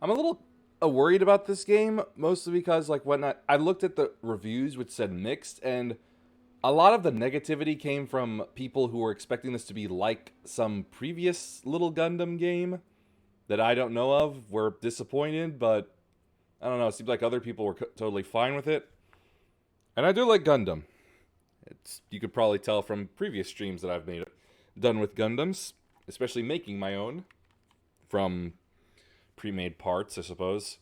I'm a little worried about this game, mostly because like when I looked at the reviews, which said mixed, and a lot of the negativity came from people who were expecting this to be like some previous Little Gundam game that I don't know of, were disappointed, but I don't know, it seemed like other people were totally fine with it. And I do like Gundam. You could probably tell from previous streams that I've done with Gundams, especially making my own from pre-made parts, I suppose.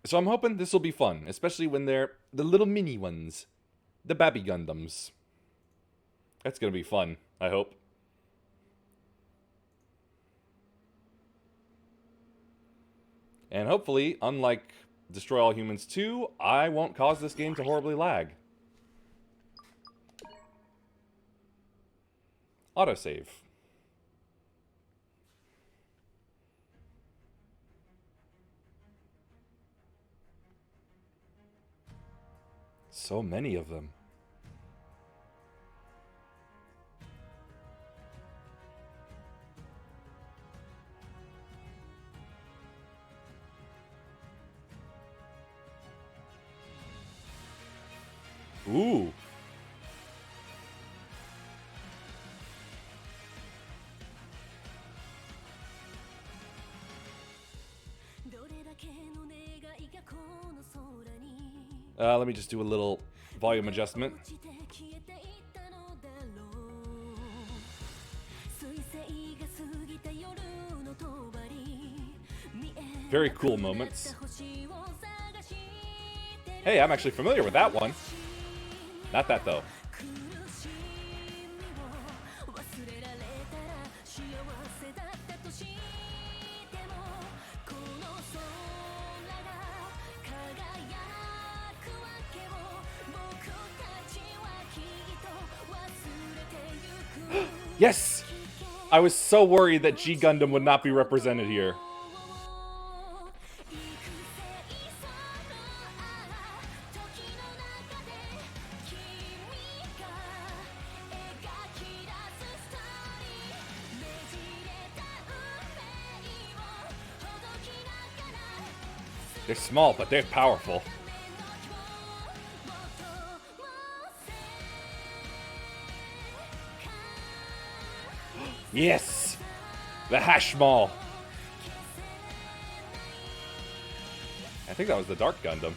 So I'm hoping this will be fun, especially when they're the little mini ones, the Baby Gundams. That's gonna be fun, I hope. And hopefully, unlike Destroy All Humans 2, I won't cause this game to horribly lag. Autosave. So many of them. Ooh. Let me just do a little volume adjustment. Very cool moments. Hey, I'm actually familiar with that one. Not that, though. Yes! I was so worried that G Gundam would not be represented here. They're small, but they're powerful. Yes! The hash mall. I think that was the Dark Gundam.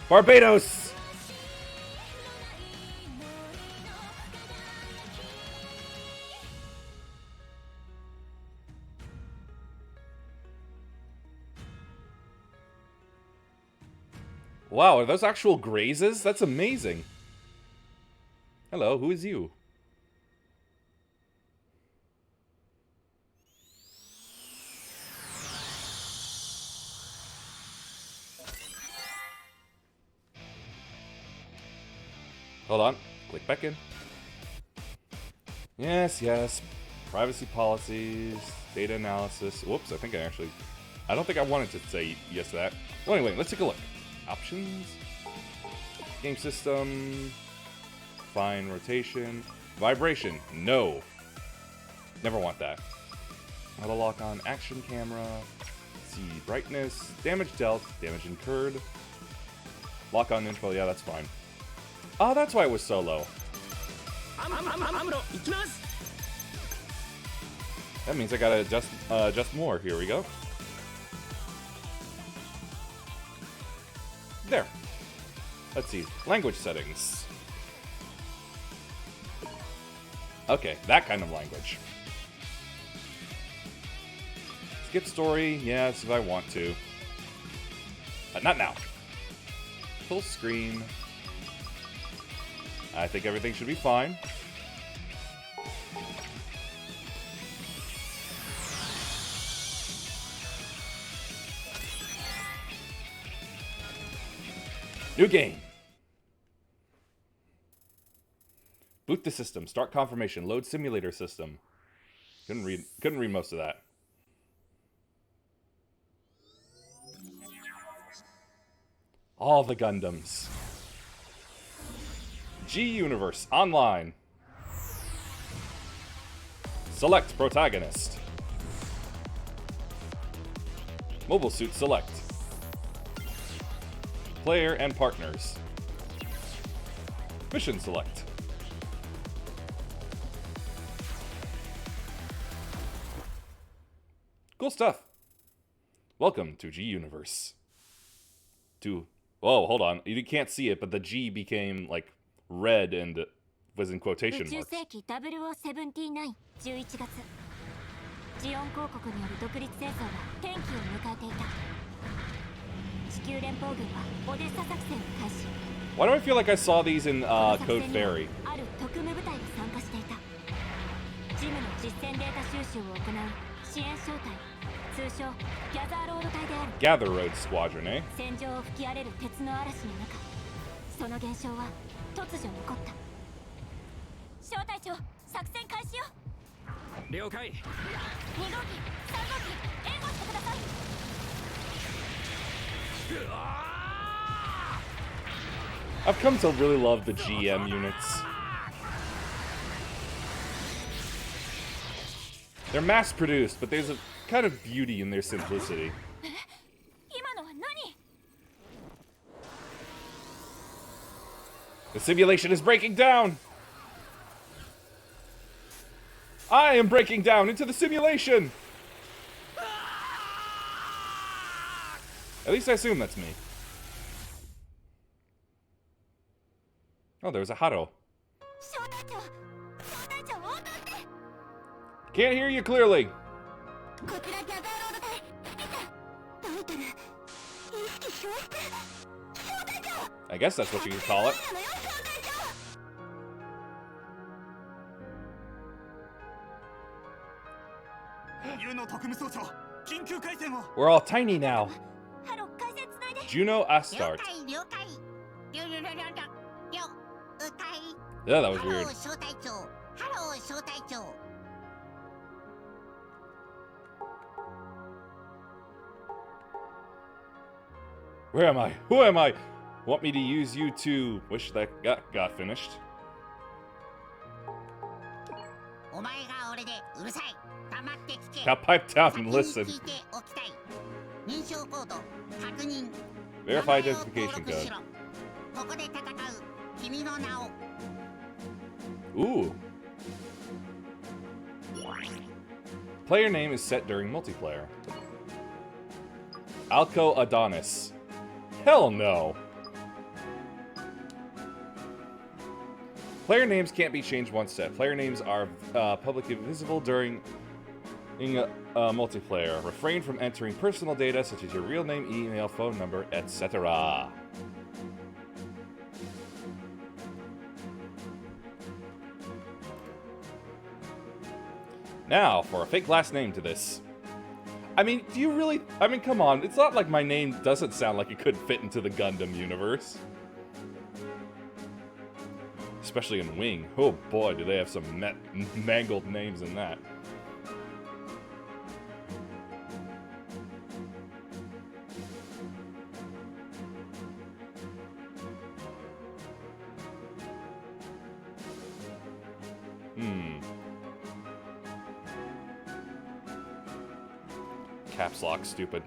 Barbados! Wow, are those actual grazes? That's amazing. Hello, who is you? Hold on. Click back in. Yes, yes. Privacy policies, data analysis. Whoops, I don't think I wanted to say yes to that. Well, anyway, let's take a look. Options. Game system. Fine rotation. Vibration. No. Never want that. Auto lock on action camera. See brightness. Damage dealt. Damage incurred. Lock on info. Yeah, that's fine. Oh, that's why it was so low. That means I gotta adjust more. Here we go. There. Let's see. Language settings. Okay, that kind of language. Skip story. Yes, if I want to. But not now. Full screen. I think everything should be fine. New game. Boot the system. Start confirmation. Load simulator system. Couldn't read most of that. All the Gundams. G Universe Online. Select protagonist. Mobile suit select. Player and partners. Mission select. Cool stuff. Welcome to G Universe. Oh, hold on. You can't see it, but the G became like red and was in quotation marks. ジオン公国による独立戦争は転機を迎えていた。地球連邦軍はオデッサ作戦を開始。Why do I feel like I saw these in Code Fairy? ある特務部隊が参加していた。ジムの実戦データ収集を行う支援小隊、通称ギャザーロード隊である。Gather Road Squadron, eh? 戦場を吹き荒れる鉄の嵐の中、その現象は突如起こった。小隊長、作戦開始よ。了解。2号機、3号機、援護してください。I've come to really love the GM units. They're mass-produced, but there's a kind of beauty in their simplicity. The simulation is breaking down! I am breaking down into the simulation! At least I assume that's me. Oh, there's a Haro. Can't hear you clearly. I guess that's what you could call it. We're all tiny now. Juno Astart. Yeah, that was weird. Where am I? Who am I? Want me to use you to... Wish that got finished. Now pipe down and listen. Verify identification code. Ooh. Player name is set during multiplayer. Alco Adonis. Hell no. Player names can't be changed once set. Player names are publicly visible during multiplayer. Refrain from entering personal data such as your real name, email, phone number, etc. Now, for a fake last name to this. I mean, do you really... I mean, come on. It's not like my name doesn't sound like it could fit into the Gundam universe. Especially in Wing. Oh boy, do they have some mangled names in that. Caps lock, stupid.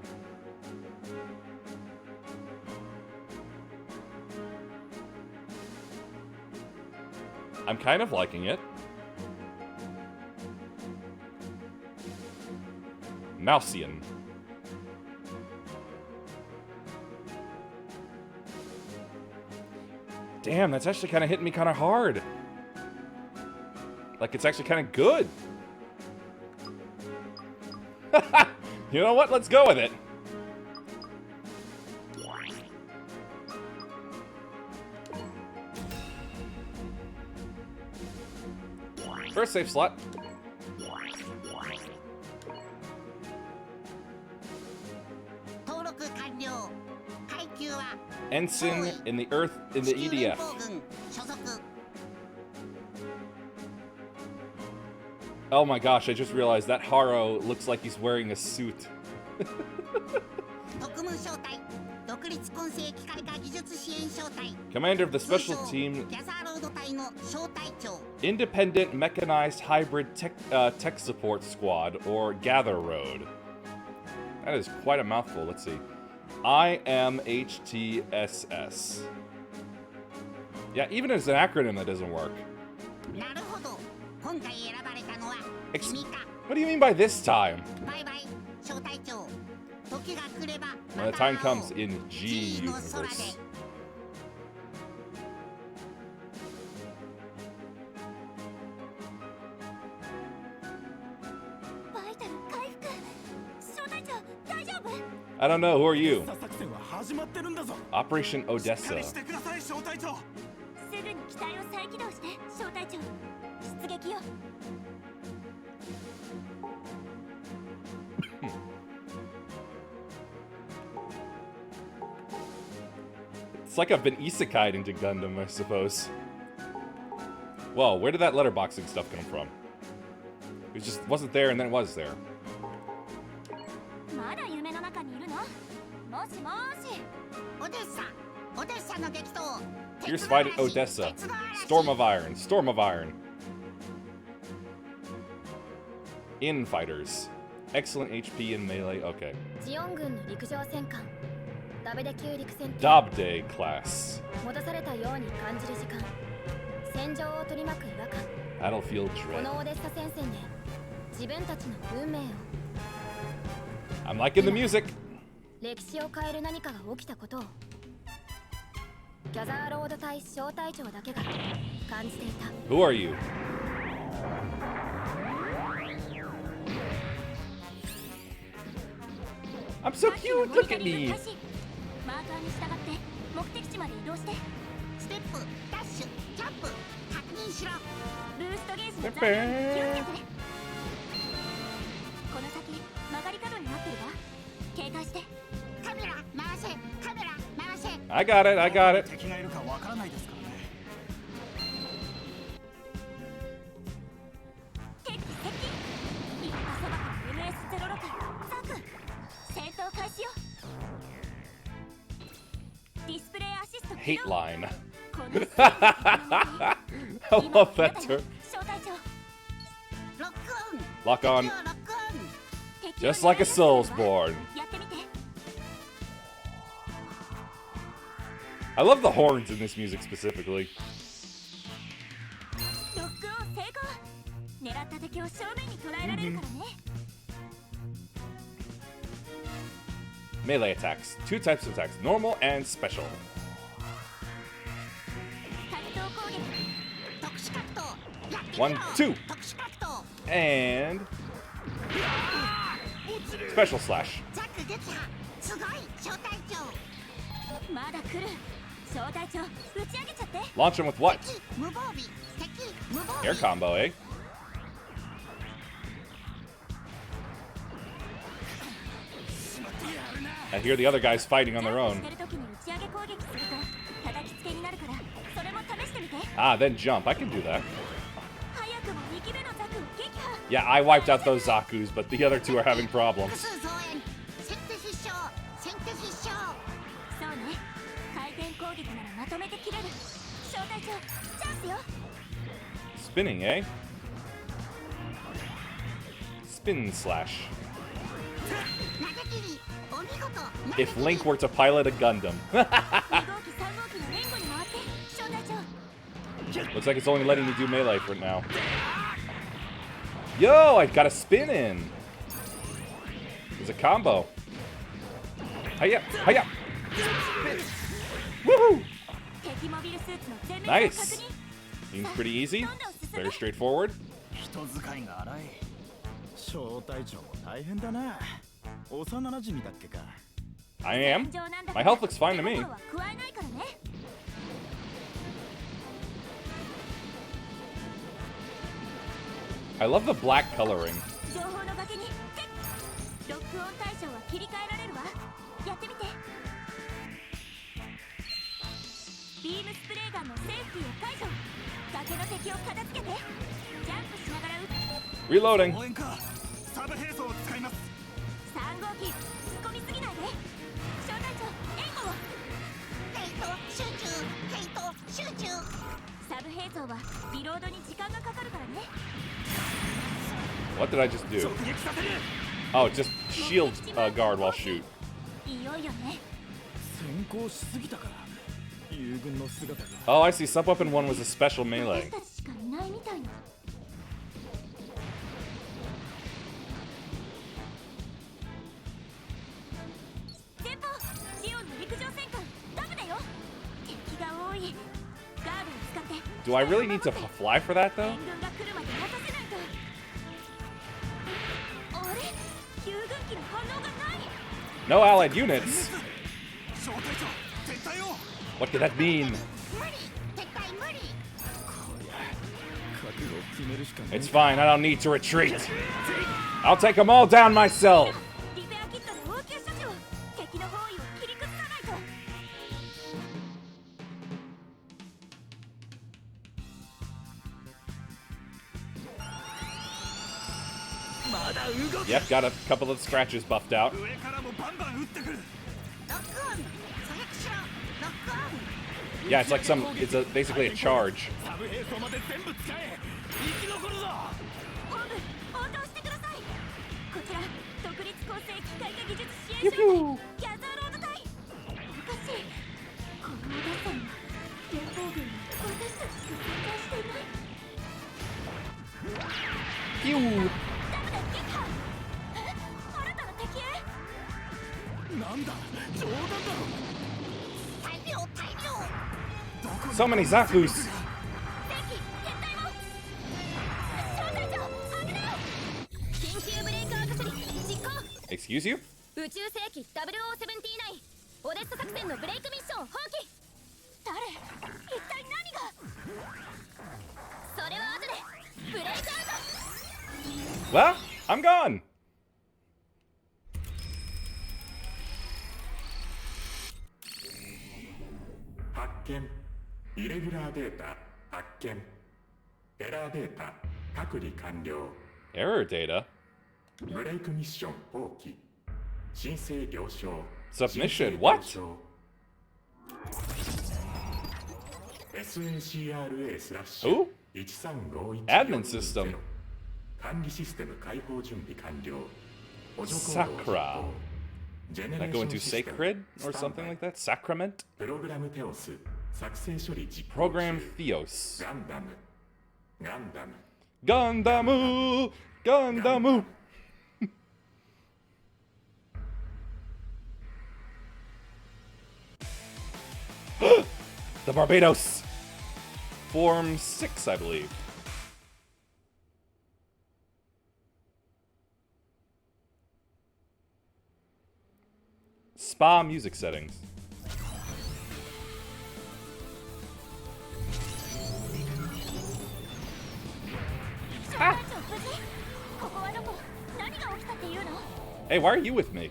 I'm kind of liking it. Mousian. Damn, that's actually kind of hitting me kind of hard. Like, it's actually kind of good. You know what? Let's go with it. First save slot. Ensign in the Earth in the EDF. Oh my gosh, I just realized that Haro looks like he's wearing a suit. Commander of the Special Team Independent Mechanized Hybrid Tech Support Squad, or Gather Road. That is quite a mouthful. Let's see. IMHTSS. Yeah, even as an acronym, that doesn't work. What do you mean by this time? When the time comes in G universe. I don't know. Who are you? Operation Odessa. It's like I've been isekai'd into Gundam, I suppose. Whoa, where did that letterboxing stuff come from? It just wasn't there and then it was there. Fierce fight at Odessa. Storm of Iron. Storm of Iron. In fighters. Excellent HP and melee. Okay. Dobde class. Battlefield Dread. I'm liking the music. Who are you? I'm so cute, look at me! I got it, I got it. Hate line. I love that term. Lock on. Just like a Soulsborne. I love the horns in this music specifically. Melee attacks. 2 types of attacks. Normal and special. One, 2. And... Special slash. Launch him with what? Air combo, eh? I hear the other guys fighting on their own. Ah, then jump. I can do that. Yeah, I wiped out those Zakus, but the other 2 are having problems. Spinning, eh? Spin slash. If Link were to pilot a Gundam. Looks like it's only letting me do melee for now. Yo, I got a spin in. There's a combo. Hiya, hiya. Woohoo! Nice. Seems pretty easy. Very straightforward. I am. My health looks fine to me. I love the black coloring. Reloading. What did I just do? Oh, just shield guard while shoot. いよいよね。 Oh, I see. Sub-weapon 1 was a special melee. 私たちしかいないみたいな。前方、ジオンの陸上戦艦ダムだよ。敵が多い。ガードを使って。 Do I really need to fly for that, though? 援軍が来るまで待たせないと。あれ？救軍機の反応がない。 No allied units. What could that mean? 無理。撤退無理。 It's fine. I don't need to retreat. I'll take them all down myself. リペアキットで応急処置を。敵の包囲を切り崩さないと。 Yep, got a couple of scratches buffed out. ロックオン。狙撃しろ。ロックオン。 Yeah, it's like basically a charge. 本部、応答してください。こちら、独立構成機械化技術支援者隊、ギャザーロード隊。おかしい。このお父さんは、連邦軍に私たちしか参加していない。 Pew! ダメだ、撃破。え？新たな敵へ。 So many Zakus. 敵、撤退も。招待長、危ない。緊急ブレイクアウト処理、実行。 Excuse you? 宇宙世紀0079オデッサ作戦のブレイクミッション放棄。誰？一体何が？それは後で。ブレイクアウト。 Well, I'm gone. 発見イレギュラーデータ発見エラーデータ隔離完了 Error data. ブレイクミッション放棄申請了承 Submission. What? SACRA スラッシ Who? ュ1351 Admin system. 管理システム開放準備完了補助コードを Sakra. 実行 That go into sacred or something like that? Sacrament? プログラムテオス作成処理実行 Program 中 Theos. ガンダムガンダム Gundamu! Gundamu! The Barbados! Form 6, I believe. Spa music settings. 招待長無事？ここはどこ？何が起きたっていうの？ Hey, why are you with me?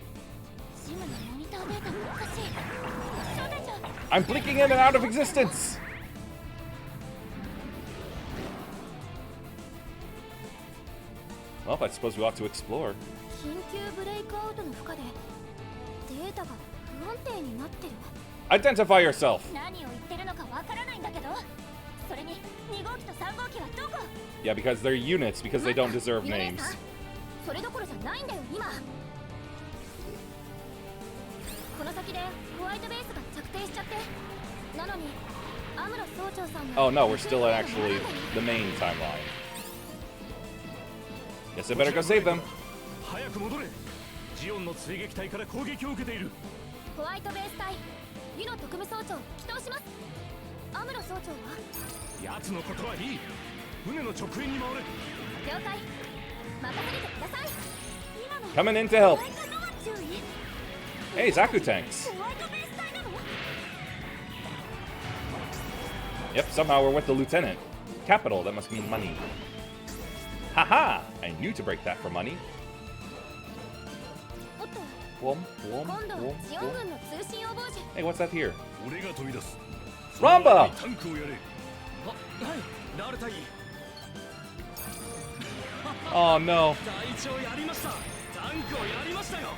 ジムのモニターデータがおかしい。招待長。 I'm blinking in and out of existence! Well, I suppose we ought to explore. 緊急ブレイクアウトの負荷でデータが不安定になってる。 Identify yourself! 何を言ってるのかわからないんだけど。それに2号機と3号機はどこ？ Yeah, because they're units, because they don't deserve ユネ names. さん、それどころじゃないんだよ今。この先でホワイトベースが着底しちゃって。なのにアムロ総長さんが Oh no, we're still in actually the main timeline. Guess I better go save them. 早く戻れ。ジオンの追撃隊から攻撃を受けている。ホワイトベース隊ユノ特務総長起動します。アムロ総長は？奴のことはいい。船の直縁に回れ。了解。任せてください。今の Coming in to help. ホワイトノア注意。 Hey, Zaku tanks. ホワイトベース隊なの？ Yep, somehow we're with the lieutenant. Capital, that must mean money. Haha! I knew to break that for money. おっと、 Wom, wom, 今度は wom, ジオン wom. 軍の通信応募時。 Hey, what's that here? 俺が飛び出す。 Ramba! タンクをやれ。は、はい、ナルタイ。 Oh no. 隊長やりました。タンクをやりましたよ。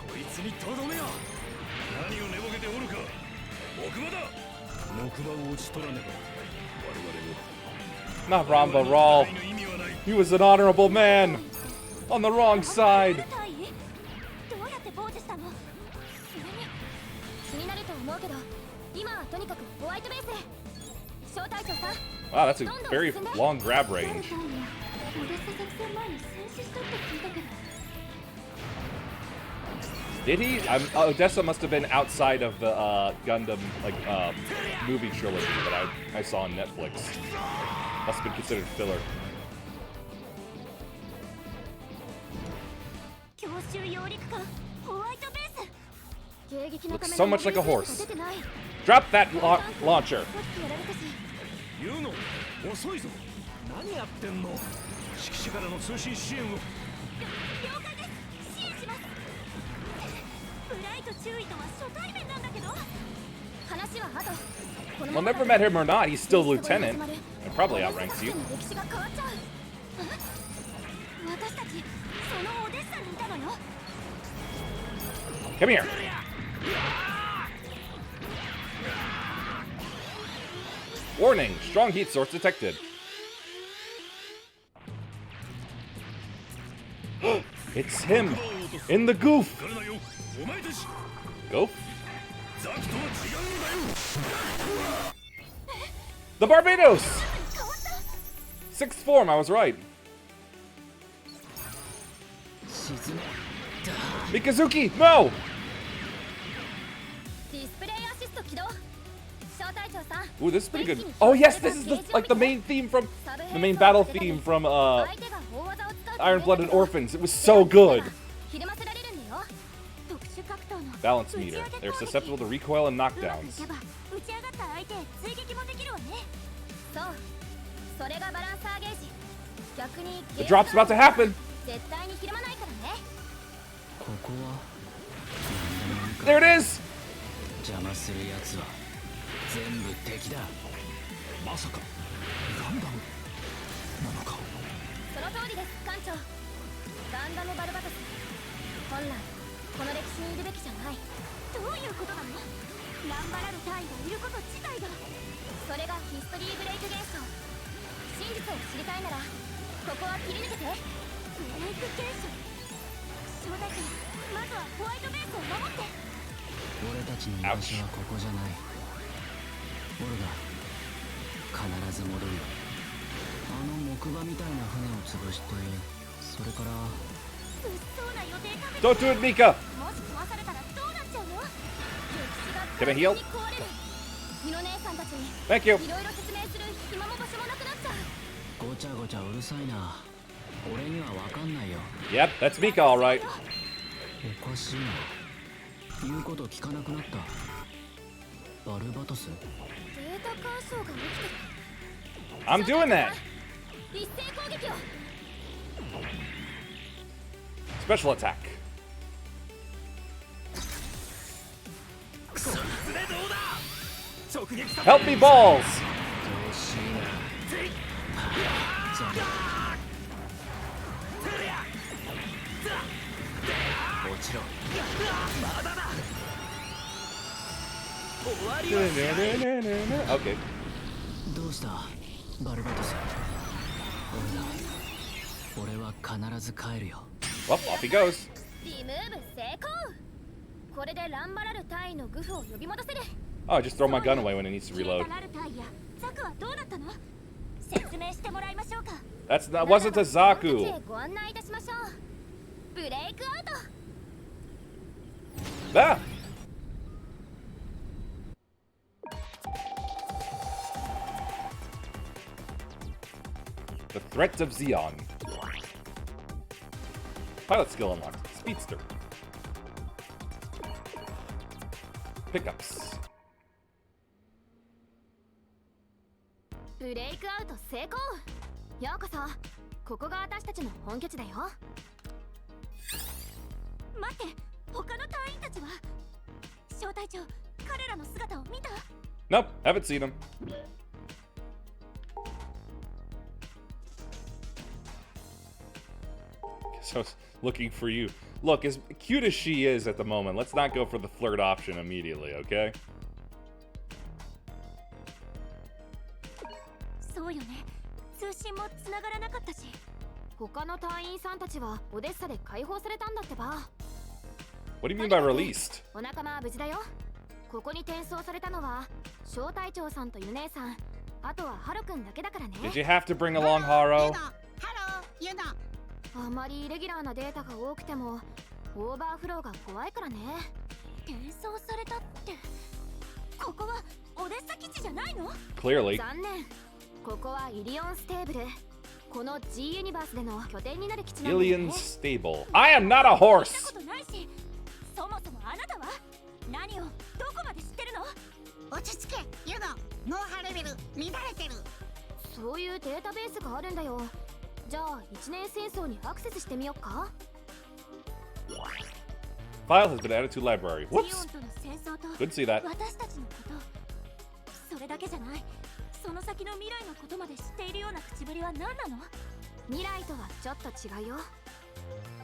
こいつにとどめよ。何を寝ぼけておるか。木馬だ。木馬を打ち取らねば。我々 Not Ramba, Rawl. の意味はない。 He was an honorable man. On the wrong side. 小隊長さん Wow, that's a very long grab range. オデッサ作戦前に戦死したって聞いたけど Did he? Odessa must have been outside of the Gundam movie trilogy that I saw on Netflix. Must have been considered filler. 強襲揚陸艦ホワイトベース迎撃のため Looks の so much like a モビル horse. スーツが出てない Drop that launcher. さっきやられたし言うの遅いぞ。何やってんの。指揮者からの通信支援を。了解です支援しますブライト注意とは初対面なんだけど話はあとこの Well, never met him or not, he's still lieutenant and probably outranks you. 歴史が変わっちゃう私たちそのオデッサにいたのよ Come here. Warning, strong heat source detected. It's him in the goof. からだよ。お前たち。 Goof? ザクとは違うんだよ。 The Barbados! 変わった Sixth form, I was right. 沈め Mikazuki, no! ディスプレイアシスト起動小隊長さん Ooh, this is pretty good. Oh yes, this is the main theme from the main battle theme from 相手が大技を使うと Iron-Blooded Orphans. It was so good. ひるませられるんだよ特殊格闘の Balance meter. They're susceptible to recoil and うまくい knockdowns. けば打ち上がった相手へ追撃もできるわねそうそれがバランサーゲージ逆に The drop's about to happen. 絶対にひるまないからねここは There it is. 邪魔するやつは全部敵だ。まさかガンダムなのか。その通りです艦長ガンダムバルバトス本来この歴史にいるべきじゃないどういうことなのランバラル隊員がいること自体がそれがヒストリーブレイク現象真実を知りたいならここは切り抜けてブレイク現象小隊長まずはホワイトベースを守って俺たちの居場所はここじゃない。オルガ必ず戻るよ。あの木馬みたいな船を潰してそれから物騒な予定立て Don't do it, Mika. もし壊されたらどうなっちゃうの歴史が Can I heal? 完全に壊れるミノ姉さんたちに Thank you. いろいろ説明する暇も場所もなくなっちゃうごちゃごちゃうるさいな。俺にはわかんないよ。 Yep, that's Mika, all right. おかしいな。言うこと聞かなくなった。バルバトスデータ干渉が起きてる I'm doing that. 一斉攻撃を Special attack. Help me, balls. どうしいな。じゃあ落ちろ。 Okay. どうしたバルバトス。俺は必ず帰るよ。 Well, off he goes. リムーブ成功これでランバラル隊員のグフを呼び戻せる Oh, just throw my gun away when it needs to 消え reload. たラル隊やザクはどうなったの説明してもらいましょうか That wasn't a 私たち Zaku. へご案内いたしましょうブレイクアウト Ah. The threat of Zeon. Pilot skill unlocked. Speedster. Pickups. ブレイクアウト成功ようこそここが私たちの本拠地だよ待って他の隊員たちは小隊長彼らの姿を見た Nope, haven't seen him. Guess I was looking for you. Look, as cute as she is at the moment, let's not go for the flirt option immediately, okay? そうよね通信も繋がらなかったし他の隊員さんたちはオデッサで解放されたんだってば What do you mean by released? お仲間は無事だよここに転送されたのは小隊長さんとユ姉さんあとはハロくんだけだからね。 Did you have to bring along Haro? あまりイレギュラーなデータが多くてもオーバーフローが怖いからね。転送されたって、ここはオデッサ基地じゃないの？ Clearly. 残念、ここはイリオンステーブル、この G ユニバースでの拠点になる基地なんだよね。 Ilian Stable. I am not a 見た horse! ことないし、そもそもあなたは何をどこまで知ってるの？落ち着けユノ、脳波レベル乱れてる。そういうデータベースがあるんだよ。じゃあ一年戦争にアクセスしてみよっか。 File has been added to library. ジオ Whoops! ンとの戦争と Couldn't see that. 私たちのこと、それだけじゃない、その先の未来のことまで知っているような口ぶりは何なの？未来とはちょっと違うよ。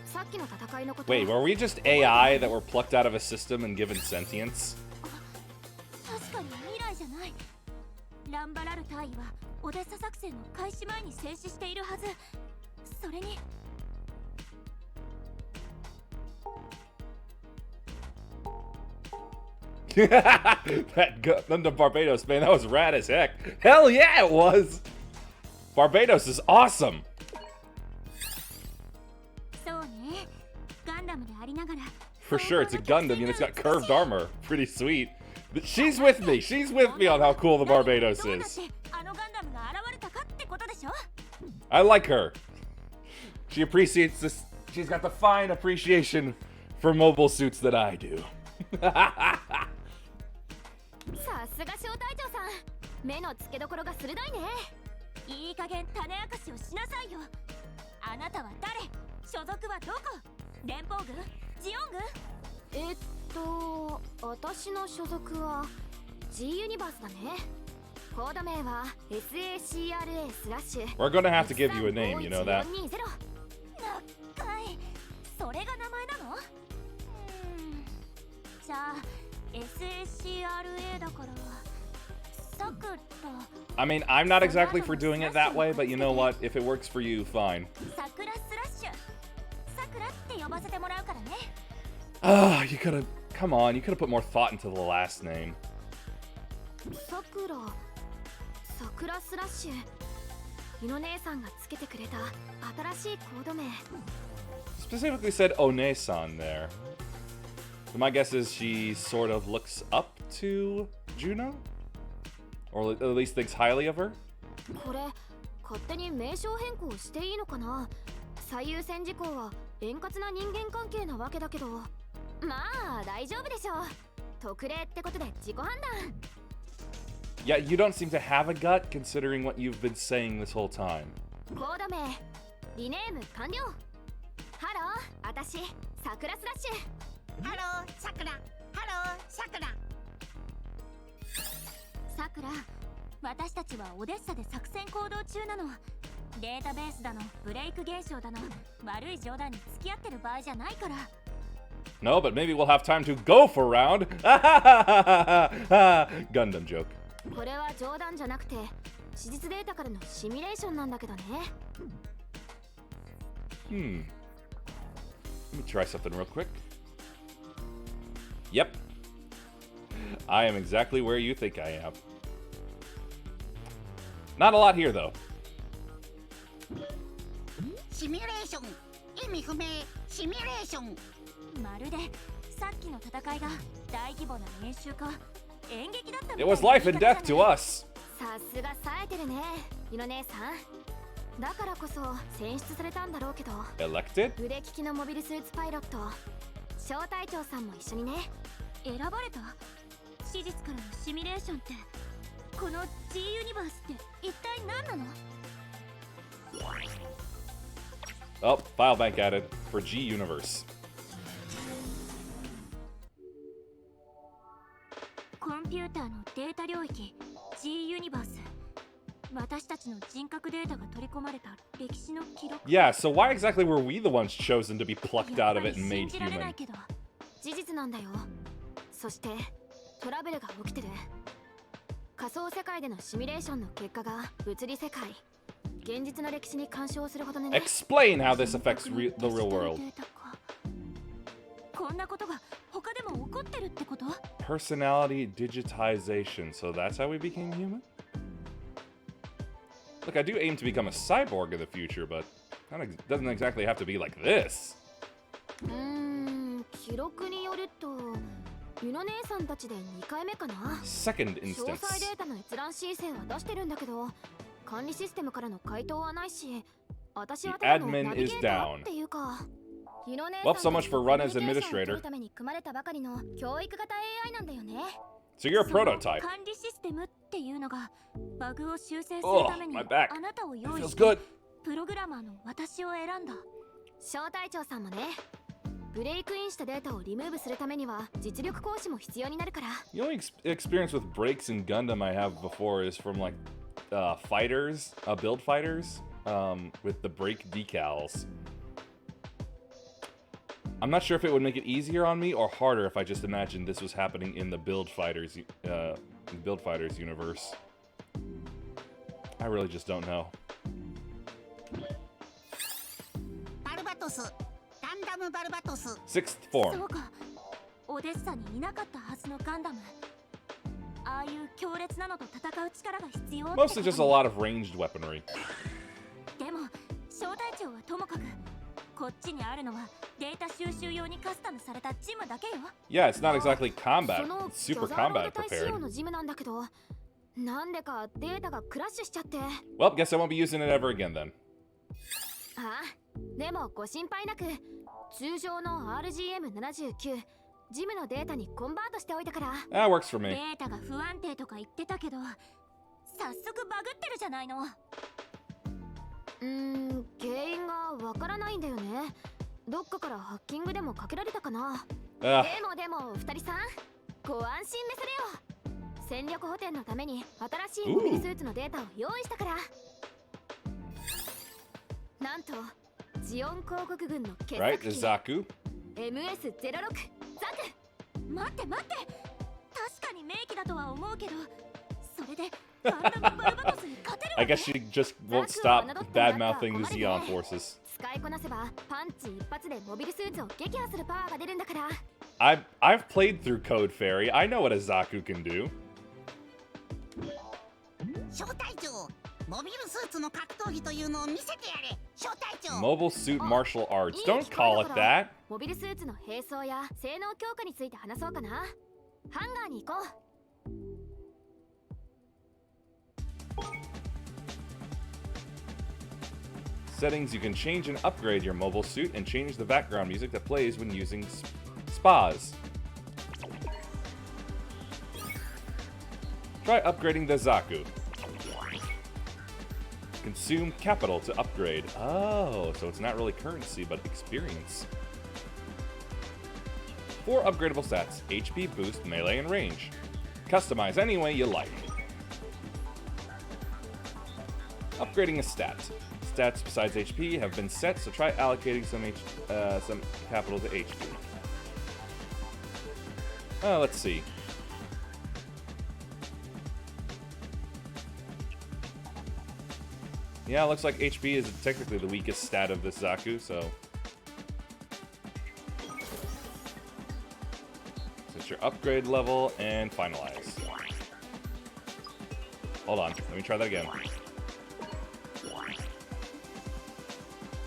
さっきの戦いのこと。 Wait, were we just AI that were plucked out of a system and given sentience? 確かに未来じゃない。ランバラル大尉はオデッサ作戦の開始前に静止しているはず。それにThat Gundam Barbados, man, that was rad as heck. Hell yeah, it was! Barbados is awesome! そうね、ガンダムでありながら For sure, it's a Gundam, and it's got curved armor. Pretty sweet. But she's with me! She's with me on how cool the Barbados is. あのガンダムが現れたかってことでしょ？ I like her. She appreciates this. She's got the fine appreciation for mobile suits that I do. さすが小隊長さん、目の付けどころが鋭いね。いい加減種明かしをしなさいよ。あなたは誰？所属はどこ？連邦軍？ジオン軍？私の所属は G ユニバースだね。コード名は SACRA スラッシュ。 We're gonna have to give you a name, you know that? 長い。それが名前なの？じゃあ SACRA だからサクラ。 I mean, I'm not exactly for doing it that way, but you know what? If it works for you, fine. サクラスラッシュ。サクラって呼ばせてもらうからね。Ah, you could've... Come on, you could've put more thought into the last name. サクラ、サクラスラッシュ。イノ姉さんがつけてくれた新しいコード名。 Specifically said One-san there. So my guess is she sort of looks up to Juno? Or at least thinks highly of her? これ勝手に名称変更していいのかな？最優先事項は円滑な人間関係なわけだけど、まあ大丈夫でしょう。特例ってことで自己判断。 Yeah, you don't seem to have a gut considering what you've been saying this whole time. コード名リネーム完了。ハロー、私サクラスラッシュ。ハローさくら、ハローさくら。さくら、私たちはオデッサで作戦行動中なの。データベースだのブレイク現象だの悪い冗談に付き合ってる場合じゃないから。 No, but maybe we'll have time to go for round. Gundam joke. これは冗談じゃなくて史実データからのシミュレーションなんだけどね。Let me try something real quick. Yep. I am exactly where you think I am. Not a lot here, though. シミュレーション、意味不明。シミュレーション。まるでさっきの戦いが大規模な演習か演劇だったみたいな。 It was life and death to us. さすが冴えてるね、イノ姉さん。だからこそ選出されたんだろうけど。 Elected? 腕利きのモビルスーツパイロット、小隊長さんも一緒にね。選ばれた？史実からのシミュレーションって、この G ユニバースって一体何なの？ Oh, file bank added for G Universe. コンピューターのデータ領域 G ユニバース。私たちの人格データが取り込まれた歴史の記録。 Yeah, so why exactly were we the ones chosen to be plucked や out っ of ぱ it り and 信 made じられな human? いけど事実なんだよ。そしてトラブルが起きてる。仮想世界でのシミュレーションの結果が物理世界、現実の歴史に干渉するほどね。 Explain how this affects the real world. こんなことが他でも起こってるってこと？ Personality digitization, so that's how we became human? Look, I do aim to become a cyborg in the future, but doesn't exactly have to be like this. 記録によるとユノ姉さんたちで2回目かな。 Second 詳細 instance. データの閲覧申請は出してるんだけど管理システムからの回答はないし私はただの The admin ナビゲ is ーター down. っていうかユノ姉 Well, さ so んた much ち for の run as コミュニケーションを取 administrator. るために組まれたばかりの教育型 AI なんだよね。 So you're a その prototype. 管理システムっていうのがバグを修正する Oh, ために my back. あなたを It 用意 feels して good. プログラマーの私を選んだ。小隊長さんもねブレイクインしたデータをリムーブするためには実力行使も必要になるから。 The only experience with breaks in Gundam I have before is from like fighters, build fighters, with the brake decals. I'm not sure if it would make it easier on me or harder if I just imagined this was happening in the build fighters universe. I really just don't know. バルバトスガンダムバルバトス Sixth そ form. うかオデッサにいなかったはずのガンダムああいう強烈なのと戦う力が必要ってこと Mostly just a lot of ranged weaponry. でも小隊長はともかくこっちにあるのはデータ収集用にカスタムされたジムだけよ。 Yeah, it's not exactly combat. その It's super ギャザーロー combat ド隊仕様 prepared. のジムなんだけどなんでかデータがクラッシュしちゃって。 Well, guess I won't be using it ever again then. ああでもご心配なく通常の RGM79 ジムのデータにコンバートしておいたから。 That works for デ me. ータが不安定とか言ってたけど早速バグってるじゃないの。原因がわからないんだよね。どっかからハッキングでもかけられたかな。 Ugh. でも二人さんご安心めされよ。戦力補填のために新しいモビルスーツのデータを用意したから。なんとジオン広告軍の傑 Right, 作 the 機 Zaku. MS06 ザク。待って確かに名機だとは思うけどそれでガンダムバルバトスに勝てるわ I け guess she just won't stop bad mouthing the Zeon forces. 使いこなせばパンチ一発でモビルスーツを撃破するパワーが出るんだから。 I've played through Code Fairy. I know what a Zaku can do. 小隊長モビルスーツの格闘技というのを見せてやれ小隊長 Mobile suit martial arts. いい Don't 機会 call だ it から that. モビルスーツの並走や性能強化について話そうかな。ハンガーに行こう。 Settings, you can change and upgrade your mobile suit and change the background music that plays when using spas. Try upgrading the Zaku. Consume capital to upgrade. Oh, so it's not really currency, but experience. 4 upgradable stats: HP, boost, melee, and range. Customize any way you like. Upgrading a stat. Stats besides HP have been set, so try allocating some capital to HP. Let's see. Yeah, looks like HP is technically the weakest stat of this Zaku, so... Set your upgrade level and finalize. Hold on, let me try that again.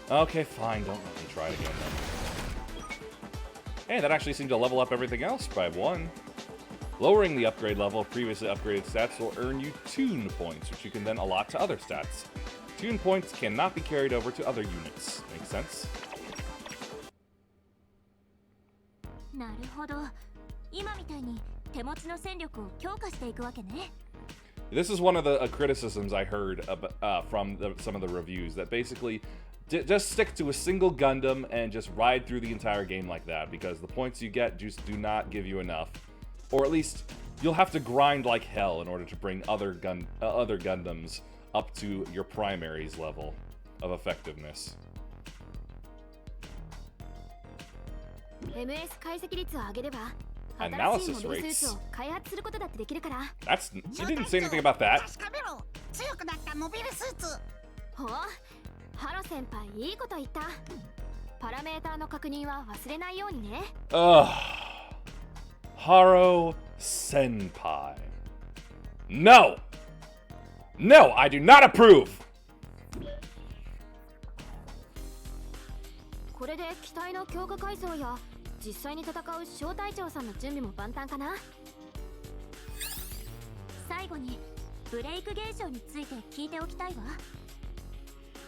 Okay, fine, don't let me try it again then. Hey, that actually seemed to level up everything else by 1. Lowering the upgrade level of previously upgraded stats will earn you Tune points, which you can then allot to other stats. Tune points cannot be carried over to other units. Makes sense? なるほど。今みたいに手持ちの戦力を強化していくわけね。 This is one of the criticisms I heard from some of the reviews, that basically just stick to a single Gundam and just ride through the entire game like that, because the points you get just do not give you enough. Or at least, you'll have to grind like hell in order to bring other Gundams up to your primary's level of effectiveness. MS 解析率を上げれば Analysis 新しいモビルスーツ rates. を開発することだってできるから。 That's you didn't say anything about that. 確かめろ強くなったモビルスーツほう、ハロ先輩いいこと言った。パラメーターの確認は忘れないようにね。Ugh. Haro Senpai. No! No, I do not approve! これで機体の強化改装や実際に戦う小隊長さんの準備も万端かな。最後にブレイク現象について聞いておきたいわ。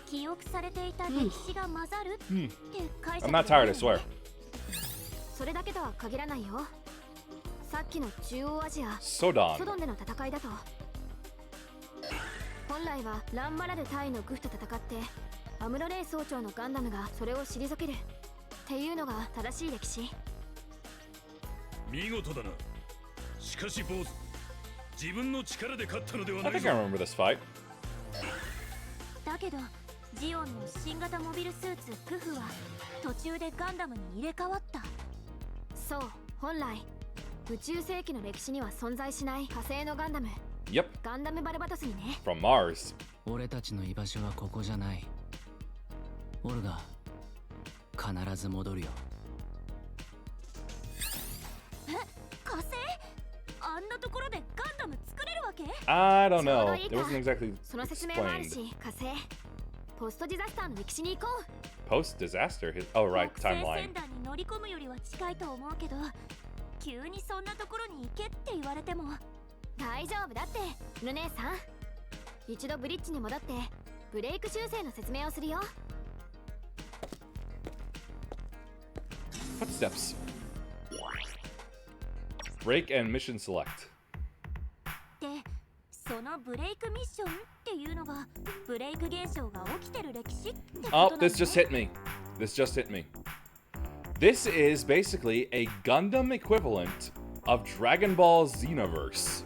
記憶されていた歴史が混ざるって解釈 I'm not tired, I swear. それだけとは限らないよ。さっきの中央アジア So ソドンでの戦いだと、本来はランマラル対のグフと戦ってアムロレイ総長のガンダムがそれを退けるっていうのが正しい歴史。見事だな。しかし坊主、自分の力で勝ったのでは I ない think I ぞ。 remember this fight. だけどジオンの新型モビルスーツグフは途中でガンダムに入れ替わった。そう、本来宇宙世紀の歴史には存在しない火星のガンダム Yep, ガンダムバルバトスにね。 from Mars. 俺たちの居場所はここじゃない。オルガ、必ず戻るよ。え、火星？あんなところでガンダム作れるわけ？ I don't ちょう know. どいい It か。 wasn't exactly その説明もある explained. し、火星ポストディザスターの歴史に行こう。 Post disaster hit. Oh, right, 木星 timeline. 船団に乗り込むよりは近いと思うけど、急にそんなところに行けって言われても大丈夫だって、ルネーさん。一度ブリッジに戻ってブレイク修正の説明をするよ。 Footsteps. Break and mission select. で、そのブレイクミッションっていうのがブレイク現象が起きてる歴史ってことな Oh, の this just hit me. This just hit me. This is basically a Gundam equivalent of Dragon Ball Xenoverse.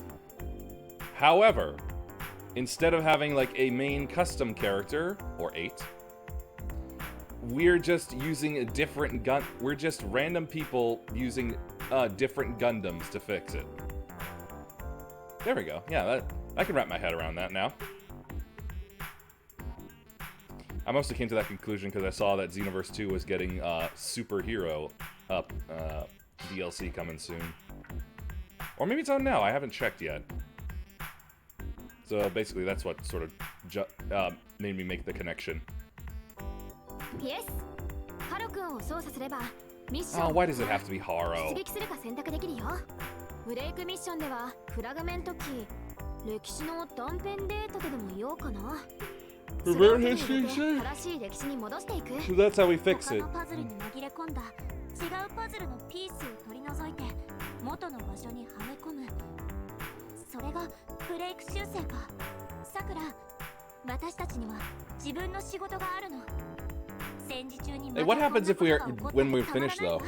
However, instead of having like a main custom character, or 8, we're just using a different we're just random people using different Gundams to fix it. There we go. Yeah, I can wrap my head around that now. I mostly came to that conclusion because I saw that Xenoverse 2 was getting superhero DLC coming soon. Or maybe it's out now, I haven't checked yet. So basically that's what sort of made me make the connection. イエス。ハロ君を操作すればミッション Oh, why does it have to be 出 Haro? 撃するか選択できるよ。ブレイクミッションではフラグメントキー、歴史の断片データとでも言おうかな。それを手に入れて正しい歴史に戻していく。 So that's how we fix 他 it. のパズルに紛れ込んだ違うパズルのピースを取り除いて元の場所にはめ込む。それがブレイク修正か。さくら、私たちには自分の仕事があるの。戦時中に Hey, what happens if when we're たまら finished ないわ。 though?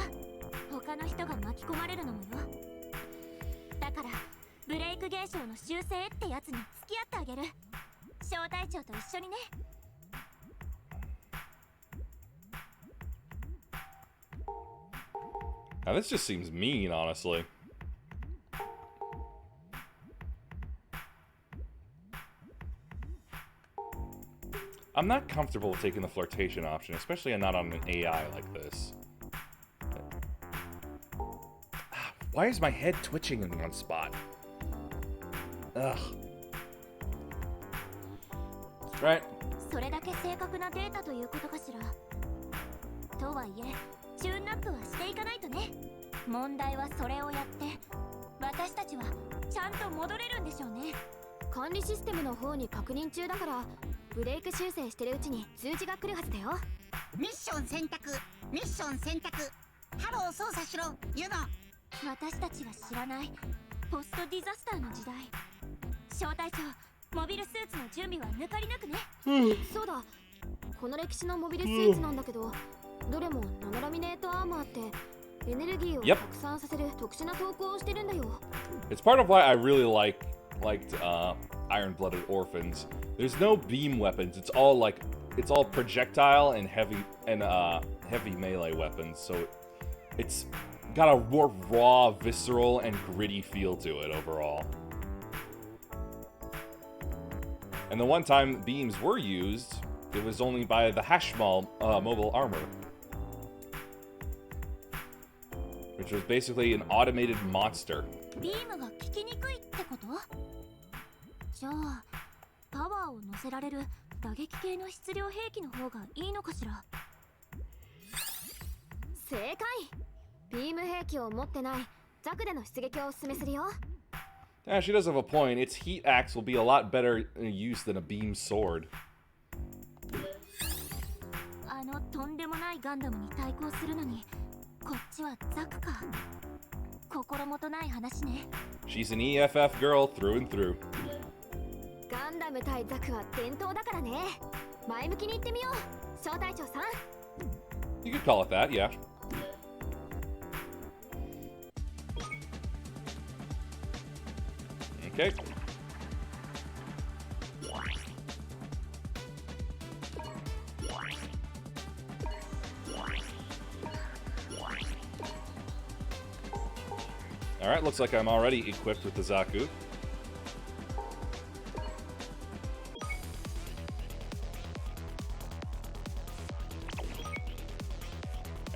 他の人が巻き込まれるのもよ。だからブレイク現象の修正ってやつに付き合ってあげる。小隊長と一緒にね。 Now this just seems mean, honestly. I'm not comfortable with taking the flirtation option, especially not on an AI like this. Why is my head twitching in one spot? Ugh. Right. それだけ正確なデータということかしら。とはいえ、チューンナップはしていかないとね。問題はそれをやって、私たちはちゃんと戻れるんでしょうね。管理システムの方に確認中だから、ブレイク修正してるうちに通知が来るはずだよ。ミッション選択、ミッション選択、ハロー操作しろ、ユノ。私たちが知らないポストディザスターの時代。小隊長、モビルスーツの準備は抜かりなくね。そうだ、この歴史のモビルスーツなんだけど、どれもナノラミネートアーマーってエネルギーを Yep. 拡散させる特殊な投稿をしてるんだよ。 It's part of why I really liked Iron-Blooded Orphans. There's no beam weapons. It's all projectile and heavy melee weapons. So it's got a more raw, visceral, and gritty feel to it overall. And the one time beams were used, it was only by the Hashmal mobile armor, which was basically an automated monster. ビームが効きにくいってこと？じゃあ、パワーを乗せられる打撃系の質量兵器の方がいいのかしら。正解。ビーム兵器を持ってないザクでの出撃をおすすめするよ。 Yeah, she does have a point. Its heat axe will be a lot better use than a beam sword. あのとんでもないガンダムに対抗するのにこっちはザクか。心もとない話ね。 She's an EFF girl through and through. ガンダム対ザクは伝統だからね。前向きに言ってみよう、小隊長さん。 You could call it that, yeah. Okay. Alright, looks like I'm already equipped with the Zaku.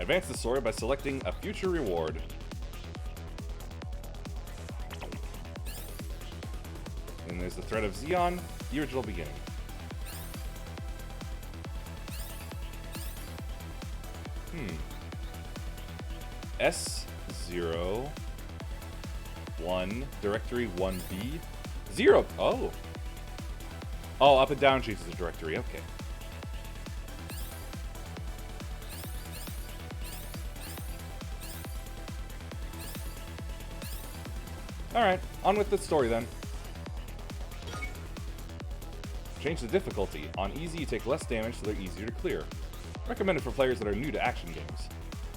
Advance the story by selecting a future reward. And there's the thread of Zeon, the original beginning. S0 1 directory 1B 0. Oh, up and down changes the directory. Okay. Alright, on with the story then. Change the difficulty. On easy, you take less damage, so they're easier to clear. Recommended for players that are new to action games.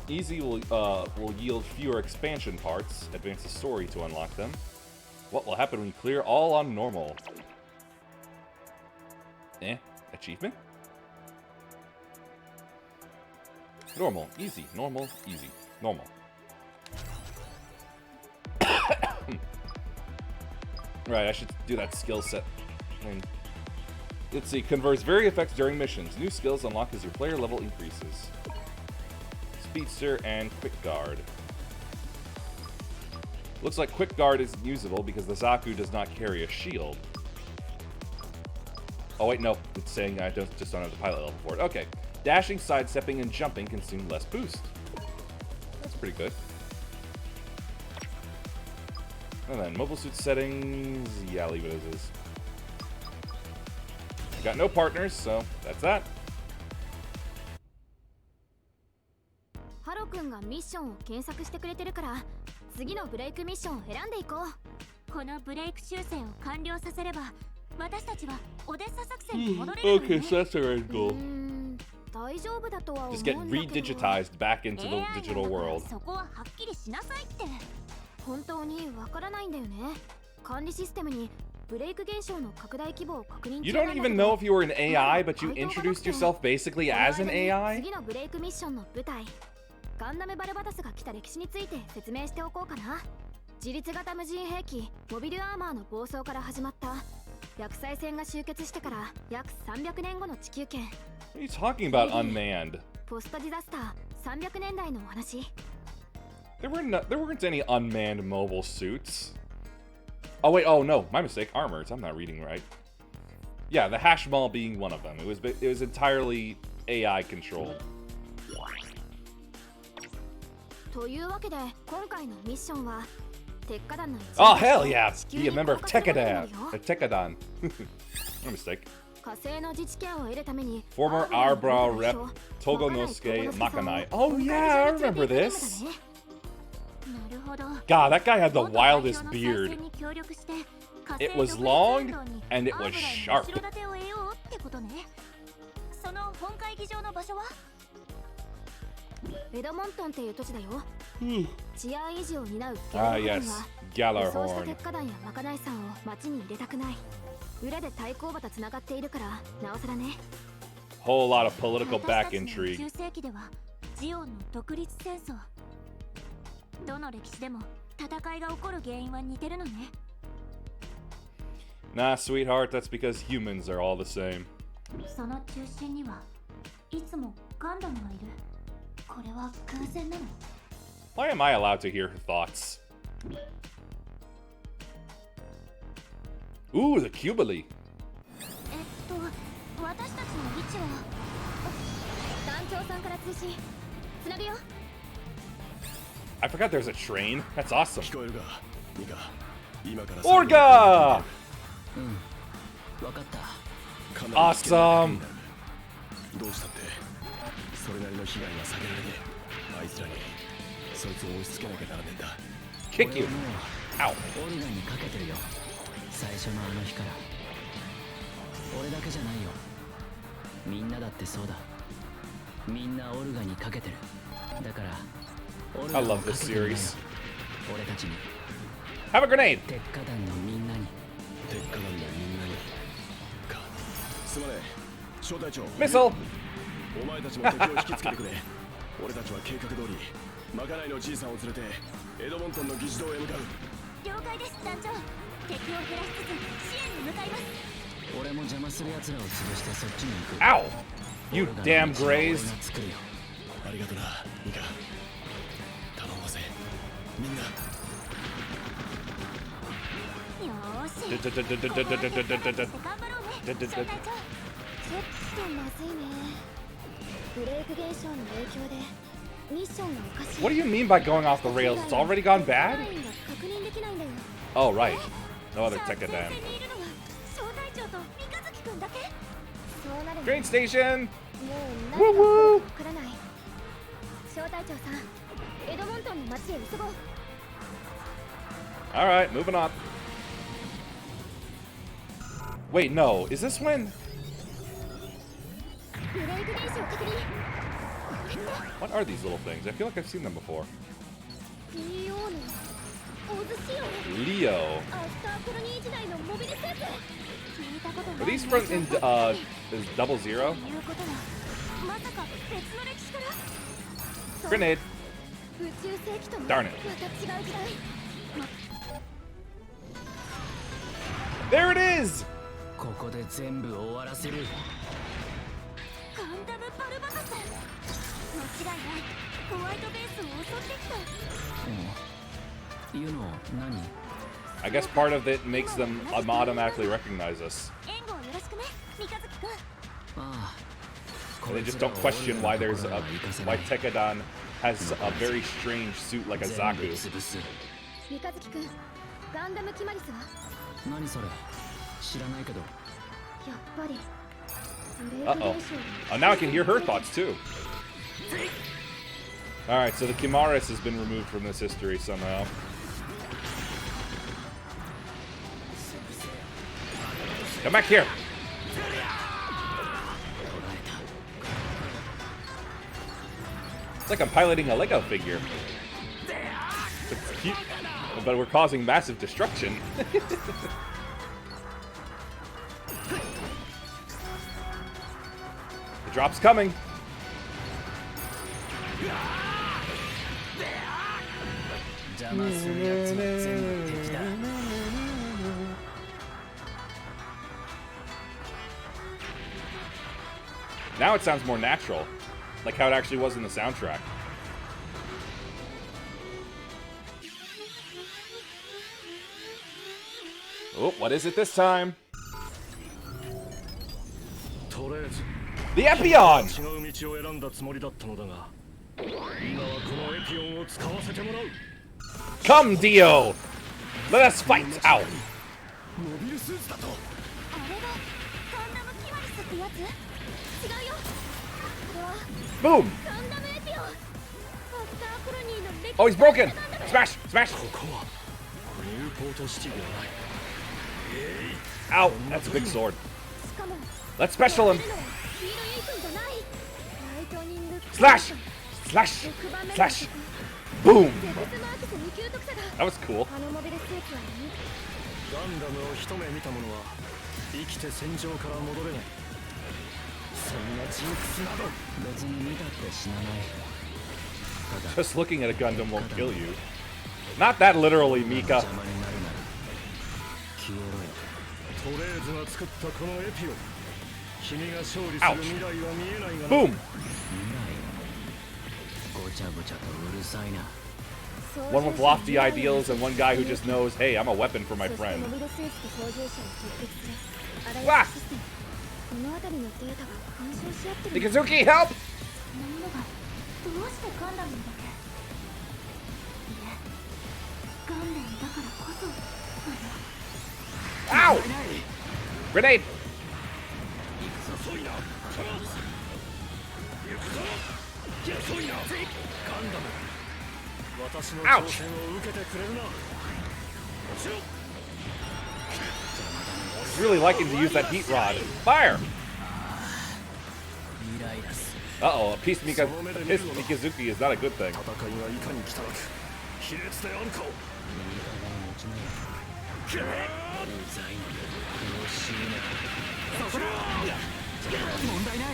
Easy will yield fewer expansion parts. Advance the story to unlock them. What will happen when you clear all on normal? Achievement? Normal, easy, normal, easy, normal. Right, I should do that skill set thing. Let's see, converts various effects during missions. New skills unlock as your player level increases. Speedster and Quick Guard. Looks like Quick Guard is usable because the Zaku does not carry a shield. Oh wait, no, it's saying I just don't have the pilot level for it. Okay, dashing, sidestepping, and jumping consume less boost. That's pretty good. And then mobile suit settings, yeah, leave it as is. Got no partners, so that's that. ハロ君がミッションを検索してくれてるから次のブレイクミッションを選んでいこう。このブレイク修正を完了させれば私たちはオデッサ作戦に戻れるのね。 Okay, so that's our end goal. 大丈夫だとは思うん Just だ get けど。 redigitized back into the digital world. そこははっきりしなさいって。本当にわからないんだよね。管理システムにブレイク現象の拡大規模を確認 You 中な don't んだけど。 even know if you were an AI, but you introduced yourself basically as an AI? 次のブレイクミッションの舞台ガンダムバルバタスが来た歴史について説明しておこうかな。自立型無人兵器モビルアーマーの暴走から始まった薬剤戦が終結してから約300年後の地球圏。 What are you talking about, unmanned? ポストディザスター300年代のお話。 There weren't any unmanned mobile suits. Oh wait, oh no, my mistake. Armors. I'm not reading right. Yeah, the hash mall being one of them. It was entirely AI controlled. というわけで今回のミッションは鉄火団の一員 Oh hell yeah! 地球 Be に a member of 降下することにな Tekadan. るよ。 Tekadan. My mistake. 火星の自治権を得るために Former Arbrow rep Togonosuke Makanai. Oh yeah, I remember this. なるほど。 God, that guy had the wildest beard. It was long and it was sharp. その本会議場の場所はエドモントンっていう土地だよ。治安維持を担うゲ Ah ルハ yes, 軍は武装した Galarhorn. 鉄火団やまかないさんを町に入れたくない。裏で対抗馬と繋がっているからなおさらね。 Whole lot of political 私 back たちの intrigue. 9世紀ではジオンの独立戦争。どの歴史でも戦いが起こる原因は似てるのね。 Nah, sweetheart, that's because humans are all the same. その中心にはいつもガンダムがいる。これは偶然なの？ Why am I allowed to hear her thoughts? Ooh, the Cubily. 私たちの位置は団長さんから通信つなぐよ。I forgot there's a train. That's awesome. 聞こえるかミカ今から Orga! 分かった。かなり危険な Awesome. どうしたってそれなりの被害が避けられねえ。あいつらにそいつを押し付けなきゃならねえんだ。 Kick you. 俺はも Ow. うオルガにかけてるよ。最初のあの日から。俺だけじゃないよ。みんなだってそうだ。みんなオルガにかけてる。だからオルガ I を love かけ this てみなよ。 series. 俺たちに。 Have a grenade. 鉄火団のみんなに。鉄火団のみんなにかすまねえ小隊長 Missile. お前たちも敵を引きつけてくれ俺たちは計画通りまかないのじいさんを連れてエドモントンの議事堂へ向かう了解です団長。敵を減らしつつ支援に向かいます。俺も邪魔する奴らを潰してそっちに行く。 Ow. You オルガの damn 道は俺 grays. が作るよ。ありがとなミカ頼むぜみんなよーし。頑張ろうね。小隊長。ちょっとまずいね。ブレーク現象の影響でミッションがおかしい。 What do you mean by going off the rails? It's already gone bad? 確認できないんだよ。 Oh, right. No other じゃあ Tekka 前 Dan. 線にいるのは小隊長と三日月くんだけ。そうなるね。 Train station. もう何が起こるかわからない。小隊長さん、エドモントンの町へ急ごう。 All right, moving on. Wait, no. Is this when? ブレーク現象確認。 What are these little things? I feel like I've seen them before. PO のオズシオン。 Leo. アフターコロニー時代のモビルスーツ。聞いたことない。 Are these from in is Double Zero? ということはまさか別の歴史から。 Grenade. 宇宙世紀とも Darn ま it. た違う時代。 There it is. ここで全部終わらせる。ガンダムバルバカス。間違いない。ホワイトベースを襲ってきた。言うの何？ I guess part of it makes them automatically recognize us. 援護をよろしくね、三日月くん。ああ。 And they just don't question why there's why Tekkadan has a very strange suit like a 全部 Zaku. 潰す。三日月くん、ガンダムキマリスは何それ？知らないけど。やっぱりブレーク Uh-oh. 現象。 Oh, now I can hear her thoughts too. All right, so the Kimaris has been removed from this history somehow. Come back here. It's like I'm piloting a Lego figure. It's cute, but we're causing massive destruction. The drop's coming. Now it sounds more natural, like how it actually was in the soundtrack. Oh, what is it this time? とりあえず The Epion! 違う道を選んだつもりだったのだが今はこのエピオンを使わせてもらう Come, Dio! Let us fight! Ow! モビルスーツだとあれがガンダムキマリスってやつ？違うよ。これは Boom! ガンダムエピオン。アフターコロニーの歴史。 Oh, he's broken! Smash! Smash! ここはニューポートシティではない Ow! That's a big sword. しかも Let's special him! スピードエイトンじゃない。ライトニング Slash! Slash! 6番目の Slash! Boom! ゼブスマークス2級特差だ。 That was cool. あのモビルスーツはガンダムを一目見た者は生きて戦場から戻れないそんなジンクスなど別に見たって死なない。ただ Just looking at a Gundam won't kill you. Not that literally, Mika. 邪魔になるなら消えろよ。トレーズが作ったこのエピオン君が勝利す Ouch. る未来は見えないが Boom! 未来ごちゃごちゃとうるさいな。 One with lofty ideals and one guy who just knows, hey, I'm a weapon for my そして friend. モビルスーツと操縦者を直結するあらゆわっるシステム。この辺りのデータが干渉し合ってる。 Mikazuki, help! そんなものがどうしてガンダムにだけ。ガンダムだからこそ Ow! Grenade! 遅いな行くぞ遅いなガンダム私の挑戦を受けてくれるな落ちろ He's really liking to use that heat rod. Fire! イライラする Uh-oh, a piece Mikazuki is not a good thing. 戦いがいかに汚く卑劣であるかをいい加減落ちなようざいのよしいねそこだ問題ない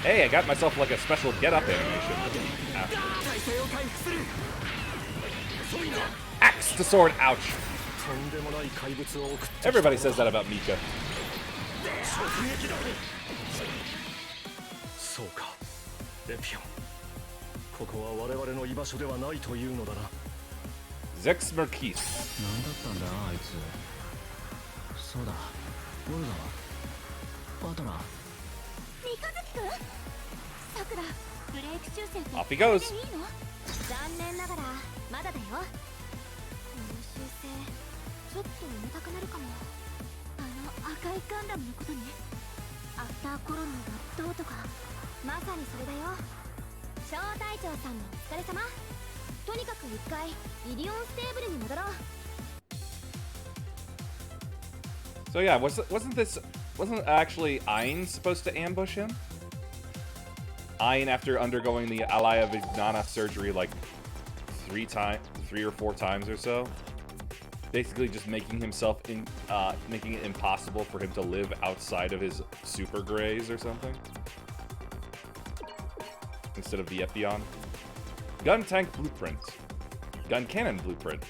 Hey, I got myself like a special get-up animation. 体勢を回復する Axe to sword, ouch. とんでもない怪物を送って Everybody says that about Mika. 直撃だそうかエピオンここは我々の居場所ではないというのだな Zex Merkis. 何だったんだあいつそうだオルガはバトラー三日月くんさくらブレイク修正って Off he goes. いいの残念ながらまだだよこの修正ちょっと重たくなるかも赤いガンダムのことねアフターコロニーがどうとかまさにそれだよ小隊長さんもお疲れ様とにかく一回イリオンステーブルに戻ろう So yeah, wasn't actually Ayn supposed to ambush him? Ayn, after undergoing the Alaya Vignana surgery like 3 or 4 times or so, basically just making making it impossible for him to live outside of his super grays or something, instead of the Epion. Gun tank blueprint, gun cannon blueprint.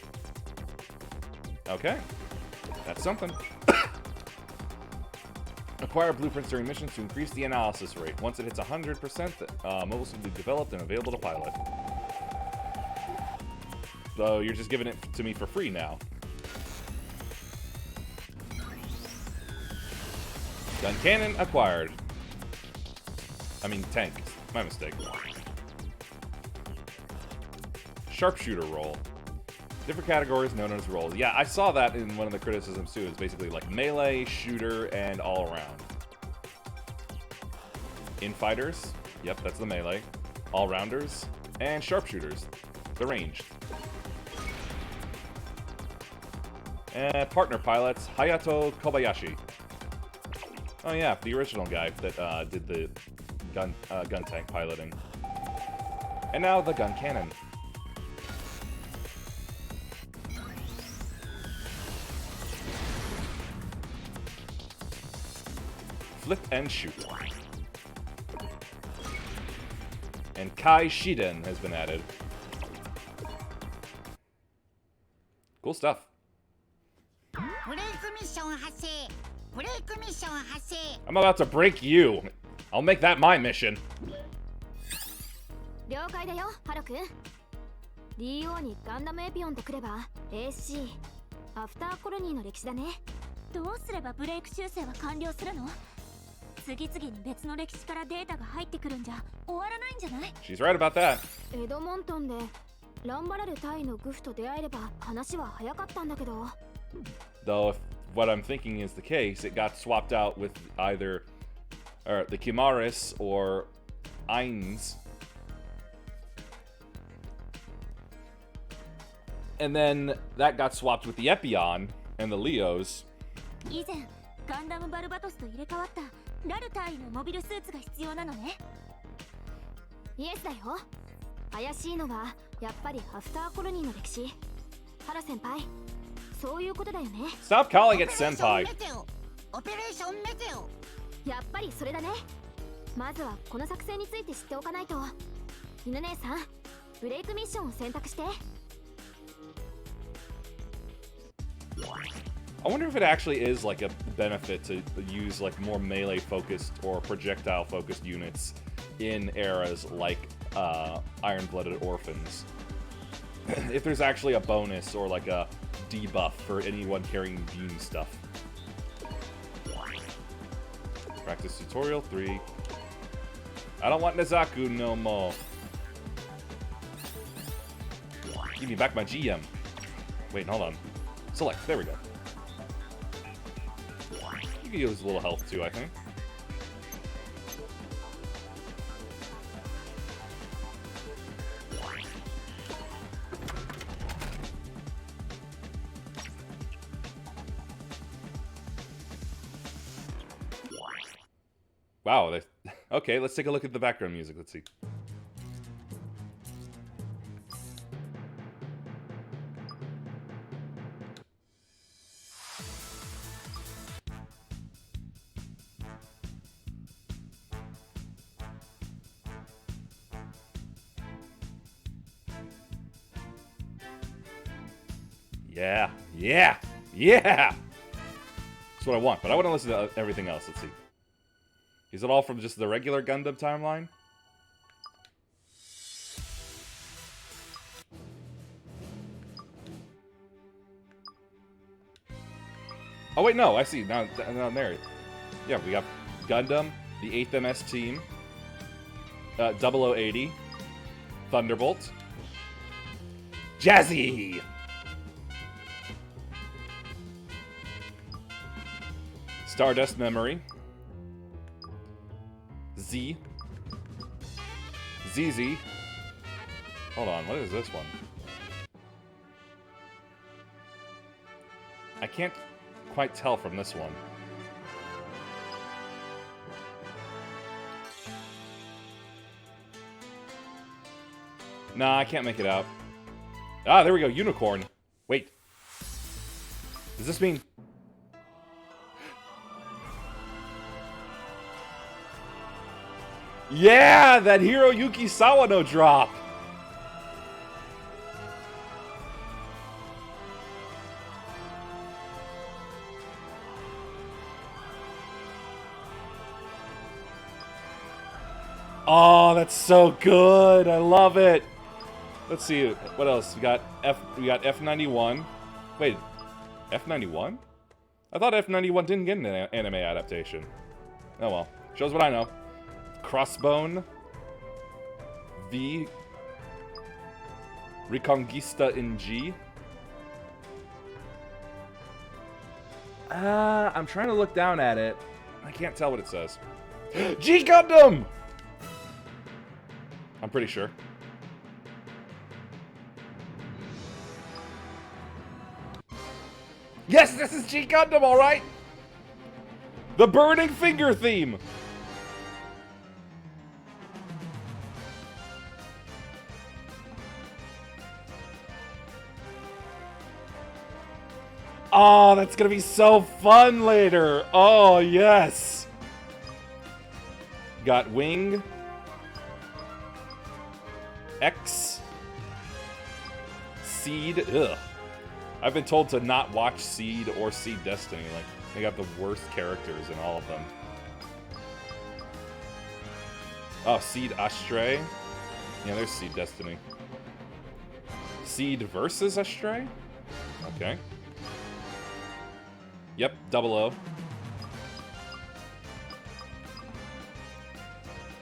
Okay, that's something. Acquire blueprints during missions to increase the analysis rate. Once it hits 100%, mobiles will be developed and available to pilot. Though you're just giving it to me for free now. Gun cannon acquired. I mean tank. My mistake. Sharpshooter roll. Different categories known as rolls. Yeah, I saw that in one of the criticisms too. It's basically like melee, shooter, and all around. Infighters. Yep, that's the melee. All-rounders. And sharpshooters. The ranged. And partner pilots, Hayato Kobayashi. Oh yeah, the original guy that did the gun tank piloting. And now the gun cannon. Flip and shoot. And Kai Shiden has been added. Cool stuff. ブレイクミッション発生ブレイクミッション発生 I'm about to break you. I'll make that my mission. 了解だよハロくん DO にガンダムエピオンとくれば AC アフターコロニーの歴史だねどうすればブレイク修正は完了するの次々に別の歴史からデータが入ってくるんじゃ終わらないんじゃない She's right about that. エドモントンでランバラル隊のグフと出会えれば話は早かったんだけど Though if what I'm thinking is the case, it got swapped out with either the Kimaris or Ains. And then that got swapped with the Epion and the Leos. 以前ガンダムバルバトスと入れ替わったラル隊のモビルスーツが必要なのねイエスだよ怪しいのはやっぱりアフターコロニーの歴史ハラ先輩そういうことだよね Stop calling it Senpai. オペレーションメテオやっぱりそれだねまずはこの作戦について知っておかないと犬姉さんブレイクミッションを選択して I wonder if it actually is like a benefit to use like more melee focused or projectile focused units in eras like Iron-Blooded Orphans. If there's actually a bonus or like a debuff for anyone carrying beam stuff. Practice tutorial 3. I don't want Nezaku no more. Give me back my GM. Wait, hold on. Select. There we go. You can use a little health too, I think. Wow. Okay, let's take a look at the background music. Let's see. Yeah, yeah, yeah! That's what I want, but I want to listen to everything else. Let's see. Is it all from just the regular Gundam timeline? Oh wait, no, I see. Now there. Yeah, we got Gundam, the 8th MS team, 0080, Thunderbolt, Jazzy! Stardust Memory, Z, ZZ. Hold on, what is this one? I can't quite tell from this one. Nah, I can't make it out. Ah, there we go, Unicorn. Wait. Does this mean... Yeah, that Hiroyuki Sawano drop! Oh, that's so good! I love it! Let's see, what else? We got F91. Wait, F91? I thought F91 didn't get an anime adaptation. Oh well, shows what I know. Crossbone, V, Reconquista in G. I'm trying to look down at it. I can't tell what it says. G Gundam! I'm pretty sure. Yes, this is G Gundam, alright! The Burning Finger theme! Oh, that's gonna be so fun later! Oh, yes! Got Wing. X. Seed. Ugh. I've been told to not watch Seed or Seed Destiny. Like, they got the worst characters in all of them. Oh, Seed Astray. Yeah, there's Seed Destiny. Seed versus Astray? Okay. Yep, 00.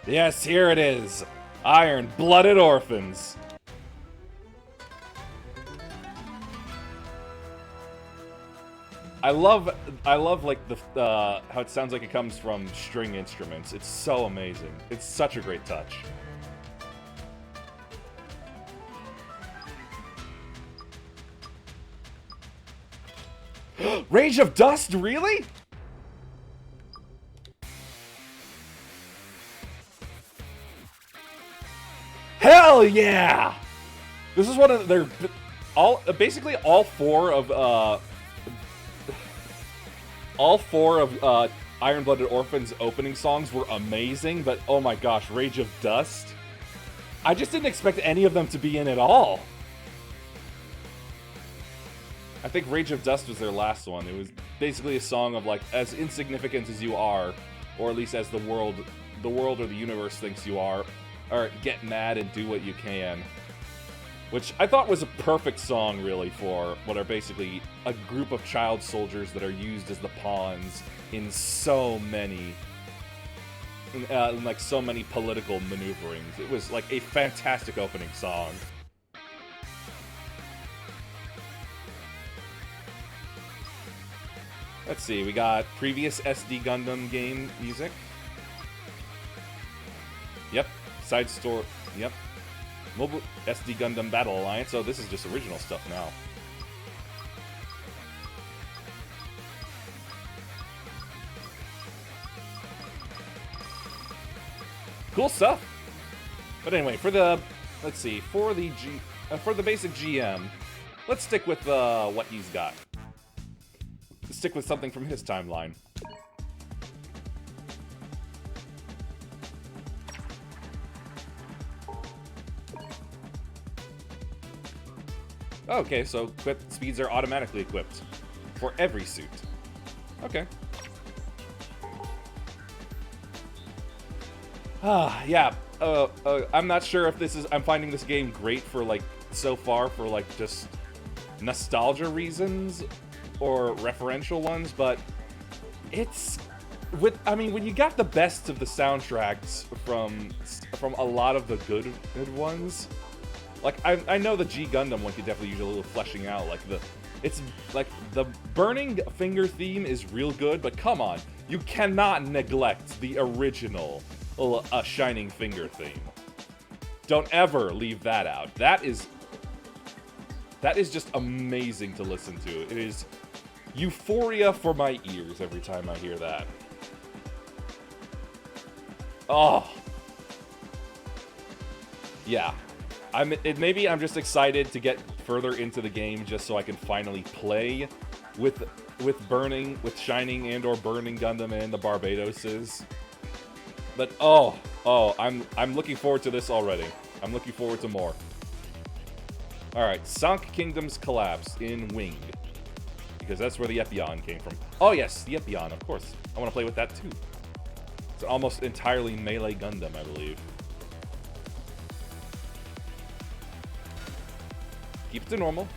Yes, here it is. Iron-blooded orphans. I love like the how it sounds like it comes from string instruments. It's so amazing. It's such a great touch. Rage of Dust, really? Hell yeah! This is one of their basically all four of Iron-Blooded Orphans opening songs were amazing, but oh my gosh, Rage of Dust. I just didn't expect any of them to be in at all. I think Rage of Dust was their last one. It was basically a song of like, as insignificant as you are, or at least as the world or the universe thinks you are, or get mad and do what you can. Which I thought was a perfect song, really, for what are basically a group of child soldiers that are used as the pawns in so many, like so many political maneuverings. It was like a fantastic opening song. Let's see, we got previous SD Gundam game music. Yep, side story. Yep, mobile SD Gundam Battle Alliance. Oh, this is just original stuff now. Cool stuff. But anyway, for the let's see, for the basic GM, let's stick with what he's got. Stick with something from his timeline. Okay, so equip speeds are automatically equipped for every suit. Okay. Yeah. I'm not sure if this is. I'm finding this game great for like so far for like just nostalgia reasons or referential ones, but it's with. I mean, when you got the best of the soundtracks from a lot of the good ones. Like, I know the G Gundam one could definitely use a little fleshing out. Like, it's like the Burning Finger theme is real good, but come on, you cannot neglect the original Shining Finger theme. Don't ever leave that out. That is just amazing to listen to. It is euphoria for my ears every time I hear that. Oh. Yeah. Maybe I'm just excited to get further into the game just so I can finally play with Shining and or Burning Gundam and the Barbadoses. But I'm looking forward to this already. I'm looking forward to more. All right, Sunk Kingdoms Collapse in Wing, because that's where the Epion came from. Oh yes, the Epion, of course. I want to play with that too. It's almost entirely melee Gundam, I believe. Keep it to normal.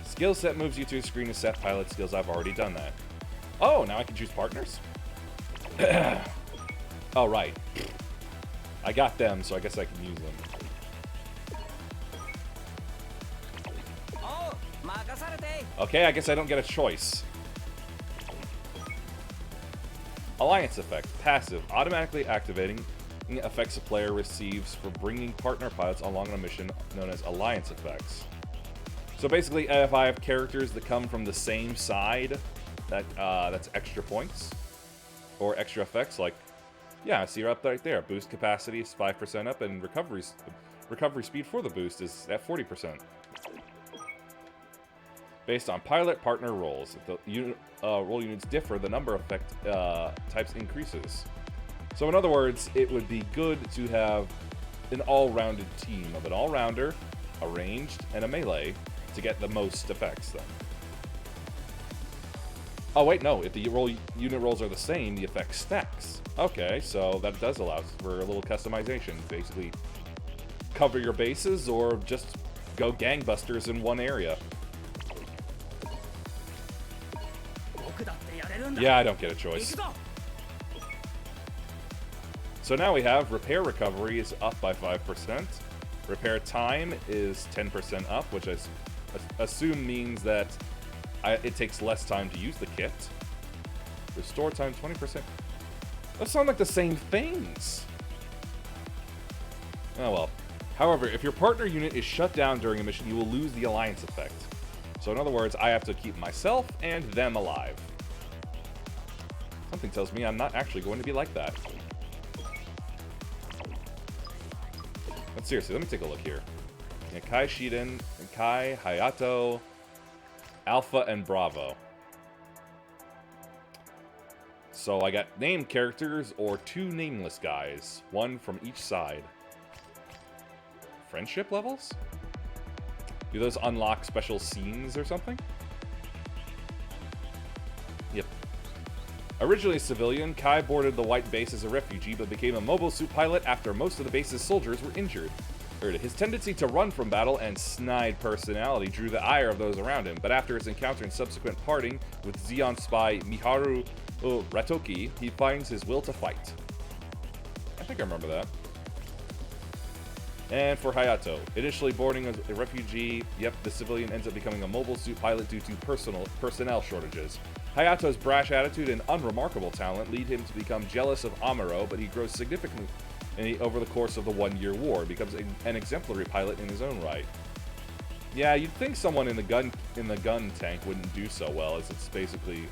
Skill set moves you to a screen of set pilot skills. I've already done that. Oh, now I can choose partners? Oh, right. I got them, so I guess I can use them. Okay, I guess I don't get a choice. Alliance effect. Passive. Automatically activating effects a player receives for bringing partner pilots along on a mission known as alliance effects. So basically, if I have characters that come from the same side, that's extra points or extra effects. Like, yeah, see, you're up right there. Boost capacity is 5% up, and recovery speed for the boost is at 40%. Based on pilot partner roles, if the role units differ, the number of effect types increases. So in other words, it would be good to have an all-rounded team of an all-rounder, a ranged, and a melee to get the most effects then. Oh wait, no, if the unit rolls are the same, the effect stacks. Okay, so that does allow for a little customization. Basically, cover your bases or just go gangbusters in one area. Yeah, I don't get a choice. So now we have repair recovery is up by 5%. Repair time is 10% up, which I assume means that it takes less time to use the kit. Restore time 20%. Those sound like the same things. Oh well. However, if your partner unit is shut down during a mission, you will lose the alliance effect. So in other words, I have to keep myself and them alive. Something tells me I'm not actually going to be like that. But seriously, let me take a look here. Kai Shiden, Kai, Hayato, Alpha, and Bravo. So I got named characters or 2 nameless guys. 1 from each side. Friendship levels? Do those unlock special scenes or something? Yep. Originally a civilian, Kai boarded the White Base as a refugee, but became a mobile suit pilot after most of the base's soldiers were injured. His tendency to run from battle and snide personality drew the ire of those around him, but after his encounter and subsequent parting with Zeon spy Miharu Ratoki, he finds his will to fight. I think I remember that. And for Hayato, initially boarding as a refugee, yep, the civilian ends up becoming a mobile suit pilot due to personnel shortages. Hayato's brash attitude and unremarkable talent lead him to become jealous of Amuro, but he grows significantly over the course of the 1-year war and becomes an exemplary pilot in his own right. Yeah, you'd think someone in the gun tank wouldn't do so well, as it's basically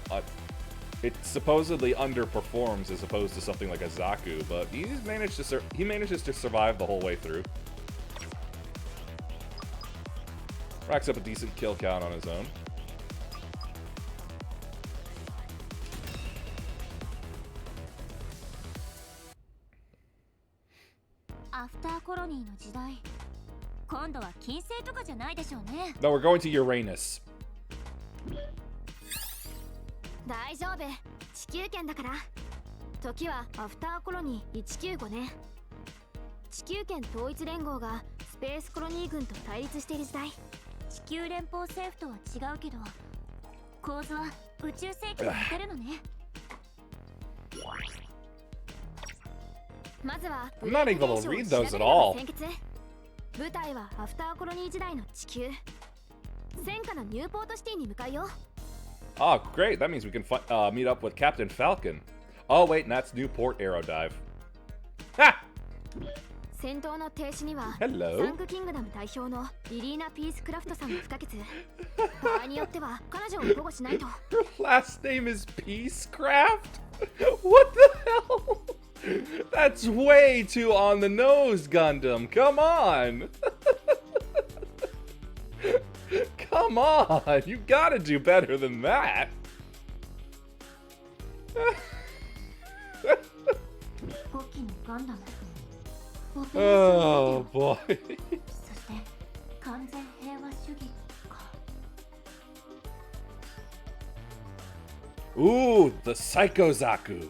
it supposedly underperforms as opposed to something like a Zaku, but he manages to survive the whole way through. Racks up a decent kill count on his own. After Colony の時代、今度は金星とかじゃないでしょうね。No, we're going to Uranus. 大丈夫、地球圏だから。時はアフターコロニー195年。地球圏統一連合がスペースコロニー軍と対立している時代。地球連邦政府とは違うけど、構図は宇宙世紀に似てるのね。まずは I'm not able to read those at all. 舞台はアフターコロニー時代の地球。戦火のニューポートシティに向かうよ。Oh, great. That means we can meet up with Captain Falcon. Oh, wait, and that's Newport Aerodive. Ha! 戦闘の停止には Hello. サンクキングダム代表のリリーナ・ピースクラフトさんが不可欠。場合によっては彼女を保護しないと。Her last name is Peacecraft? What the hell? That's way too on the nose, Gundam. Come on. Come on. You gotta do better than that. Oh boy. Ooh, the Psycho Zaku.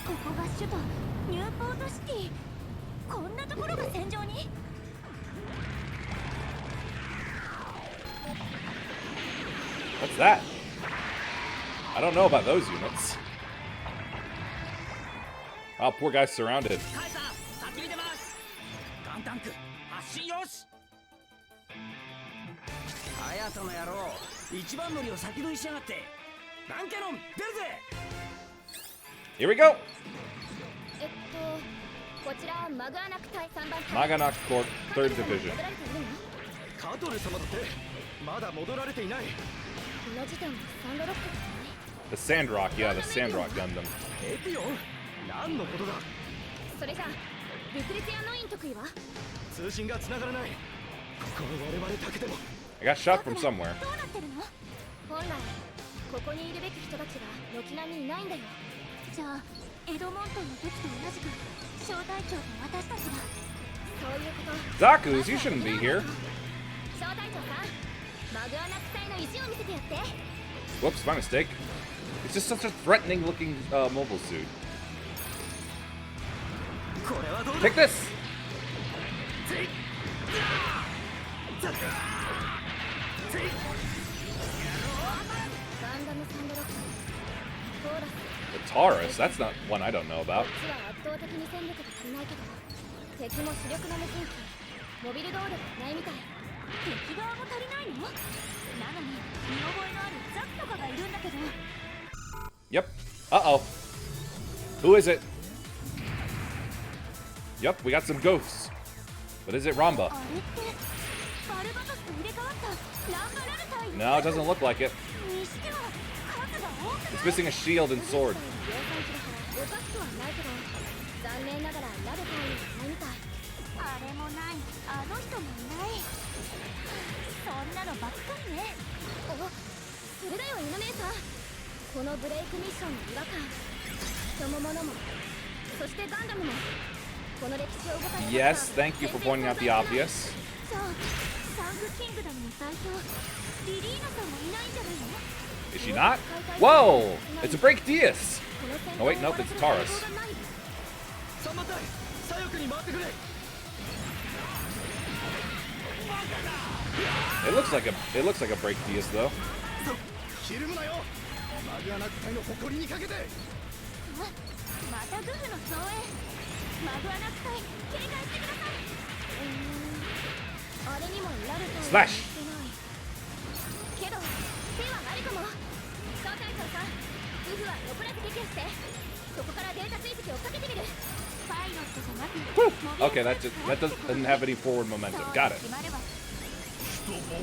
ここが首都ニューポートシティ。こんなところが戦場に。What's that? I don't know about those units. Oh, poor guy's surrounded. カイさん、先に出ます。ガンタンク発進よし。ハヤトの野郎、一番乗りを先取りしやがって。ガンキャノン出るぜ。Here we go. こちらマグアナク隊3番隊。Maganak Corp, 3rd Division. カトル様だってまだ戻られていない。この時点でサンドロックですね。 The Sandrock, yeah, the Sandrock Gundam. エピオン？何のことだ？それじゃルクレツィアノイン得意は？通信が繋がらない。この我々だけでも。I got shot from somewhere. どうなってるの？本来ここにいるべき人たちが軒並みいないんだよ。じゃあエドモントンの時と同じく小隊長と私たちが。そういうこと。Zaku's, you shouldn't be here. 小隊長さん、マグアナク隊の意地を見せてやって。 Whoops, my mistake. It's just such a threatening looking mobile suit. これはどうだ？ Take this! ガンダムサンドロック、トーラス。 The Taurus, that's not one I don't know about. こっちは圧倒的に戦力が足りないけど、敵も主力の無人機、モビル動力がないみたい。敵側も足りないの？なのに見覚えのあるザクとかがいるんだけど。 Yep. Uh-oh. Who is it? Yep, we got some ghosts. But is it Ramba? あれってバルバトスと入れ替わったランバラルタイ。 No, it doesn't look like it. にしては数が多くない？ It's missing a shield and sword. 量産機だからおかしくはないけど、残念ながらラルタイにはないみたい。あれもない、あの人もいない。そんなのばっかりね。あ、それだよ、犬姉さん。このブレイクミッションの違和感、人も物も、そしてガンダムも、この歴史を動かす。 Yes, thank you for pointing out the obvious. じゃあ、サンクキングダムの代表、リリーナさんもいないんじゃないの？ Is she not? Whoa! It's a Break Dias! Oh wait, nope, it's a Taurus. 3番隊、左翼に回ってくれ。It looks like a Break Dias though. ひるむなよ。マグアナク隊の誇りにかけて。またグフの増援。Slash. Whew. Okay, that doesn't have any forward momentum. Got it.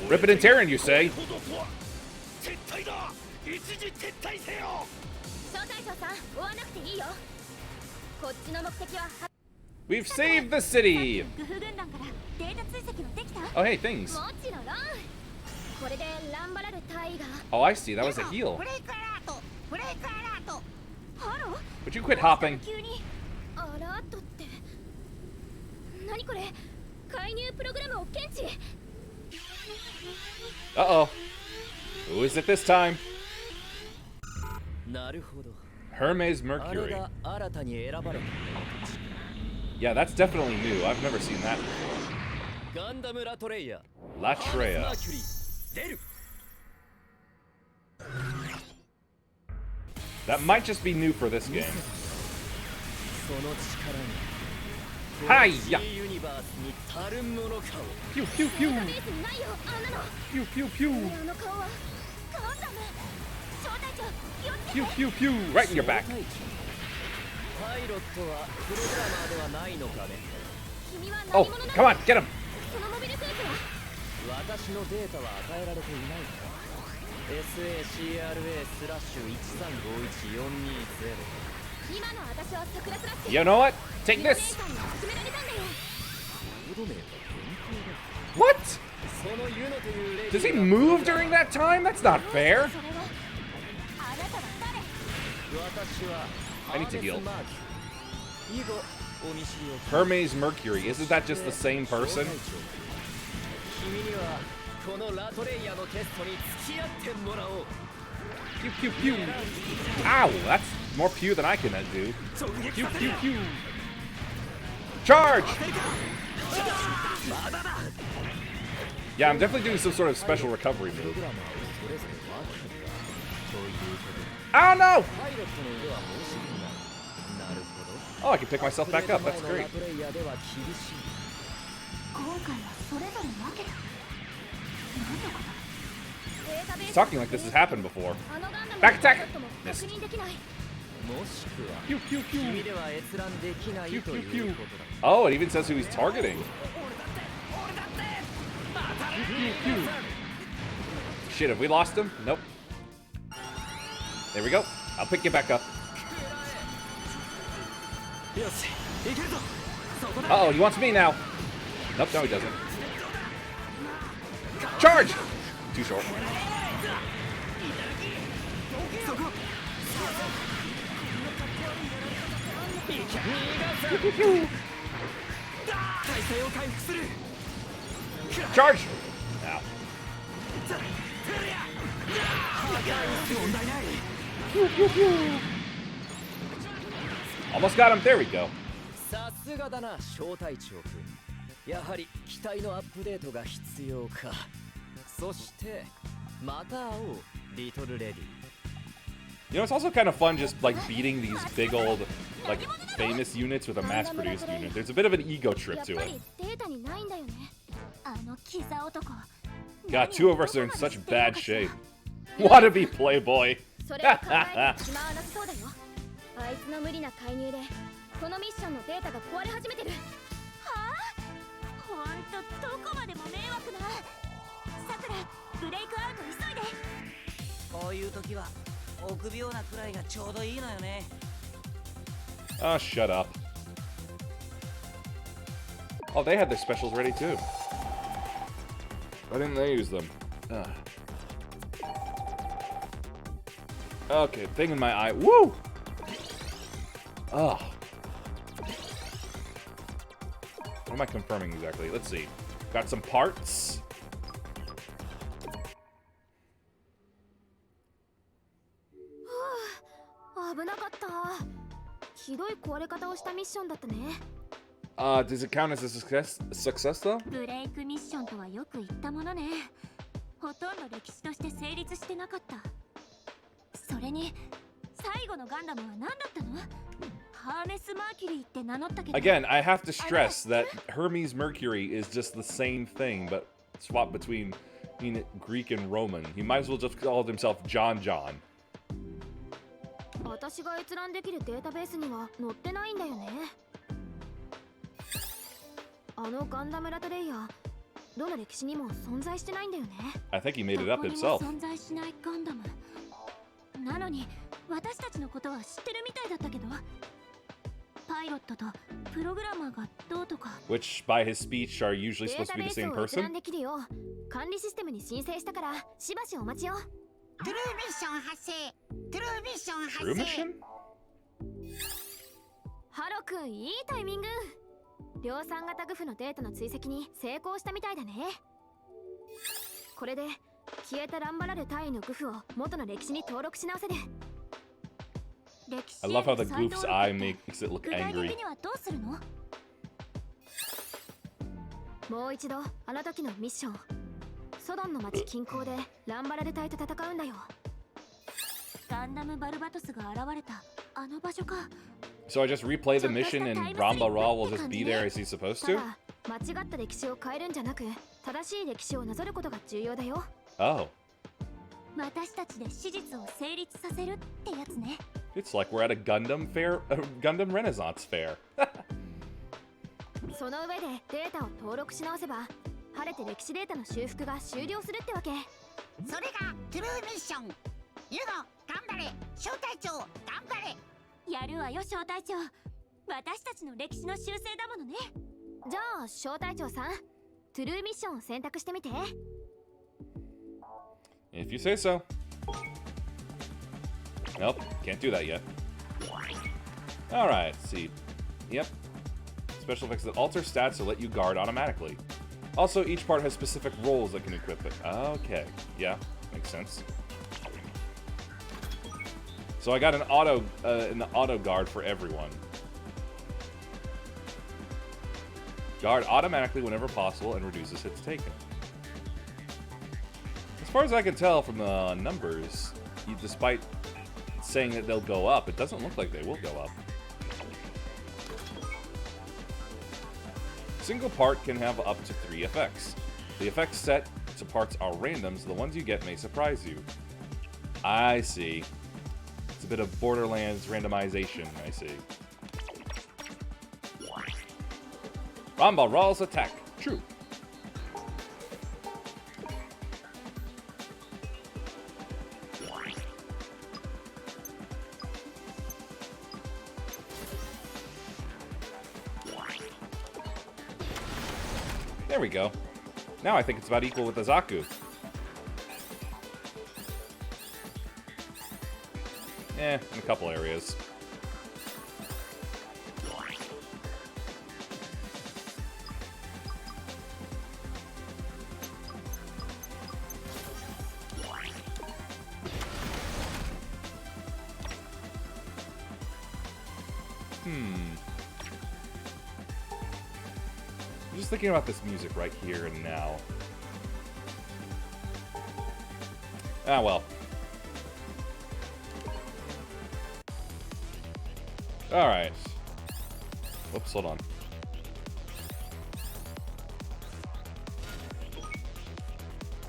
Rip it and tearing, you say? We've saved the city! Oh, hey, things. Oh, I see. That was a heal. Would you quit hopping? Uh-oh. Who is it this time? Hermes Mercury. Yeah, that's definitely new. I've never seen that before. Latreia. That might just be new for this game. Hi-ya! Pew pew pew! Pew pew pew! Pew pew pew! Right in your back! Oh, come on, get him! You know what? Take this! What? Does he move during that time? That's not fair. I need to heal. Hermes Mercury. Isn't that just the same person? Pew pew pew. Ow, that's more pew than I can do. Pew pew pew. Charge! Yeah, I'm definitely doing some sort of special recovery move. Oh no! Oh, I can pick myself back up. That's great. He's talking like this has happened before. Back attack! Missed. Pew, pew, pew. Pew, pew, pew. Oh, it even says who he's targeting. Pew, pew, pew. Shit, have we lost him? Nope. There we go. I'll pick you back up. Uh-oh, he wants me now. Nope, no he doesn't. Charge! Too short. Charge! Ow. Almost got him. There we go. You know, it's also kind of fun just, like, beating these big old, like, famous units with a mass-produced unit. There's a bit of an ego trip to it. God, two of us are in such bad shape. Wannabe playboy. Oh, shut up. Oh, they had their specials ready too. Why didn't they use them? Ugh. Okay, thing in my eye. Woo! Ugh. What am I confirming exactly? Let's see. Got some parts. Does it count as a success though? ブレイクミッションとはよく言ったものね。ほとんど歴史として成立してなかった。それに最後のガンダムは何だったの？ Again, I have to stress that Hermes Mercury is just the same thing, but swapped between Greek and Roman. He might as well just call himself John John. 私が閲覧できるデータベースには載ってないんだよね。あのガンダムラトレイヤー、どの歴史にも存在してないんだよね。I think he made it up himself. 存在しないガンダム。なのに私たちのことは知ってるみたいだったけど、パイロットとプログラマーがどうとか。Which, by his speech, are usually supposed to be the same データベースを閲覧 person. できるよう管理システムに申請したからしばしお待ちを。トゥルーミッション発生。トゥルーミッション発 True 生。 mission? ハロくん、いいタイミング。量産型グフのデータの追跡に成功したみたいだね。これで消えたランバラル隊員のグフを元の歴史に登録し直せる。歴史 I love how the goof's eye makes it look 具体 angry. 的にはどうするの？もう一度あの時のミッション。ソドンの町近郊でランバラル隊と戦うんだよ。ガンダムバルバトスが現れたあの場所か。So I just replay the mission and Ramba Ra will just be there as he's supposed た to? だ間違った歴史を変えるんじゃなく、正しい歴史をなぞることが重要だよ。 Oh. 私たちで史実を成立させるってやつね。 It's like we're at a Gundam fair, a Gundam Renaissance fair. その上でデータを登録し直せば、晴れて歴史データの修復が終了するってわけ。それがトゥルーミッション。ユノ、頑張れ。小隊長、頑張れ。やるわよ小隊長。私たちの歴史の修正だものね。じゃあ小隊長さん、トゥルーミッションを選択してみて。 If you say so. Nope, can't do that yet. Alright, let's see. Yep. Special effects that alter stats to let you guard automatically. Also, each part has specific roles that can equip it. Okay, yeah, makes sense. So I got an auto guard for everyone. Guard automatically whenever possible and reduces hits taken. As far as I can tell from the numbers, despite saying that they'll go up, it doesn't look like they will go up. Single part can have up to 3 effects. The effects set to parts are random, so the ones you get may surprise you. I see. It's a bit of Borderlands randomization, I see. Ramba Raw's attack. True. There we go. Now I think it's about equal with the Zaku. In a couple areas. I'm just thinking about this music right here and now. Ah, well. Alright. Whoops, hold on.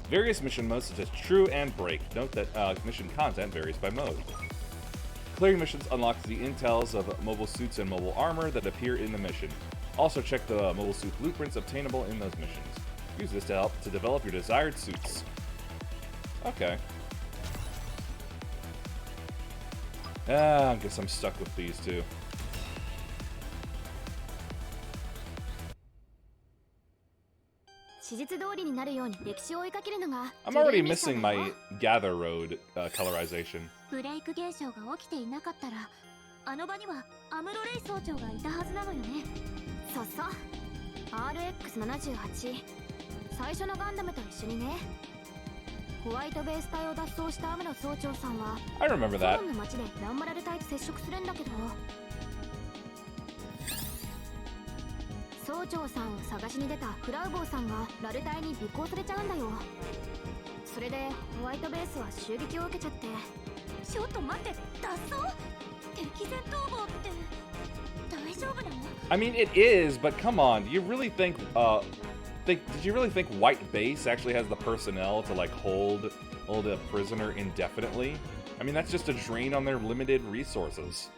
Various mission modes such as True and Break. Note that mission content varies by mode. Clearing missions unlocks the intels of mobile suits and mobile armor that appear in the mission. Also check the mobile suit blueprints obtainable in those missions. Use this to help to develop your desired suits. Okay. I guess I'm stuck with these two. I'm already missing my Gather Road colorization. ブレイク現象が起きていなかったら、あの場にはアムロレイ総長がいたはずなのよね。そうそう。RX78。最初のガンダムと一緒にね。ホワイトベース隊を脱走したアムロ総長さんは、I remember that. ソロンの街でランバラル隊と接触するんだけど、総長さんを探しに出たフラウボーさんがラル隊に尾行されちゃうんだよ。それでホワイトベースは襲撃を受けちゃって。ちょっと待って、脱走？敵前逃亡って I mean, it is, but come on. Do you really think, did you really think White Base actually has the personnel to, like, hold a prisoner indefinitely? I mean, that's just a drain on their limited resources.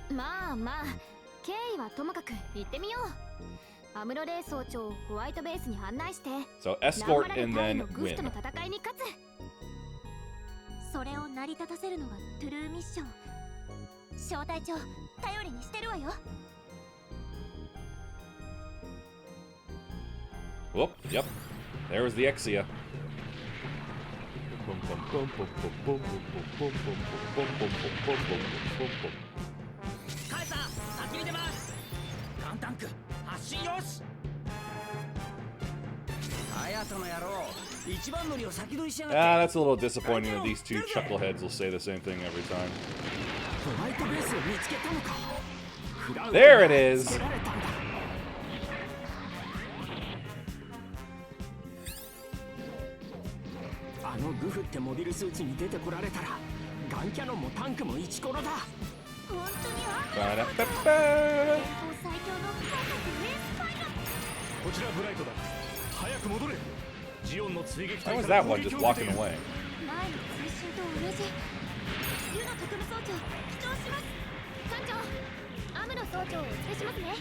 まあまあ、経緯はともかく行ってみよう。アムロレイ総長をホワイトベースに案内して、 So escort and then グフ win. との戦いに勝つ。それを成り立たせるのがトゥルーミッション。小隊長、頼りにしてるわよ。 Whoop, yep. There was the Exia. カエサ先に出ます。ガンタンク発進よし。隼人の野郎、一番乗りを先取りしやがって。 Ah, that's a little disappointing that these two chuckleheads will say the same thing every time. ホワイトベースを見つけたのか。 There it is. あのグフってモビルスーツに出てこられたらガンキャノンもタンクもイチコロだ。本当にあん Ba-da-ba-ba. 最強のファイターとエースパイロット。 こちらブライトだ。早く戻れ。ジオンの追撃 How 隊 was から that one just walking away? 前の通信と同じ。ユノ特務総長、起動します。艦長、アムロ総長をお連れしますね。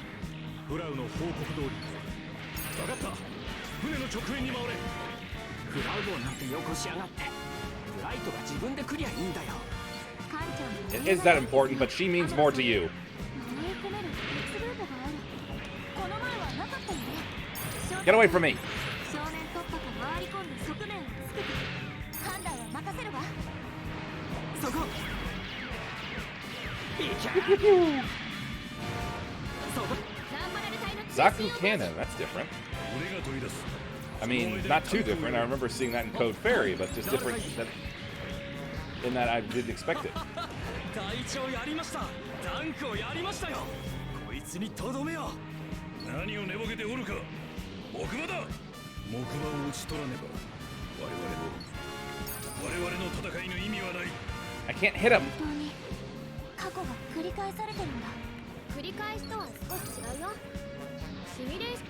ブラウの報告通り。分かった。船の直縁に回れ。フラウ号なんてよこしやがって。ブライトが自分でクリアいいんだよ。艦長 It is that important, but she means more to you. 迷い込める別ルートがある。この前はなかったよね。 Get away from me. 正面突破か回り込んで側面をつく。判断は任せるわ。そこ。いけ。そこ。ランバラル隊の Zaku Cannon, that's different. 俺が取り出す。 I mean, not too different. I remember seeing that in Code Fairy, but just different in that I didn't expect it. 隊長やりました。タンクをやりましたよ。こいつにとどめよ。何を寝ぼけておるか。木馬だ。木馬を打ち取らねば我々の戦いの意味はない。 I can't hit him. 本当に過去が繰り返されてるんだ。繰り返しとは少し違うよ。シミュレーション。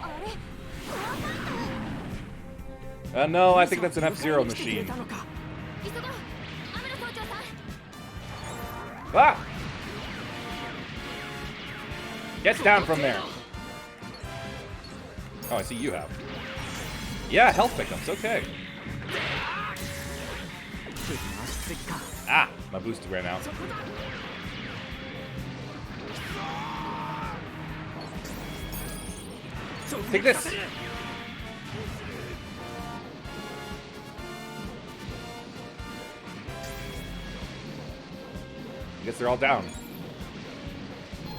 あれ、コアファイター。 No, I think that's an F-Zero machine. 急ごう、アムロ総長さん。 Ah! Get down from there. Oh, I see you have. Yeah, health pickups. Okay. Ah, my boost ran out. Take this. I guess they're all down.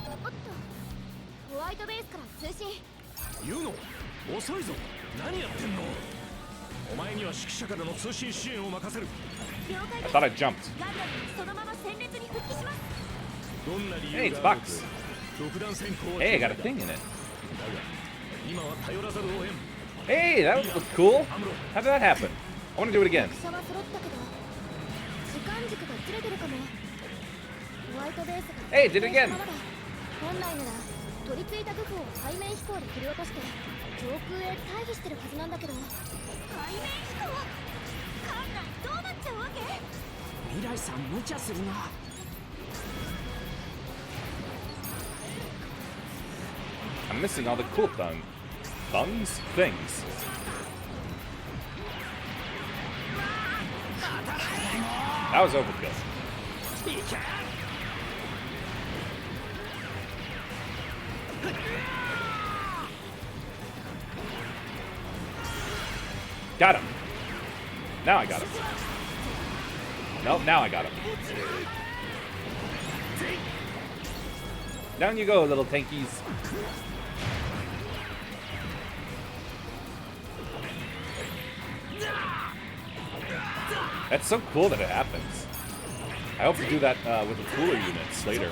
おっと、ホワイトベースから通信。言うの遅いぞ。何やってんの。お前には指揮者からの通信支援を任せる。了解 I です。 thought I jumped. ガンダムにそのまま戦列に復帰します。どんな理 Hey, 由 it's があろう Box. と独断専行は Hey, I 嫌 got い a だ。 thing in it. だが今は頼らざるを得ん。 Hey, that was cool. How did that happen? I want to do it again. 列車は揃ったけど、時間軸がずれてるかも。ホワイトベースが Hey, did it again. 本来なら取り付いたグフを背面飛行で振り落として上空へ退避してるはずなんだけど、背面飛行艦内どうなっちゃうわけ。未来さん無茶するな。 I'm missing all the cool things. That was overkill. Got him. Now I got him. Nope, now I got him. Down you go, little tankies. That's so cool that it happens. I hope to do that with the cooler units later.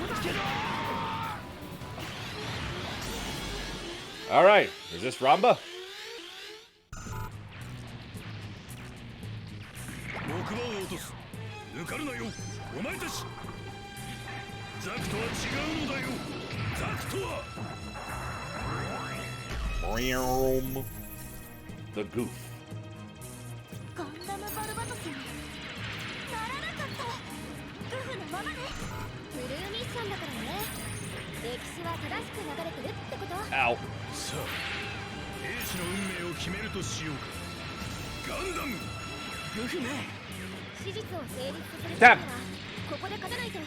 Alright, resist Ramba. 木馬を落とす。抜かるなよ、お前たち。ザクとは違うのだよ。ザクとは The goof. ガンダムバルバトスにならなかった。グフのままね。ブルーミッションだからね。歴史は正しく流れてるってこと。 Ow. さあ、兵士の運命を決めるとしようか。ガンダムグフめ。史実を成立させるためなら Tap. ここで勝たないと。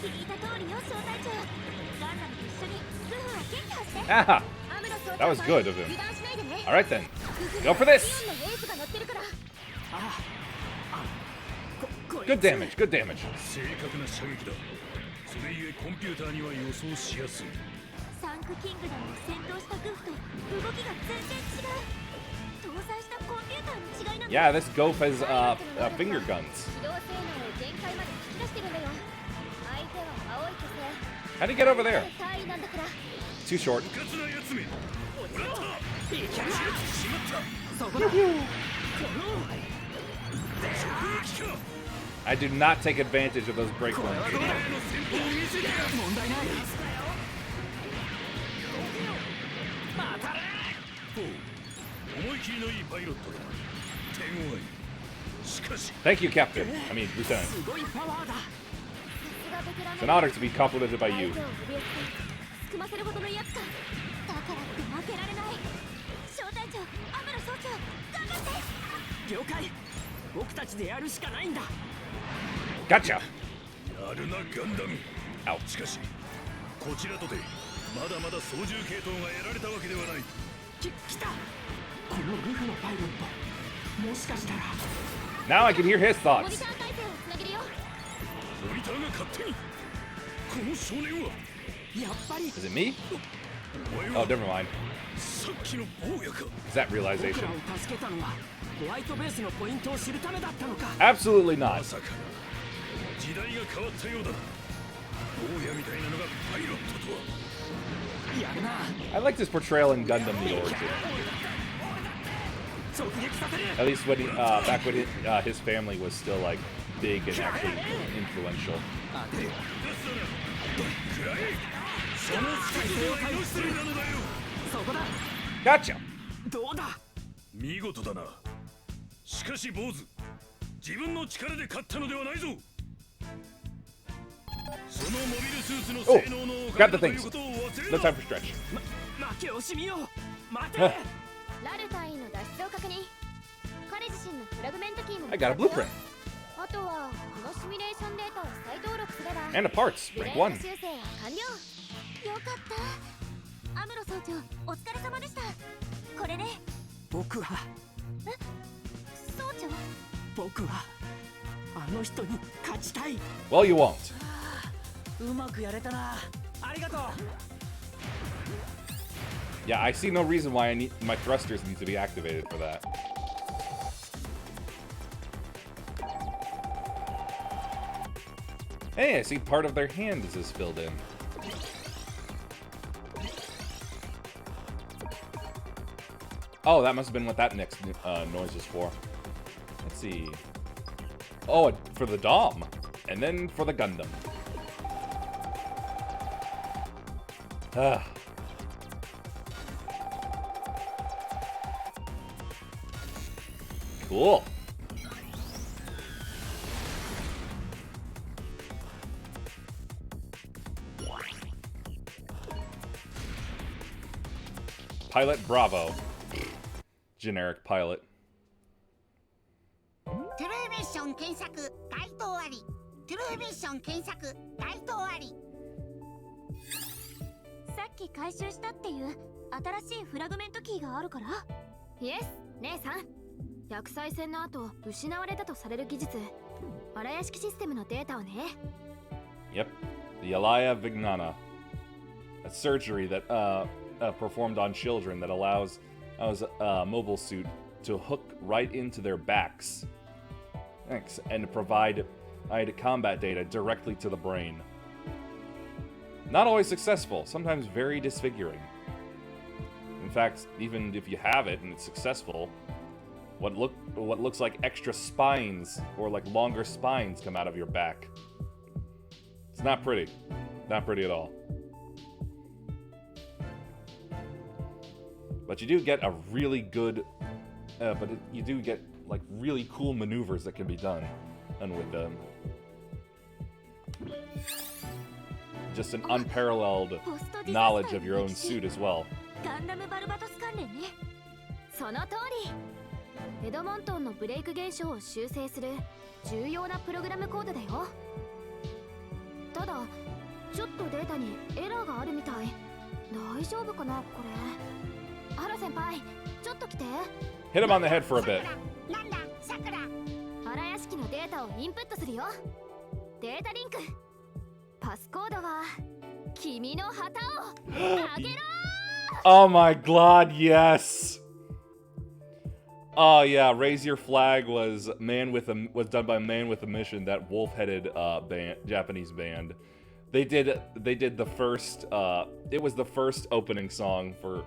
聞いた通りよ、小隊長。ガンダムと一緒にグフは撃破して。 Ah. アムロ総 That was 長 good of him. 油断しないでね。 All right then. グフ Go for this. イオンのエースが乗ってるから。Good damage. Good damage. 正確な射撃だ。それゆえコンピューターには予想しやすい。サンクキングダムを戦闘したグフと動きが全然違う。搭載したコンピューターの違いなんだ。 Yeah, this goof has finger guns. 機動性能を限界まで引き出してるんだよ。相手は青い巨星。 How do you get over there? 隊員なんだから。 Too short. うかつなやつめ。もらった。いける。しまった。そこだ。この直撃か。 I do not take advantage of those break これは ones. どうだ。例の戦法を見せてやる。問題ない。当たれ。思い切りのいいパイロットだ。手強い。しかし Thank you, Captain. I mean, Lieutenant. すごいパワーだ。 It's an honor to be complimented by you. すくませるほどのやつか。だからって負けられない。小隊長、アムロ総長、頑張って。了解。僕たちでやるしかないんだ。 Gotcha. やるなガンダム。 Ouch. しかしこちらとてまだまだ操縦系統が得られたわけではない。来た。このグフのパイロット、もしかしたら。 Now I can hear his モニ thoughts. ター回線をつなげるよ。モニターが勝手に。この少年はやっぱり。 Is it me? お前 Oh, は never mind. さっきの坊やか。 Is that 僕 realization? らを助けたのはホワイトベースのポイントを知るためだったのか。 Absolutely ま not. さか時代が変わったようだ。坊やみたいなのがパイロットとは。やるな。 I liked his portrayal in Gundam The Origin. 直撃させる。 At least when he, back when his family was still like big and actually influential. ですな。くらえ。そのスピードは命取りなのだよ。そこだ。 Gotcha. どうだ。見事だな。しかし坊主、自分の力で勝ったのではないぞ。そのモビルスーツの性能のおか Got げ the だという things. ことを忘れ No る time な。 for stretch. 負け惜しみよ。待て。Huh. ラル隊員の脱出を確認。彼自身のフラグメントキーも I got a blueprint あとはこのシミュレーションデータを再登録すれば and the parts. ブレ Rank ード 1. 修正は完了。よかった。アムロ総長、お疲れ様でした。これで僕は総長。僕はあの人に勝ちたい。 Well, you won't. うまくやれたな。ありがとう。 Yeah, I see no reason why my thrusters need to be activated for that. Hey, I see part of their hands is filled in. Oh, that must have been what that next noise is for. Let's see. Oh, for the Dom. And then for the Gundam. Ah. Cool. Pilot Bravo. Generic pilot. トゥルーミッション検索該当あり。トゥルーミッション検索該当あり。さっき回収したっていう新しいフラグメントキーがあるから。イエス、姉さん。薬剤戦の後失われたとされる技術、荒屋敷システムのデータをね。 Yep. The Alaya Vignana. A surgery that performed on children that allows a mobile suit to hook right into their backs. Thanks. And to provide combat data directly to the brain. Not always successful, sometimes very disfiguring. In fact, even if you have it and it's successful, what looks like extra spines or like longer spines come out of your back. It's not pretty. Not pretty at all. But you do get a really good... you do get, like, really cool maneuvers that can be done with them. Just an unparalleled knowledge of your own suit as well. ガンダムバルバトス関連ね。その通り。エドモントンのブレイク現象を修正する重要なプログラムコードだよ。ただちょっとデータにエラーがあるみたい。大丈夫かなこれ。ハロ先輩、ちょっと来て。Hit him on the head for a bit. なんださくら。荒屋敷のデータをインプットするよ。データリンク。パスコードは君の旗をあげろ。Oh my god, yes. Oh yeah, Raise Your Flag was done by Man with a Mission, that wolf-headed Japanese band. They did the first it was the first opening song for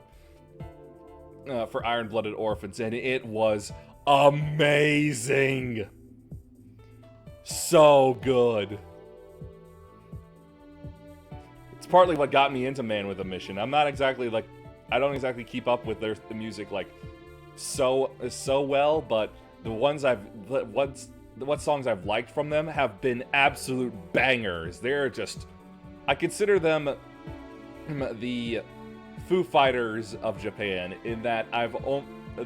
Iron-Blooded Orphans, and it was amazing. So good. It's partly what got me into Man with a Mission. I'm not exactly like, I don't exactly keep up with the music like so well, but what songs I've liked from them have been absolute bangers. They're just, I consider them the Foo Fighters of Japan in that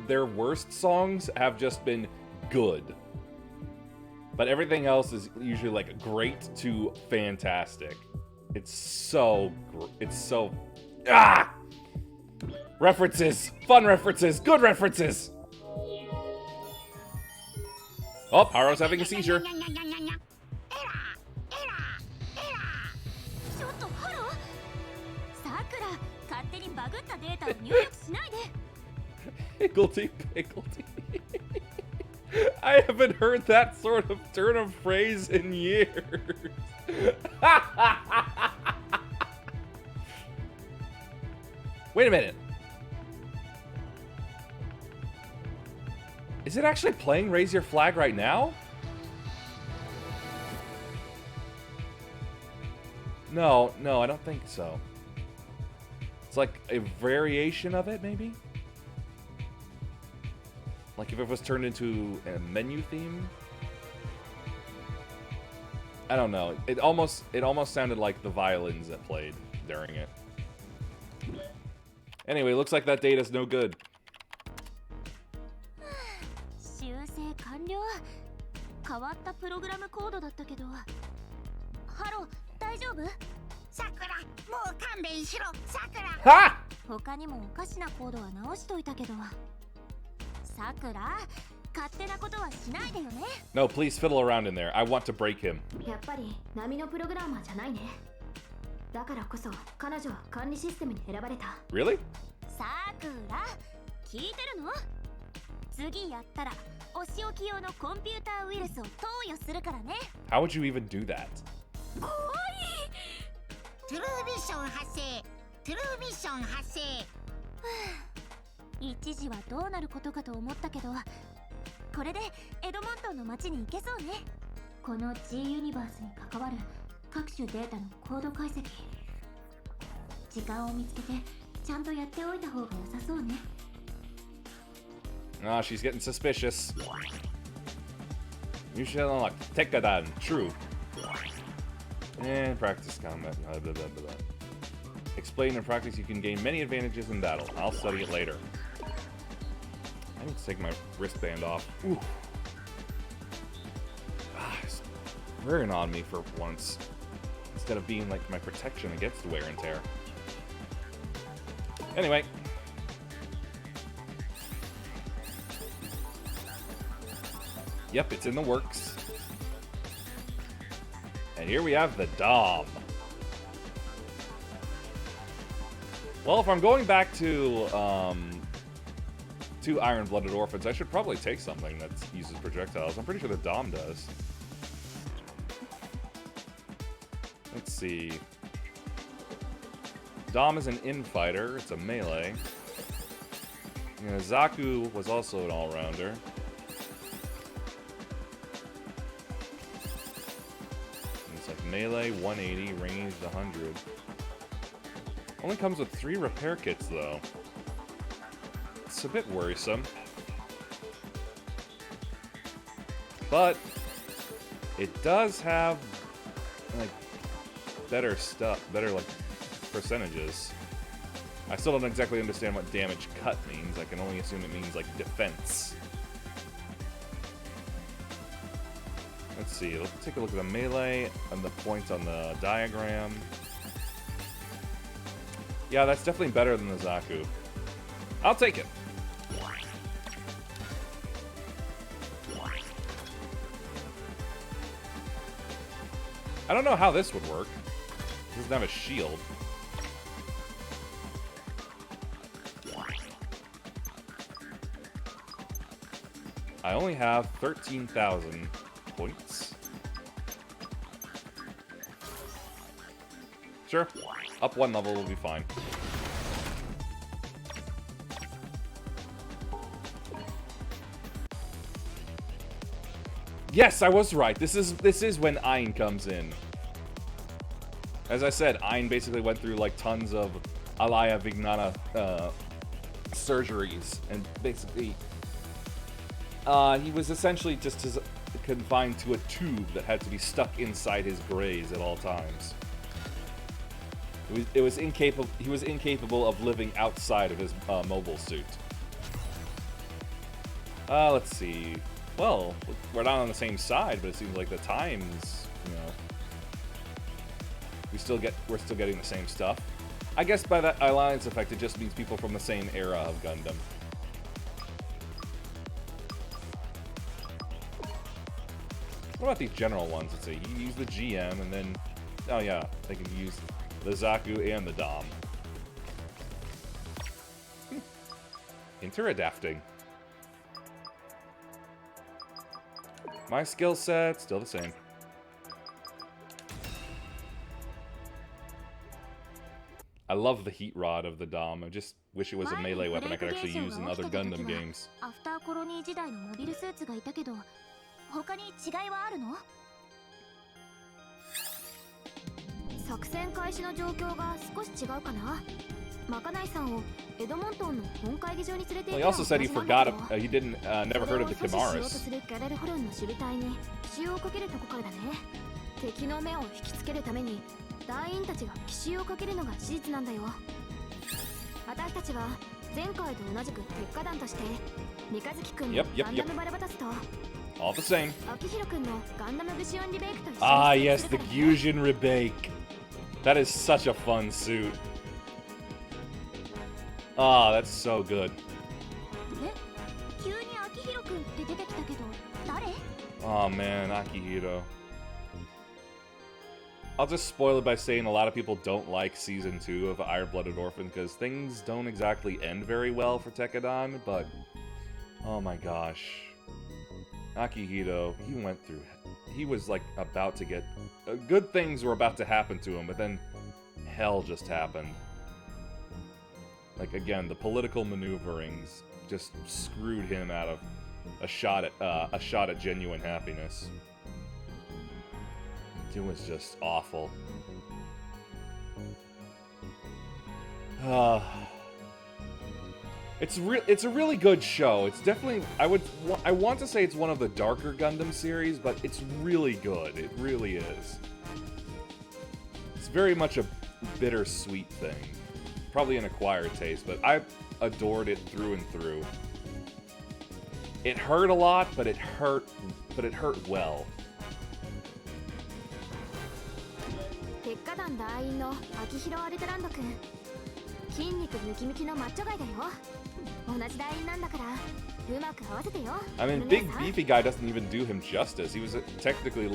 their worst songs have just been good. But everything else is usually like great to fantastic. It's so references, fun references, good references. Oh, Haru's having a seizure. ちょっとハロー。さくら、勝手にバグったデータを入力しないで。Higgledy piggledy. I haven't heard that sort of turn of phrase in years. Wait a minute. Is it actually playing Raise Your Flag right now? No, I don't think so. It's like a variation of it, maybe? Like if it was turned into a menu theme? I don't know. It almost sounded like the violins that played during it. Anyway, looks like that data's no good. 修正完了。変わったプログラムコードだったけど。ハロー、大丈夫？さくら、もう勘弁しろ、さくら。Ha! 他にもおかしなコードは直しといたけど。さくら、勝手なことはしないでよね。No, please fiddle around in there. I want to break him. やっぱり波のプログラマーじゃないね。だからこそ彼女は管理システムに選ばれた。Really? さくら、聞いてるの？次やったらお仕置き用のコンピューターウイルスを投与するからね。How would you even do that? 怖い。トゥルーミッション発生。トゥルーミッション発生。一時はどうなることかと思ったけど、これでエドモントンの街に行けそうね。この G ユニバースに関わる各種データのコード解析。時間を見つけてちゃんとやっておいた方が良さそうね。Ah, she's getting suspicious. You should unlock Tekkadan. True. And practice combat. Blah, blah, blah, blah. Explain and practice, you can gain many advantages in battle. I'll study it later. I need to take my wristband off. Ooh. Ah, it's wearing on me for once. Instead of being like my protection against wear and tear. Anyway. Yep, it's in the works. And here we have the Dom. Well, if I'm going back to Iron-Blooded Orphans, I should probably take something that uses projectiles. I'm pretty sure the Dom does. Let's see. Dom is an in-fighter. It's a melee. You know, Zaku was also an all-rounder. Melee 180, ranged 100. Only comes with 3 repair kits though. It's a bit worrisome. But it does have like better stuff, better like percentages. I still don't exactly understand what damage cut means. I can only assume it means like defense. Let's see, let's take a look at the melee and the points on the diagram. Yeah, that's definitely better than the Zaku. I'll take it. I don't know how this would work. It doesn't have a shield. I only have 13,000 points. Sure. Up 1 level will be fine. Yes, I was right. This is when Ein comes in. As I said, Ein basically went through like tons of Alaya Vignana surgeries, and basically he was essentially just confined to a tube that had to be stuck inside his graze at all times. It was incapable. He was incapable of living outside of his mobile suit. Let's see. Well, we're not on the same side, but it seems like the times, you know, we're still getting the same stuff. I guess by that alliance effect, it just means people from the same era of Gundam. What about these general ones? Let's see. You use the GM, and then, oh yeah, they can use the Zaku and the Dom. Interadapting. My skill set, still the same. I love the heat rod of the Dom. I just wish it was a melee weapon I could actually use in other Gundam games. アフターコロニー時代のモビルスーツがいたけど、他に違いはあるの？作戦開始の状況が少し違うかな。まかないさんをエドモントンの本会議場に連れて行くのは He also said he forgot, he didn't, never heard of the Kimaras. ギャレルホルンの守備隊に奇襲をかけるとこからだね。敵の目を引きつけるために団員たちが奇襲をかけるのが事実なんだよ。私たちは前回と同じく鉄火団として三日月くんのガンダムバラバタスと All the same. 秋広くんのガンダムブシオンリベイクと一緒に Ah, yes, the Gyujin Rebake. That is such a fun suit. Ah, that's so good. え、急に秋広くんって出てきたけど誰？ Oh man, Akihiro. I'll just spoil it by saying a lot of people don't like Season 2 of Iron-Blooded Orphan because things don't exactly end very well for Tekkadan, but oh my gosh. Akihiro, he was like about to get... good things were about to happen to him, but then hell just happened. Like, again, the political maneuverings just screwed him out of a shot at genuine happiness. It was just awful. It's a really good show. It's definitely I want to say it's one of the darker Gundam series, but it's really good. It really is. It's very much a bittersweet thing. Probably an acquired taste, but I adored it through and through. It hurt a lot, but it hurt well. 鉄火団団員の秋広アルトランド君、筋肉ムキムキのマッチョガイだよ。同じ団員なんだからうまく合わせてよ。 I mean, big beefy guy doesn't even do him justice. He was technically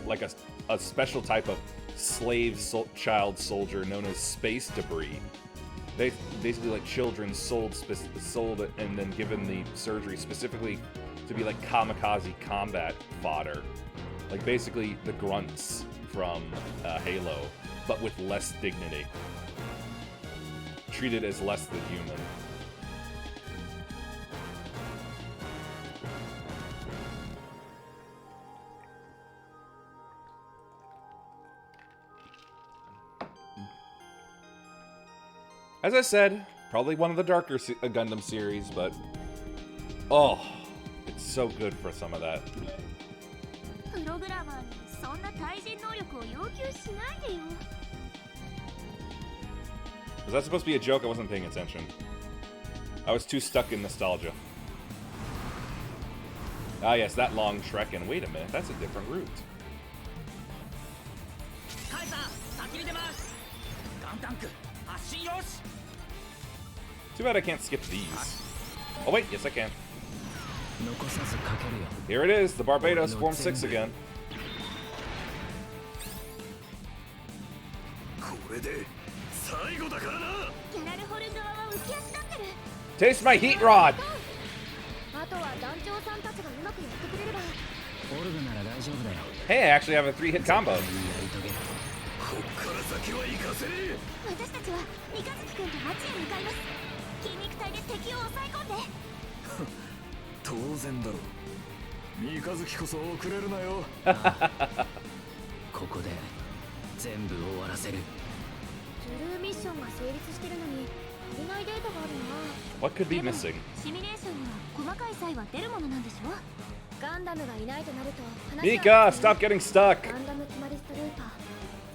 like a special type of slave child soldier known as space debris. They basically like children sold and then given the surgery specifically to be like kamikaze combat fodder, like basically the grunts from Halo, but with less dignity, treated as less than human. As I said, probably one of the darker Gundam series, but oh, it's so good for some of that. プログラマーにそんな対人能力を要求しないでよ。 Was that supposed to be a joke? I wasn't paying attention. I was too stuck in nostalgia. Ah, yes, that long trek. And wait a minute, that's a different route. Too bad I can't skip these. Oh, wait, yes, I can. Here it is, the Barbados Form 6 again. Taste my heat rod! Hey, I actually have a 3-hit combo. 私たちは三日月君と町へ向かいます。筋肉体で敵を抑え込んで。当然だろう。三日月こそ遅れるなよ。ここで全部終わらせる。トゥルーミッションが成立してるのに足りないデータがあるな。 What could be missing? シミュレーションには細かい差異は出るものなんでしょ。ガンダムがいないとなると。Mika, stop getting stuck! ガンダムキマリストルーパー。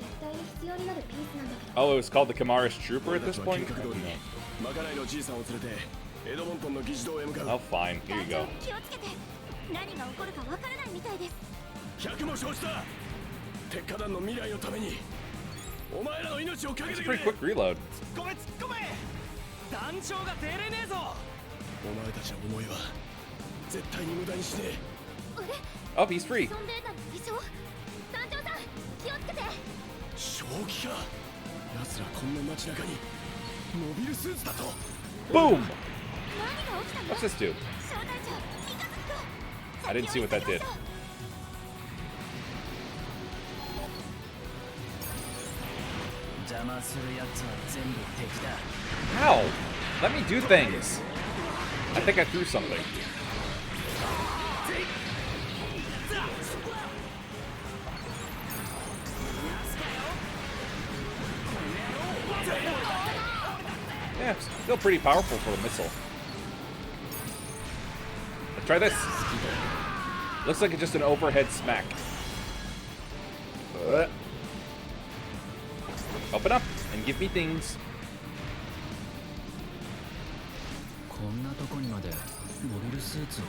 絶対に必要になるピースなんだけど。 Oh, it was called the Kamaris Trooper at this point? Oh, fine. Here you go. 気をつけて。何が起こるかわからないみたいです。100も承知だ。鉄火団の未来のためにお前らの命をかけ It's て a くれ。 pretty quick reload. 突っ込め突っ込め。団長が出れねえぞ。お前たちの思いは絶対に無駄にしねえ。 Oh, he's free. 団長さん、気をつけて。正気か。奴らこんな街中にモビルスーツだと。 Boom! 何が起きたの？ What's this do? 小隊長、三日月君。 I didn't see what that did. 邪魔するやつは全部敵だ。 How? Let me do things. I think I threw something. Yeah, still pretty powerful for a missile. Let's try this. Looks like it's just an overhead smack. Open up and give me things. こんなとこにまでモビルスーツを。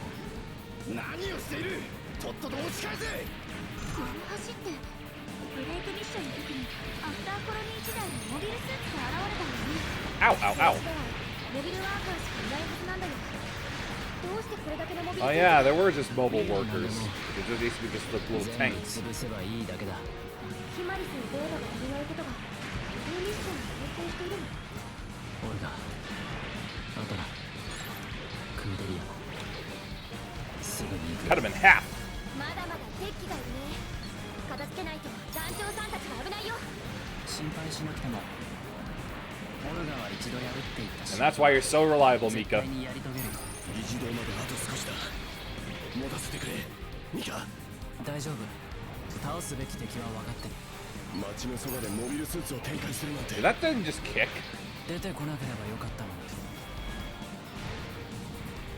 何をしている。とっとと押し返せ。この走ってブレイクミッションの時にアフターコロニー時代にモビルスーツが現れたのに。 Ow, ow, ow. モビルワーカーしかいないはずなんだよ。どうしてこれだけのモビル Oh yeah, there were just mobile workers. They used to be just like little 全部 tanks. 潰せばいいだけだ。ヒマリスにデータが足りないことがブレイクミッションに影響しているの。俺だ。あとだ。クーデリア。すぐに行く。 Cut him in half. まだまだ敵機がいるね。片付けないと団長さんたちが危ないよ。心配しなくても。オルガは一度やるって言ったし。 And that's why you're so reliable, 絶 Mika. 対にやり遂げる。議事堂まであと少しだ。持たせてくれ。ミカ。大丈夫。倒すべき敵は分かってる。街のそばでモビルスーツを展開するなんて。 Did that thing just kick? 出てこなければよかったのに。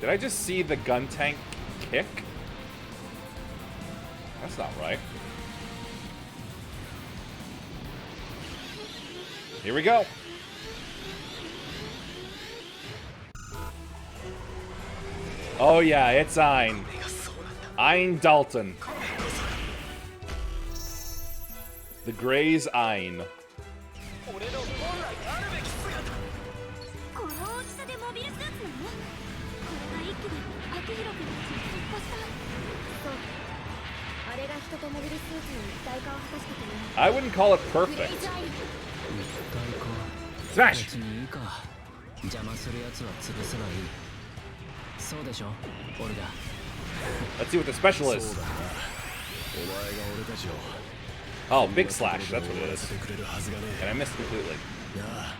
Did I just see the gun tank kick? That's not right. Here we go. Oh yeah, it's Ein. Ein Dalton. The Grey's Ein. この大きさでモビルスーツなの？これが一気にアキヒロ君たちを突破した。そう。あれが人とモビルスーツの一体化を果たしたという。 I wouldn't call it perfect. 一体か。 Smash! 別にいいか。邪魔するやつは潰せばいい。そうでしょ、オルガ。 Let's see what the special is. そうだな。お前が俺たちを。 Oh, big slash. That's what it is. てくれるはずがね And I missed completely. え。なあ、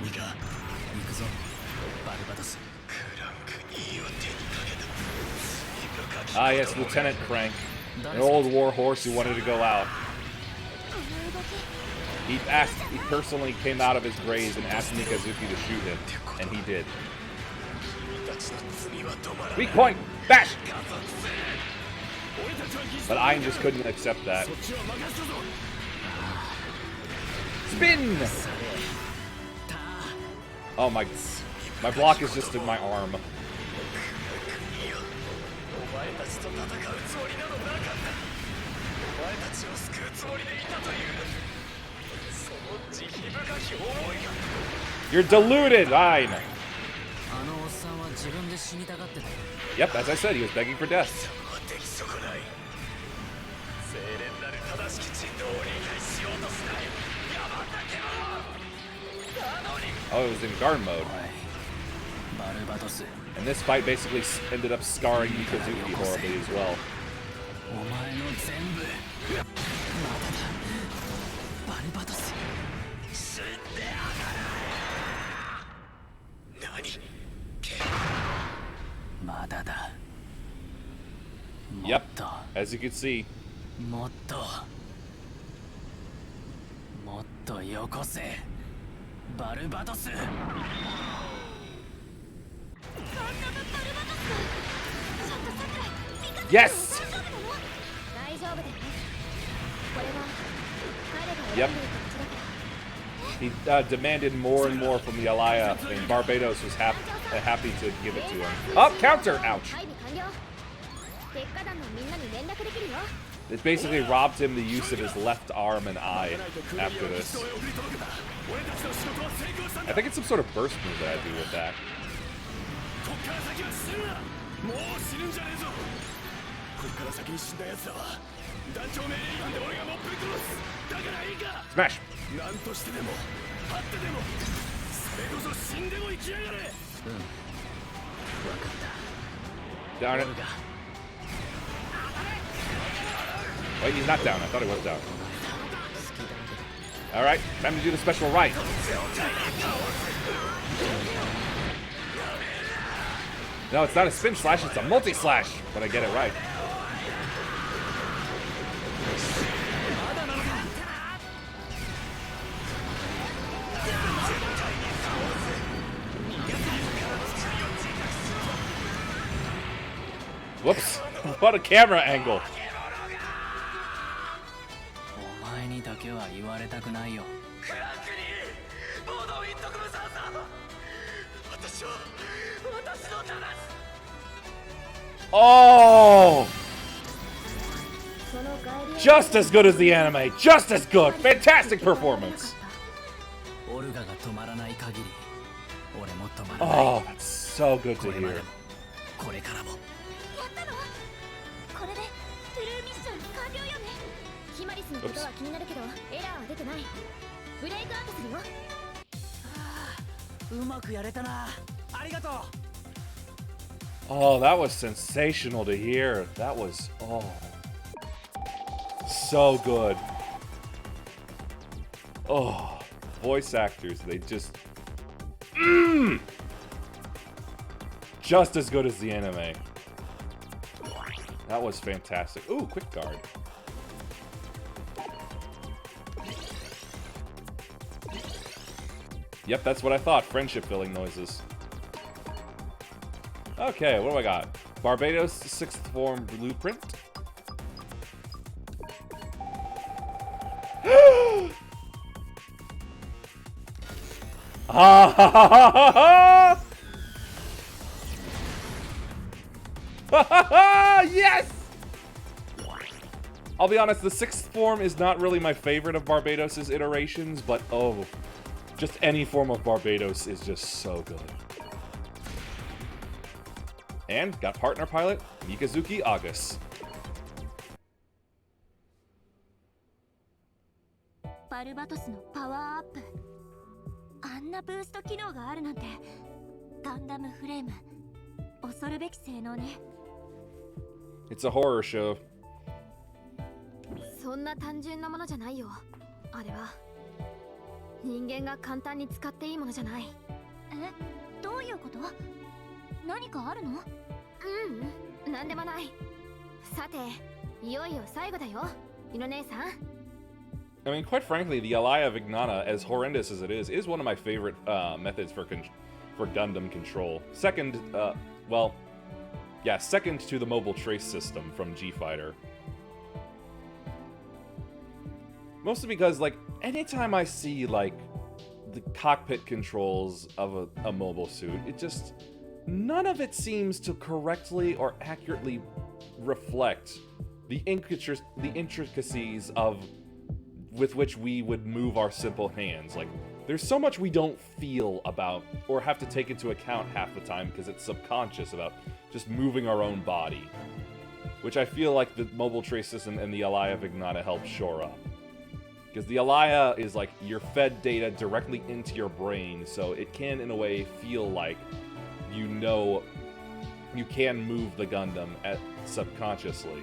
ミカ。行くぞ、バルバトス。 Ah, yes, Lieutenant Crank. An old war horse who wanted to go out. He personally came out of his grave and asked Mikazuki to shoot him, and he did. Weak point! Bash! But I just couldn't accept that. Spin! Oh my block is just in my arm. You're deluded, Fine. Yep, as I said, he was begging for death. Oh, it was in guard mode. And this fight basically ended up scarring Mikazuki horribly as well. Yep, as you can see. Yes! Yep. He demanded more and more from the Alaya, and Barbados was happy to give it to him. Oh, counter! Ouch. It basically robbed him the use of his left arm and eye after this. I think it's some sort of burst move that I do with that. Smash! Darn it. Wait, he's not down. I thought he was down. Alright, time to do the special right. No, it's not a spin slash, it's a multi-slash. But I get it right. Whoops. What a camera angle. Oh! Just as good as the anime. Just as good. Fantastic performance. Oh, that's so good to hear. Oops. Oh, that was sensational to hear. That was, oh, so good. Oh, voice actors, they just, just as good as the anime. That was fantastic. Ooh, quick guard. Yep, that's what I thought. Friendship filling noises. Okay, what do I got? Barbados 6th form blueprint. Ha ha ha ha ha! Yes! I'll be honest, the 6th form is not really my favorite of Barbados' iterations, but oh, just any form of Barbados is just so good. And got partner pilot, Mikazuki August. Barbadosのパワーアップ。あんなブースト機能があるなんて。ガンダムフレーム。恐るべき性能ね。It's a horror show. そんな単純なものじゃないよ。あれは。人間が簡単に使っていいものじゃない。え、どういうこと？何かあるの？なんでもない。さて、いよいよ最後だよ、リノ姉さん。I mean, quite frankly, the Alaya Vignana, as horrendous as it is one of my favorite methods for Gundam control. Second, well, yeah, second to the mobile trace system from G-Fighter. Mostly because, like, anytime I see, like, the cockpit controls of a mobile suit, it just... none of it seems to correctly or accurately reflect the intricacies of with which we would move our simple hands. Like, there's so much we don't feel about or have to take into account half the time because it's subconscious about just moving our own body, which I feel like the mobile trace system and the Alaya Vignana help shore up. Because the Alaya is like, you're fed data directly into your brain, so it can, in a way, feel like you know you can move the Gundam subconsciously.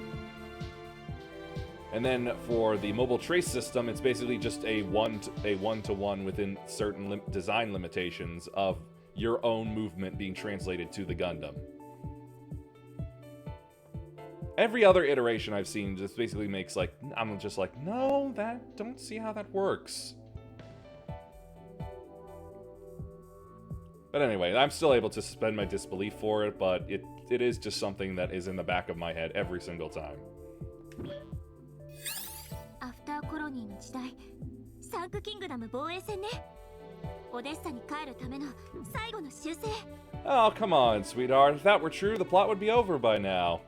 And then for the mobile trace system, it's basically just a one-to-one within certain design limitations of your own movement being translated to the Gundam. Every other iteration I've seen just basically makes, like, I'm just like, no, don't see how that works. But anyway, I'm still able to suspend my disbelief for it, but it is just something that is in the back of my head every single time. After コロニーの時代、サンクキングダム防衛戦ね。オデッサに帰るための最後の修正。Oh, come on, sweetheart. If that were true, the plot would be over by now.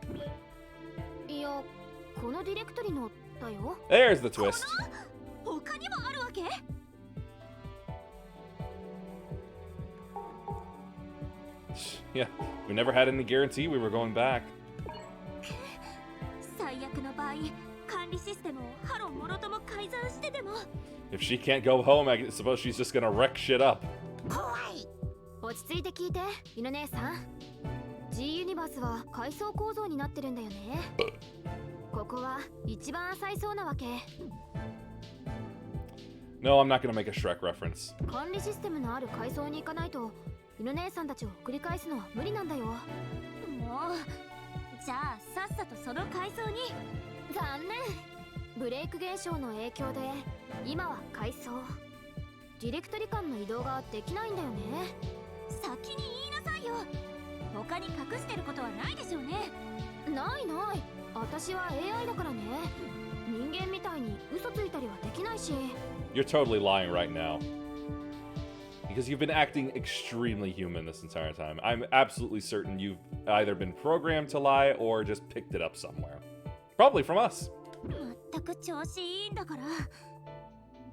いや、このディレクトリのだよ。There's the twist. 他にもあるわけ？Yeah, we never had any guarantee we were going back. 最悪の場合、管理システムをハローもろとも改ざんしてでも。If she can't go home, I suppose she's just gonna wreck shit up. 怖い。落ち着いて聞いて、犬姉さん。G ユニバースは階層構造になってるんだよね。ここは一番浅いそうなわけ。No, I'm not gonna make a Shrek reference. 管理システムのある階層に行かないと、犬姉さんたちを送り返すのは無理なんだよ。もう、じゃあさっさとその階層に。残念。ブレイク現象の影響で今は階層。ディレクトリ間の移動ができないんだよね。先に言いなさいよ。他に隠してることはないでしょうね。ないない。私は AI だからね。人間みたいに嘘ついたりはできないし。You're totally lying right now. Because you've been acting extremely human this entire time. I'm absolutely certain you've either been programmed to lie or just picked it up somewhere. Probably from us. 全く調子いいんだから。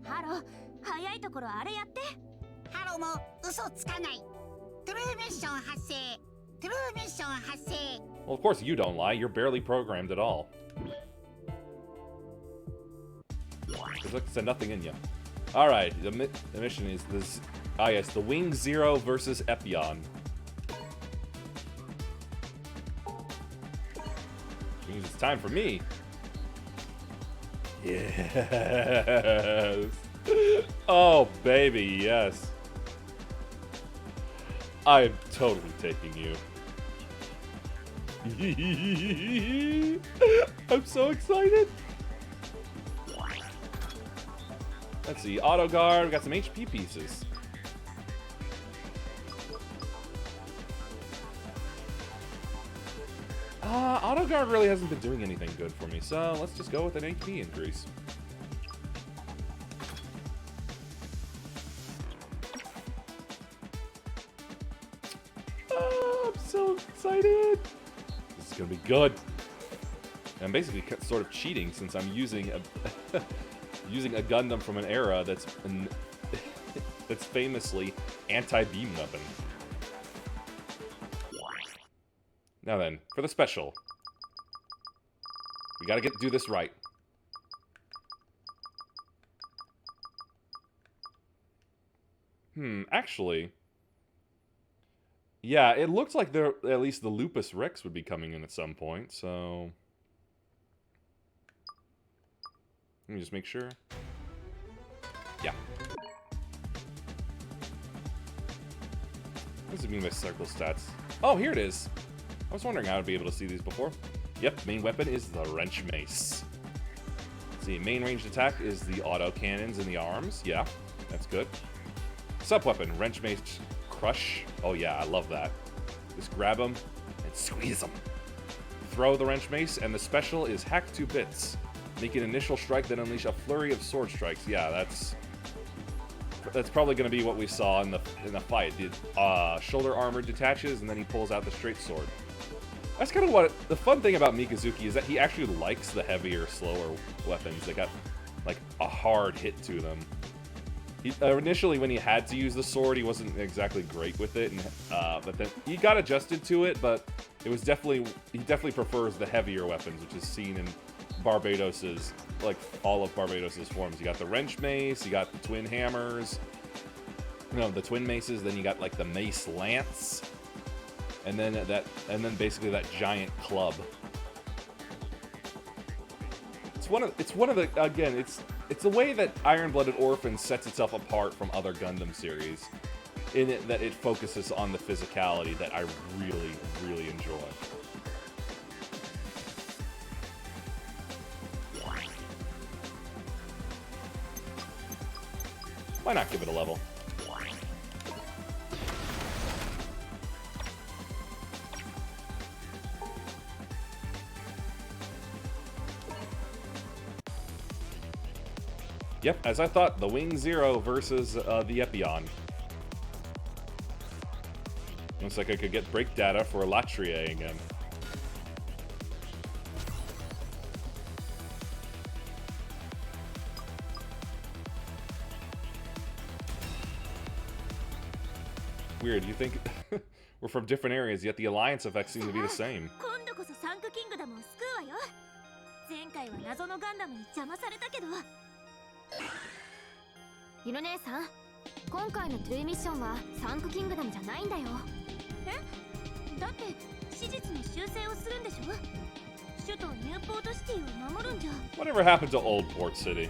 ハロー、早いところあれやって。ハロも嘘つかない。トゥルーミッション発生。トゥルーミッション発生。Well, of course you don't lie. You're barely programmed at all. There's like I said, nothing in you. All right, the mission is this. Ah, yes, the Wing Zero versus Epion. Means it's time for me. Yes. Oh, baby, yes. I'm totally taking you. I'm so excited. Let's see, auto guard. We got some HP pieces. Auto guard really hasn't been doing anything good for me, so let's just go with an HP increase. Oh, I'm so excited. This is gonna be good. I'm basically sort of cheating since I'm using a using a Gundam from an era that's famously anti-beam weapon. Now then, for the special. We gotta do this right. Actually. Yeah, it looks like at least the Lupus Rex would be coming in at some point, so... Let me just make sure. Yeah. What does it mean by circle stats? Oh, here it is! I was wondering how I'd be able to see these before. Yep, main weapon is the Wrench Mace. see, main ranged attack is the auto cannons in the arms. Yeah, that's good. Sub-weapon, wrench mace crush. Oh yeah, I love that. Just grab them and squeeze them. Throw the wrench mace, and the special is hack to bits. Make an initial strike, then unleash a flurry of sword strikes. Yeah, that's probably going to be what we saw in the fight. The shoulder armor detaches, and then he pulls out the straight sword. That's kind of what the fun thing about Mikazuki is that he actually likes the heavier, slower weapons. They got like a hard hit to them. Initially, when he had to use the sword, he wasn't exactly great with it, and but then he got adjusted to it. But it was he definitely prefers the heavier weapons, which is seen in Barbados's, like all of Barbados's forms. You got the wrench mace, you got the twin hammers, the twin maces. Then you got like the mace lance, and then basically that giant club. It's one of the again. It's the way that Iron-Blooded Orphan sets itself apart from other Gundam series, in it that it focuses on the physicality that I really, really enjoy. Why not give it a level? Yep, as I thought, the Wing Zero versus the Epion. Looks like I could get break data for Latria again. Weird, you think we're from different areas, yet the alliance effects seem to be the same. 今度こそサンクキングダムを救うわよ。前回は謎のガンダムに邪魔されたけど。ゆる姉さん、今回のトゥルーミッションはサンクキングダムじゃないんだよ。え？だって史実の修正をするんでしょ？首都ニューポートシティを守るんじゃ。Whatever happened to Old Port City?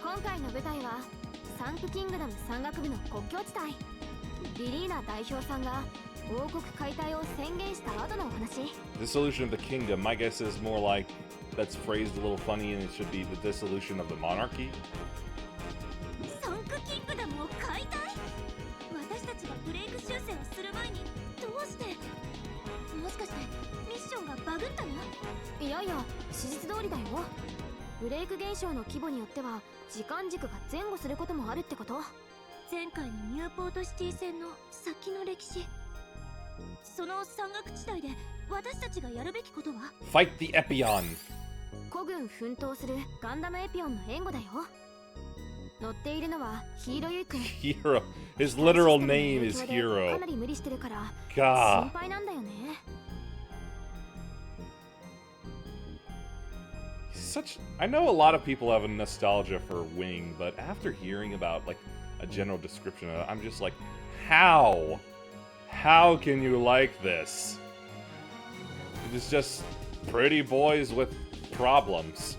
今回の舞台はサンクキングダム山岳部の国境地帯。リリーナ代表さんが王国解体を宣言した後のお話。Dissolution of the kingdom, my guess is more like that's phrased a little funny and it should be the dissolution of the monarchy. サンクキングダムを解体？私たちがブレイク修正をする前にどうして？もしかしてミッションがバグったの？いやいや、史実通りだよ。ブレイク現象の規模によっては時間軸が前後することもあるってこと？前回のニューポートシティ戦の先の歴史。その山岳地帯で私たちがやるべきことは？ Fight the Epion! 孤軍奮闘するガンダムエピオンの援護だよ。乗っているのはヒーローユイ君。Hero. His literal name is か Hero. なり無理してるから心 God. 配なんだよね。I know a lot of people have a nostalgia for Wing, but after hearing about like a general description of it, I'm just like, how? How can you like this? It's just pretty boys with problems.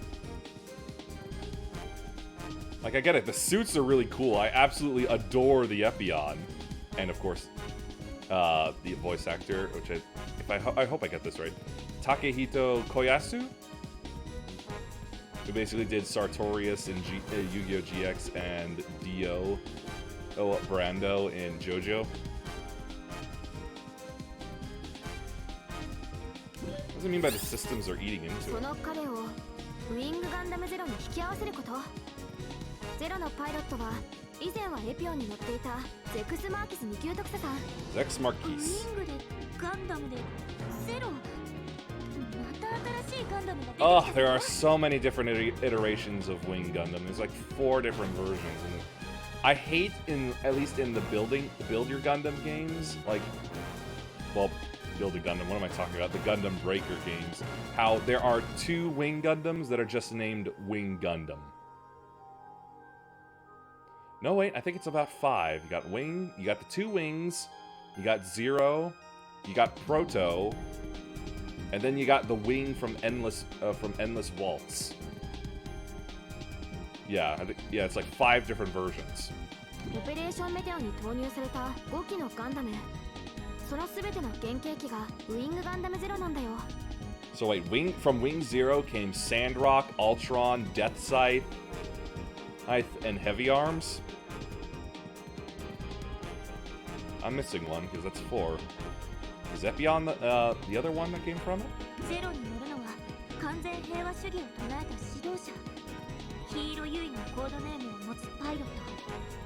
Like, I get it, the suits are really cool. I absolutely adore the Epion. And of course, the voice actor, which I hope I get this right, Takehito Koyasu, who basically did Sartorius in Yu-Gi-Oh! GX and Dio Brando in JoJo. What does it mean by the systems are eating into it? その彼をウィングガンダムゼロに引き合わせること。ゼロのパイロットは以前はエピオンに乗っていたゼクスマーキス2級特佐さん。 Zex ウ Marquis. ィングでガンダムでゼロ。また新しいガンダムが出てきた。 Oh, there are so many different iterations of Wing Gundam. There's like 4 different versions. And I hate, at least in the Build Your Gundam games, like, well, Build a Gundam, what am I talking about? The Gundam Breaker games. How there are 2 Wing Gundams that are just named Wing Gundam. No, wait, I think it's about 5. You got Wing, you got the 2 Wings, you got Zero, you got Proto, and then you got the Wing from Endless Waltz. Yeah, it's like 5 different versions. オペレーションメテオに投入された5機のガンダム。その全ての原型機がウィングガンダムゼロなんだよ。So wait, from Wing Zero came Sandrock, Ultron, Death Scythe, and Heavy Arms. I'm missing one because that's 4. Is Epion the other one that came from it? ゼロに乗るのは完全平和主義を唱えた指導者。ヒーローユイのコードネームを持つパイロッ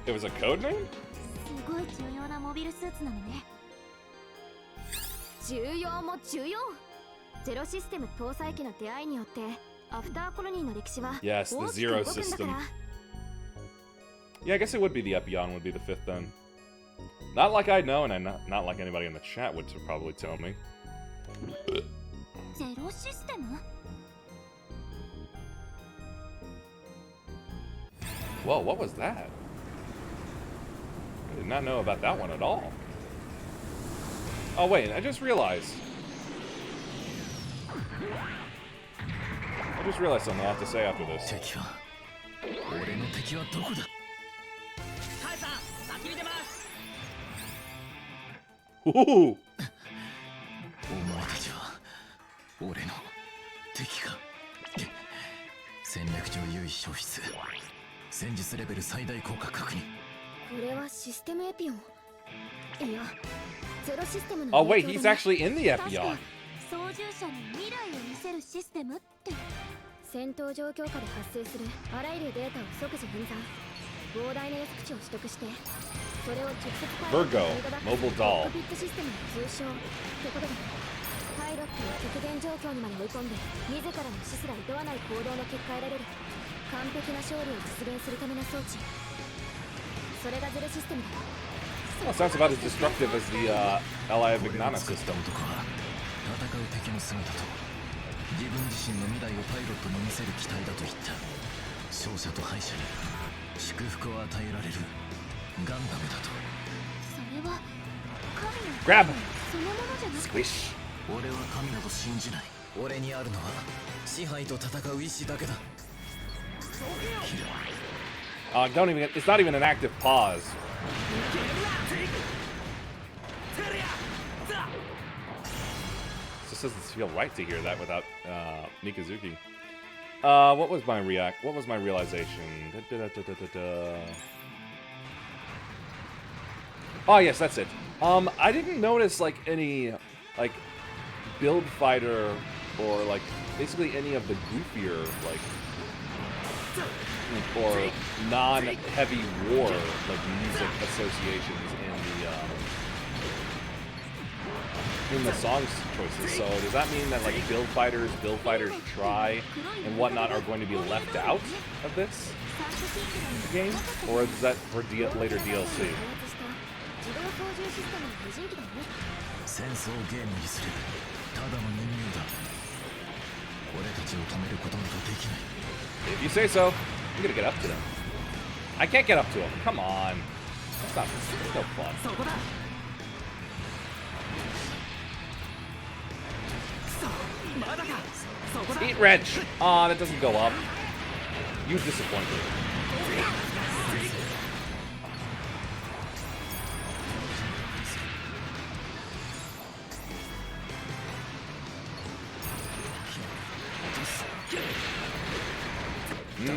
ト。 It was a code name? すごい重要なモビルスーツなのね。重要も重要。ゼロシステム搭載機の出会いによってアフターコロニーの歴史は Yes, the 大きく Zero 動くんだか system. ら。 Yeah, I guess it would be the Epion would be the 5th then. Not like I know, and not like anybody in the chat would probably tell me. ゼロシステム？ Whoa, what was that? I did not know about that one at all. Oh wait, I just realized something I'll have to say after this. 敵は俺の敵はどこだ。カイさん、先に出ます。 Ooh! お前たちは俺の敵か。戦略上優位消失。戦術レベル最大効果確認。これはシステムエピオン。いや、ゼロシステムの Oh 影 wait, 響 he's だね。 actually in the 確か Epion. 操縦者に未来を見せるシステムって。戦闘状況下で発生するあらゆるデータを即時分散。膨大な予測値を取得して、それを直接パイロット Virgo, にフィードバック mobile する doll. コックピットシステムの通称ってことだね。パイロットを極限状況にまで追い込んで、自らの死すら厭わない行動の結果得られる完璧な勝利を実現するための装置。それがゼロシステムだ。 Well, it sounds about as destructive as the Ally of Ignana system. 男は戦う敵の姿と自分自身の未来をパイロットに見せる機体だと言った。勝者と敗者に祝福を与えられるガンダムだと。それは神の Grab! そのものじゃなくて。 Squish. 俺は神など信じない。俺にあるのは支配と戦う意志だけだ。 Don't even. It's not even an active pause. It just doesn't feel right to hear that without Mikazuki. What was my What was my realization? Oh yes, that's it. I didn't notice like any like build fighter or like basically any of the goofier like or non-heavy war like music associations in the song choices. So does that mean that like build fighters try and whatnot are going to be left out of this game, or is that for later DLC? 自動操縦システムの無人機だよね。戦争ゲームにすればただの人形だ。俺たちを止めることなどできない。 If you say so, I'm gonna get up to them. I can't get up to them. Come on. That's not. That's no fun. そこだ。まだか。そこだ。 Eat wrench. Aw, that doesn't go up. You disappoint me.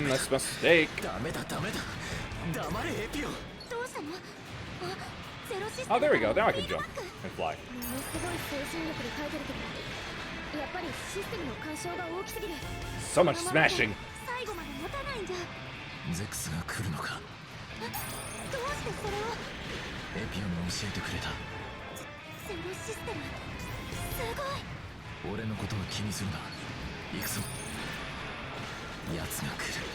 That's a mistake. ダメだダメだ。黙れエピオン。どうしたの？あ、ゼロシステム。 Oh, there we go. Now I can jump and fly. ものすごい精神力で書いてるけど、やっぱりシステムの干渉が大きすぎる。 So much smashing. 最後まで持たないんじゃ。ゼクスが来るのか。どうしてそれを？エピオンが教えてくれた。ゼロシステム。すごい。俺のことは気にするな。行くぞ。奴が来る。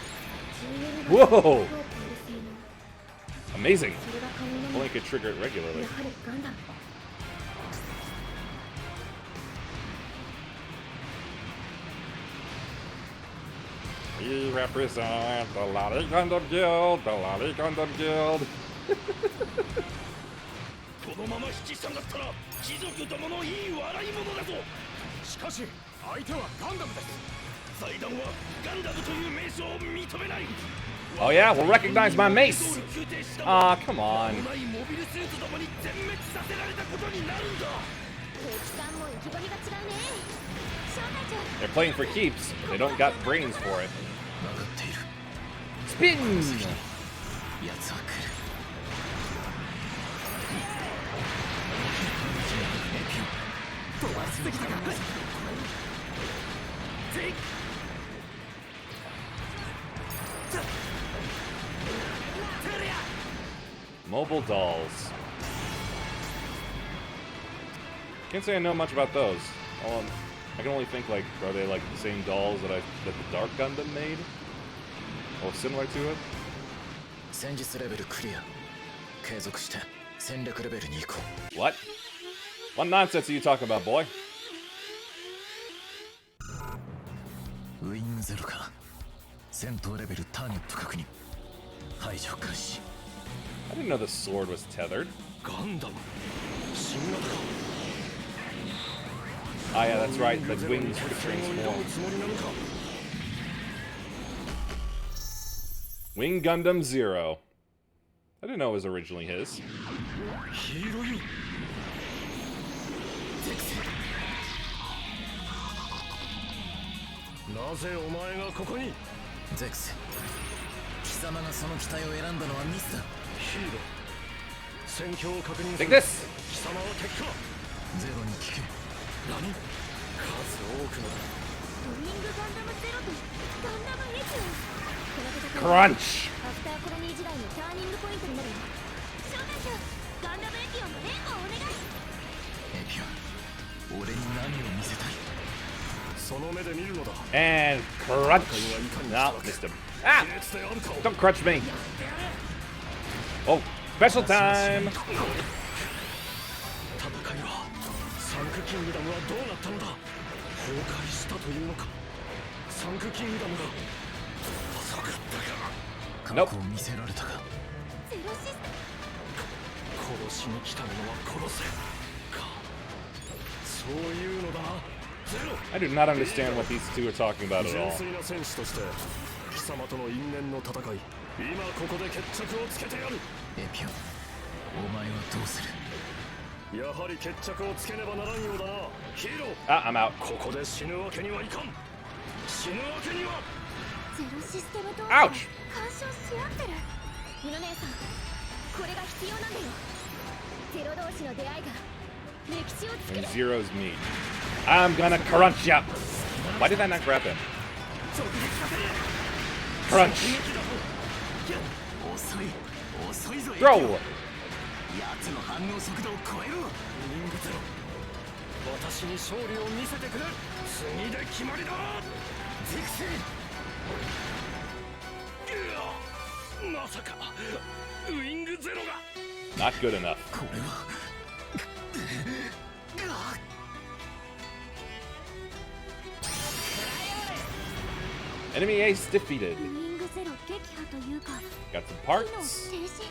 Whoa! Amazing. Only could trigger it regularly. やはりガンダム。 We represent the Lottie Gundam Guild, the Lottie Gundam Guild. このまま引き下がったら貴族どものいい笑い者だぞ。しかし相手はガンダムです。財団はガンダムという名称を認めない。 Oh yeah, we'll recognize my mace. Aw, come on. モビルスーツどもに全滅させられたことになるんだ。They're playing for keeps. They don't got brains for it. 分かっている Spin! 奴は来る飛ばしすぎたか Mobile dolls. Can't say I know much about those. I can only think, like, are they like the same dolls that the Dark Gundam made? Or similar to it? 戦術レベルクリア継続して戦略レベルに行こ What? What nonsense are you talking about, boy? うウィングゼロか戦闘レベルターゲット確認排除開始 I didn't know the sword was tethered. ガンダム新型か Ah, yeah, that's right. The wings could transform. つもりなのか Wing Gundam Zero. I didn't know it was originally his. ヒーローよなぜお前がここにゼクス貴様がその機体を選んだのはミスだヒーロー戦況を確認す Take る this! 貴様は敵かゼロに聞け何数多くのウィングガンダムゼロとガンダムエキオこの戦い Crunch! アフターコロニー時代のターニングポイントになるよ招待長ガンダムエキオンの援護をお願いエピオン俺に何を見せたいその目で見るのだ And crunch! No, missed him. Ah! 亀裂であるかを Don't crunch me! Oh, special time! 戦いはサンクキングダムはどうなったのだ崩壊したというのかサンクキングダムが遅かったか Nope. 過去を見せられたかゼロシステム殺しに来た者は殺せかそういうのだなゼロ I do not understand what these two are talking about at 純 all. 粋な戦士として貴様との因縁の戦い今ここで決着をつけてやるエピオンお前はどうするやはり決着をつけねばならんようだなヒーロー Ah, I'm out. ここで死ぬわけにはいかん死ぬわけにはゼロシステム同士 Ouch! 干渉し合ってるミノ姉さんこれが必要なんだよゼロ同士の出会いが歴史を作る And Zero's me. I'm gonna crunch ya! Why did I not grab him? Crunch! 遅い遅いぞ Throw! 奴の反応速度を超えろウィングゼロ私に勝利を見せてくれ次で決まりだゼクセまさかウィングゼロが Not good enough. これは Enemy ace defeated. ウィングゼロ撃破というか Got some 機能 parts. 停止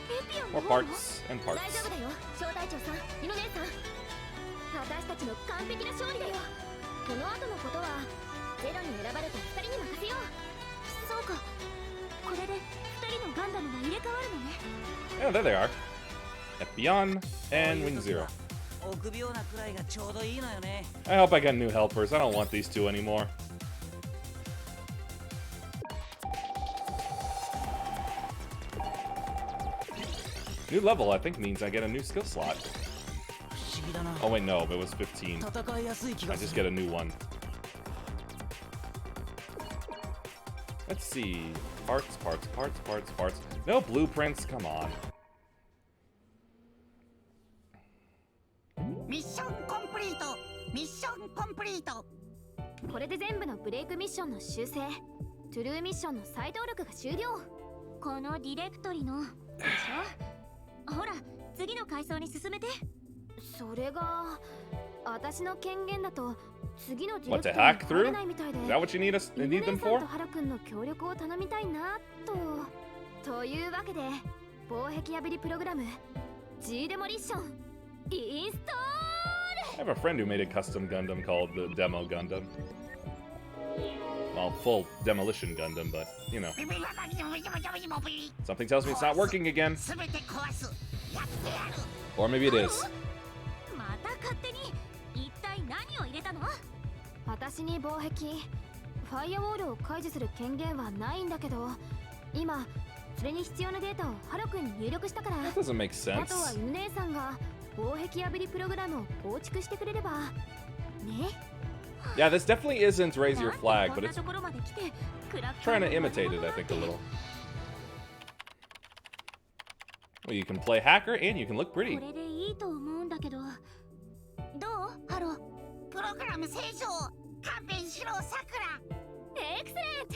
エピオン More の方 parts and 大 parts. 丈夫だよ招待長さんミノ姉さん私たちの完璧な勝利だよこの後のことはゼロに選ばれた2人に任せようそうかこれで2人のガンダムが入れ替わるのね Yeah, there they are. Epion and Wing Zero. 臆病なくらいがちょうどいいのよね I hope I get new helpers. I don't want these two anymore. New level, I think, means I get a new skill slot. 不思議だな Oh, wait, no, it was 15. 戦いやすい気 I がす just る get a new one. Let's see. Parts, parts, parts, parts, parts. No blueprints, come on. ミッションコンプリートミッションコンプリートこれで全部のブレイクミッションの修正トゥルーミッションの再登録が終了このディレクトリのでしょほら次の階層に進めてそれが私の権限だと次のディレ What, ク to トリ hack に入れ through? ないみたいで Is that what you need us ミノ need 姉 them さん for? とハルくんの協力を頼みたいなというわけで防壁破りプログラム G デモリッションインスト I have a friend who made a custom Gundam called the Demo Gundam. Well, full demolition Gundam, but, you know. Something tells me it's not working again. すべて壊すやってやる Or maybe it is. また勝手に一体何を入れたの？私に防壁ファイアウォールを解除する権限はないんだけど、今それに必要なデータをハロ君に入力したから、 That doesn't make あとは sense. 犬姉さんが防壁破りプログラムを構築してくれればね。 Yeah, this definitely isn't raise your なんで flag, こ but んな it's ところまで来てクラッカー trying の to imitate it, 魔物 I think, a なんて little. Well, you can play hacker and you can look こ pretty. れでいいと思うんだけど、どうハロ？プログラム正常。勘弁しろさくら。エクセレント、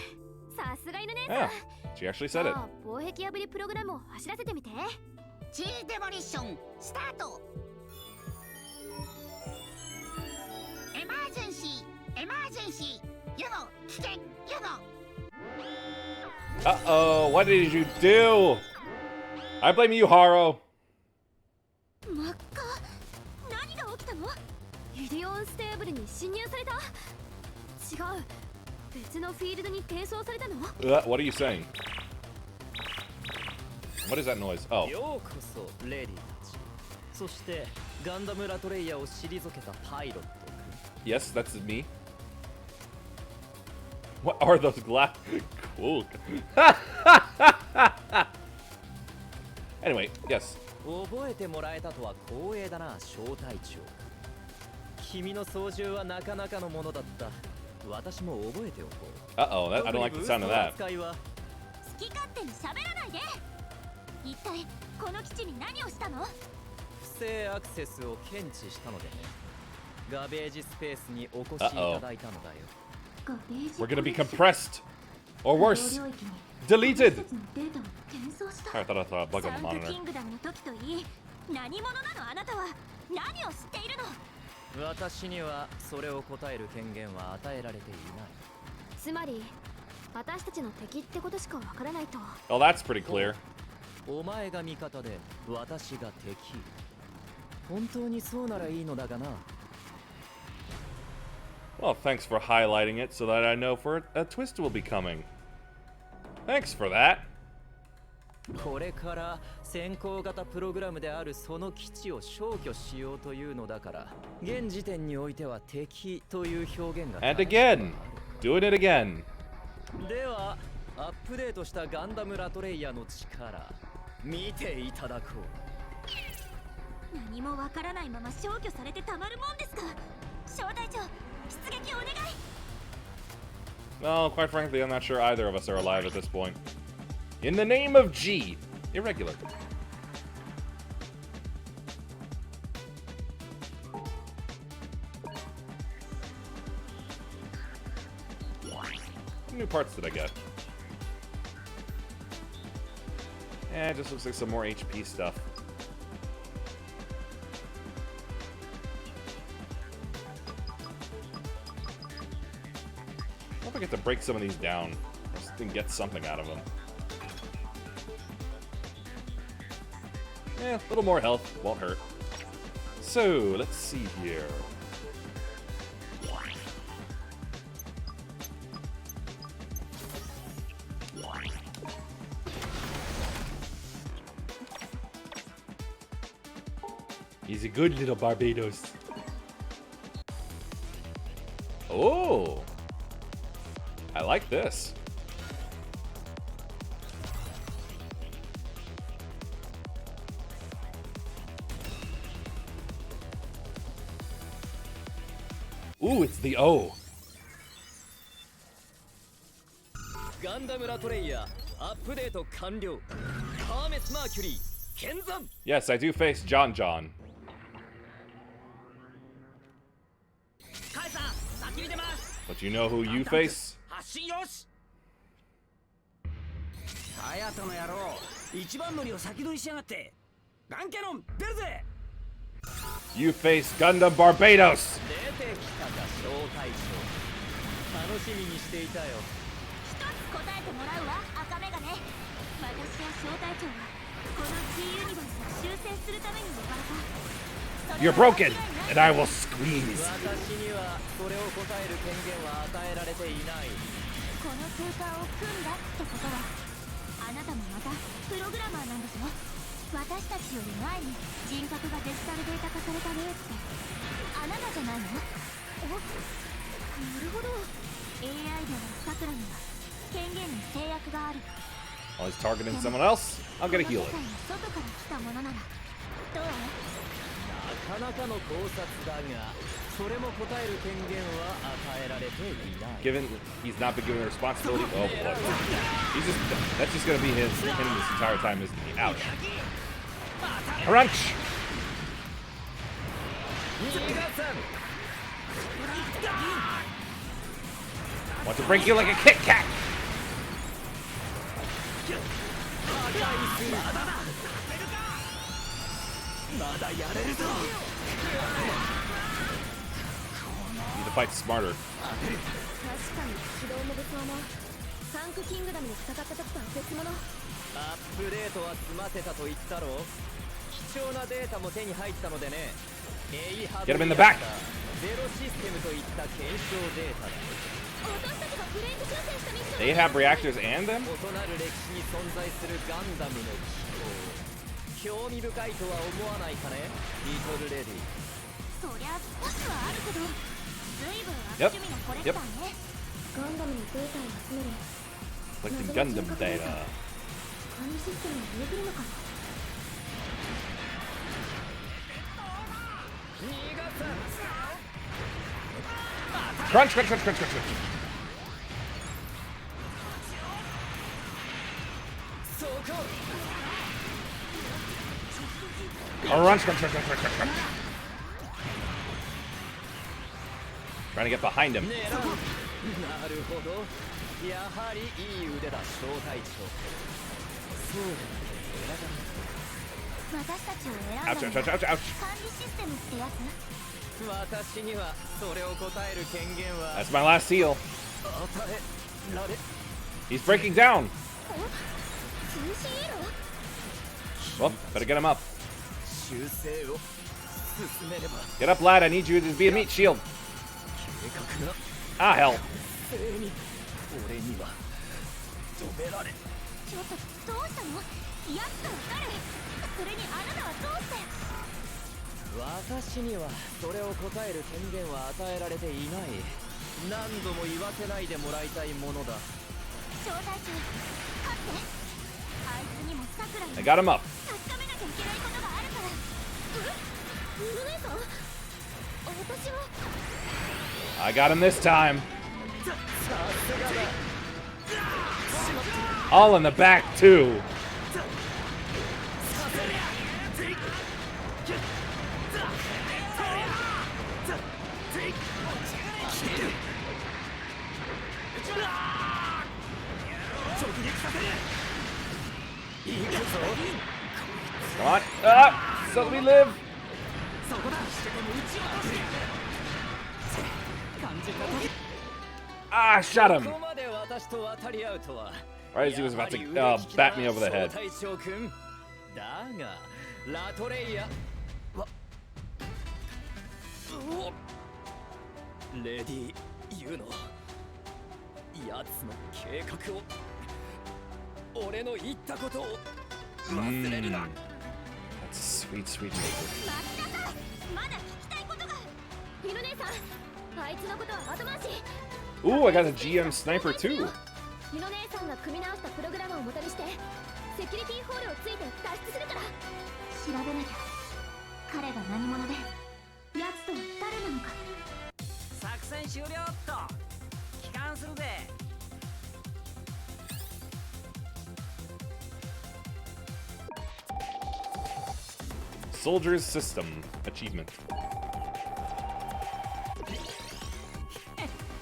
さすが犬姉さん。 Yeah, she actually じゃ said it. あ防壁破りプログラムを走らせてみて。 G デモリッションスタート。エマージェンシーエマージェンシー。ユノ危険ユノ。 Uh-oh, what did you do? I blame you, Haro. 真っ赤。何が起きたの？イディオンステーブルに侵入された。違う、別のフィールドに転送されたの？ What are you saying? What is that noise? Oh, ようこそレディたち。そしてガンダムラトレイヤーを退けたパイロット yes, that's me. What are those glass? Cool. Anyway, yes. 覚えてもらえたとは光栄だな、小隊長。君の操縦はなかなかのものだった。私も覚えておこう。 Uh-oh, I don't like the sound of that. 扱いは好き勝手に喋らないで。一体この基地に何をしたの？不正アクセスを検知したのでね。ガベージスペースにお越しいただいたのだよ。ガベージ We're gonna be compressed. Or 領 worse, 域に deleted. 施設のデータを転送した。 I thought I saw a bug サ on the ンク monitor. キングダムの時といい、何者なのあなたは？何を知っているの？私にはそれを答える権限は与えられていない。つまり私たちの敵ってことしかわからないと。 Oh, that's pretty clear. お前が味方で私が敵。本当にそうならいいのだがな。 Well, thanks for highlighting it so that I know for a twist will be coming. Thanks for that. これから先行型プログラムであるその基地を消去しようというのだから、現時点においては敵という表現が And again, doing it again. ではアップデートしたガンダムラトレイヤーの力見ていただこう。何もわからないまま消去されてたまるもんですか？小隊長、出撃お願い。 Well, quite frankly, I'm not sure either of us are alive at this point. In the name of G. Irregular. What new parts did I get? It just looks like some more HP stuff. I hope I get to break some of these down. Just to get something out of them. Yeah, a little more health won't hurt. So, let's see here. He's a good little Barbados. Oh! I like this. Ooh, it's the O. ガンダムラトレイヤーアップデート完了。ハーメスマーキュリー見参。 Yes, I do face John John. カイさん先に出ます。 But you know who you face? 発進よし。隼人の野郎、一番乗りを先取りしやがって。ガンキャノン出るぜ。 You face Gundam Barbados! 出てきたか小隊長。楽しみにしていたよ。一つ答えてもらうわ、赤メガネ。私や小隊長はこの G ユニバースを修正するために呼ばれた。それ You're は broken, 間違いない and I will squeeze. 私にはそれを答える権限は与えられていない。このスーパーを組んだってことは、あなたもまたプログラマーなんでしょ？私たちより前に人格がデジタルデータ化された例ってあなたじゃないの？お、なるほど。 AI ではさくらには権限に制約がある。 Oh, he's targeting someone else? I'll get a healer. 外から来たものならどう？なかなかの考察だが、それも答える権限は与えられていない。 Given he's not been given the responsibility. Oh boy. That's just gonna be him this entire time, isn't he? Ouch. Crunch! Want to break you like a Kit Kat! Need to fight smarter. 確かに機動も武装もタンクキングダムに戦った時とは別物。アップデートは済ませたと言ったろう。貴重なデータも手に入ったのでね。Get him in the back! ゼロシステムといった検証データだ。 They have reactors and them? 異なる歴史に存在するガンダムの機構。興味深いとは思わないかね、リトルレディ。そりゃ少しはあるけど、随分悪趣味なコレクターね。ガンダムのデータを集める Collecting Gundam data. 管理システムを見送るのかな。 Crunch, crunch, crunch, crunch, crunch, crunch. Crunch, crunch, crunch, crunch, crunch, crunch, crunch. Trying to get behind him. なるほど。やはりいい腕だ、小隊長。そうだ、私たちを選んだ Ouch, の ouch, ouch, は ouch, ouch. 管理システムってやつ？ 私にはそれを答える権限は That's my last seal. 与えられ。 He's breaking down. 通信エロ？ Well, better get him up. 修正を進めれば Get up, lad. I need you to be a meat shield. 計画が Ah, hell. 正に俺には止められ。ちょっとどうしたの？やつとは誰？それにあなたはどうして？ 私にはそれを答える権限は与えられていない。何度も言わせないでもらいたいものだ。小隊長、勝って。あいつにもさくらにも I got him up. 確かめなきゃいけないことがあるから。え？ルネさん？私は I got him this time. さすがだ。 All in the back, too. Come on. So we live. Ah, shot him. ここまで私と渡り合うとは。 Right as he was about to bat me over the head. 小隊長君だが、ラトレイヤはレディ・ユノ、やつの計画を、俺の言ったことを忘れるな。 That's sweet, sweet paper. 待ちなさい。まだ聞きたいことが。ミル姉さん、あいつのことは後回し。 Ooh, I got a GM sniper too. ミノ姉さんが組み直したプログラムを元にしてセキュリティホールをついて脱出するから。調べなきゃ。彼が何者で、やつとは誰なのか。作戦終了っと。帰還するぜ。 Soldier's System achievement.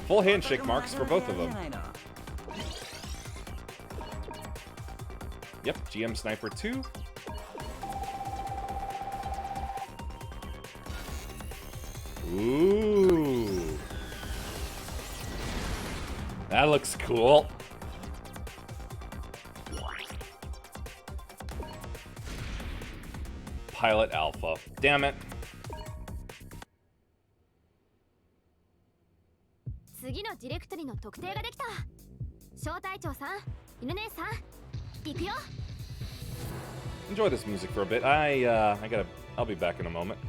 Full handshake marks for both of them. Yep, GM Sniper 2. Ooh. That looks cool. Pilot Alpha. Damn it. 次のディレクトリの特定ができた。小隊長さん、犬姉さん、行くよ。enjoy this music for a bit. I'll be back in a moment.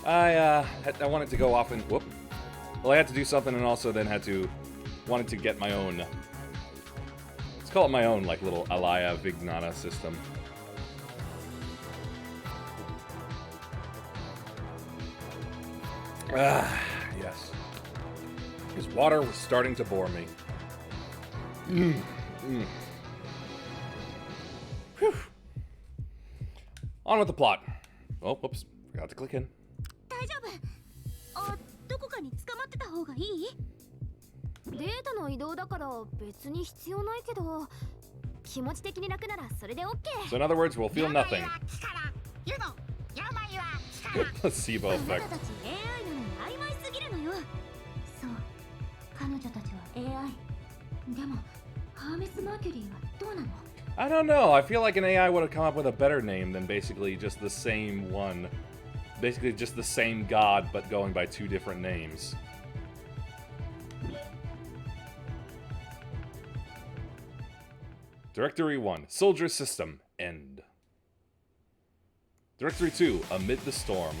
I wanted to go off and whoop. Well, I had to do something, and also then wanted to get my own. Let's call it my own, like, little Alaya Vignana system. Yes. Because water was starting to bore me. Whew. On with the plot. Oh, whoops. Forgot to click in. 大丈夫。あ、どこかに捕まってた方がいい？データの移動だから別に必要ないけど、気持ち的に楽ならそれで OK。 So in other words, we'll feel nothing. 病は気から。You know, 病は気から。 Placebo あな effect. たたち AI なのに曖昧すぎるのよ。そう。彼女たちは AI。でも、ハーメス・マーキュリーはどうなの？ I don't know. I feel like an AI would have come up with a better name than basically just the same one. Basically just the same god, but going by two different names. Directory 1, Soldier System, End. Directory 2, Amid the Storm.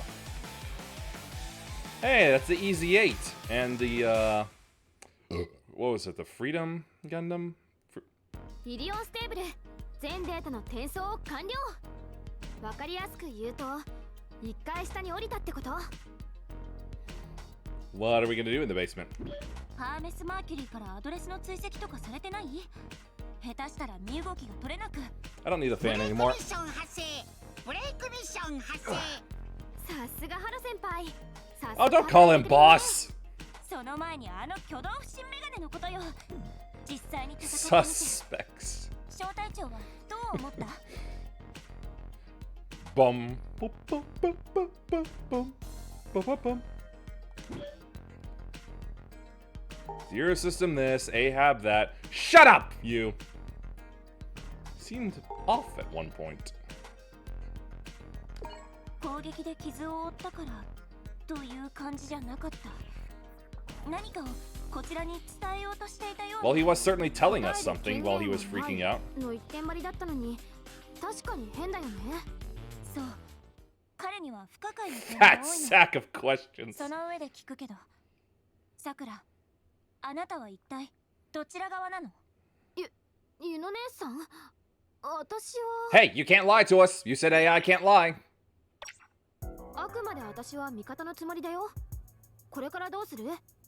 Hey, that's the Easy 8, and the, what was it, the Freedom Gundam? イリオンステーブル、全データの転送を完了。わかりやすく言うと、一回下に降りたってこと。What are we gonna do in the basement? ハーメス・マーキュリーからアドレスの追跡とかされてない？下手したら身動きが取れなく。I don't need the ブレ fan イクミ anymore. ッション発生。ブレイクミッション発生。さすがハル先輩。さす Oh, が don't call him boss! そその前にあの挙動不審メガネのことよ。実際に戦ってみて Suspects. 小隊長はどう思った？ Bum. Bum, bum, bum, bum, bum, bum. Bum, bum, bum. Zero system this, Ahab that. Shut up, you! Seemed off at one point. 攻撃で傷を負ったからという感じじゃなかった。何かをこちらに伝えようとしていたよう Well, he was certainly telling us something while he was freaking out. の一点張りだったのに確かに変だよね。そう。彼には不可解な点 That が多いの。 sack of questions. その上で聞くけど、さくら、あなたは一体どちら側なの？ゆの姉さん、私は Hey, you can't lie to us. You said AI can't lie. あくまで私は味方のつもりだよ。これからどうする？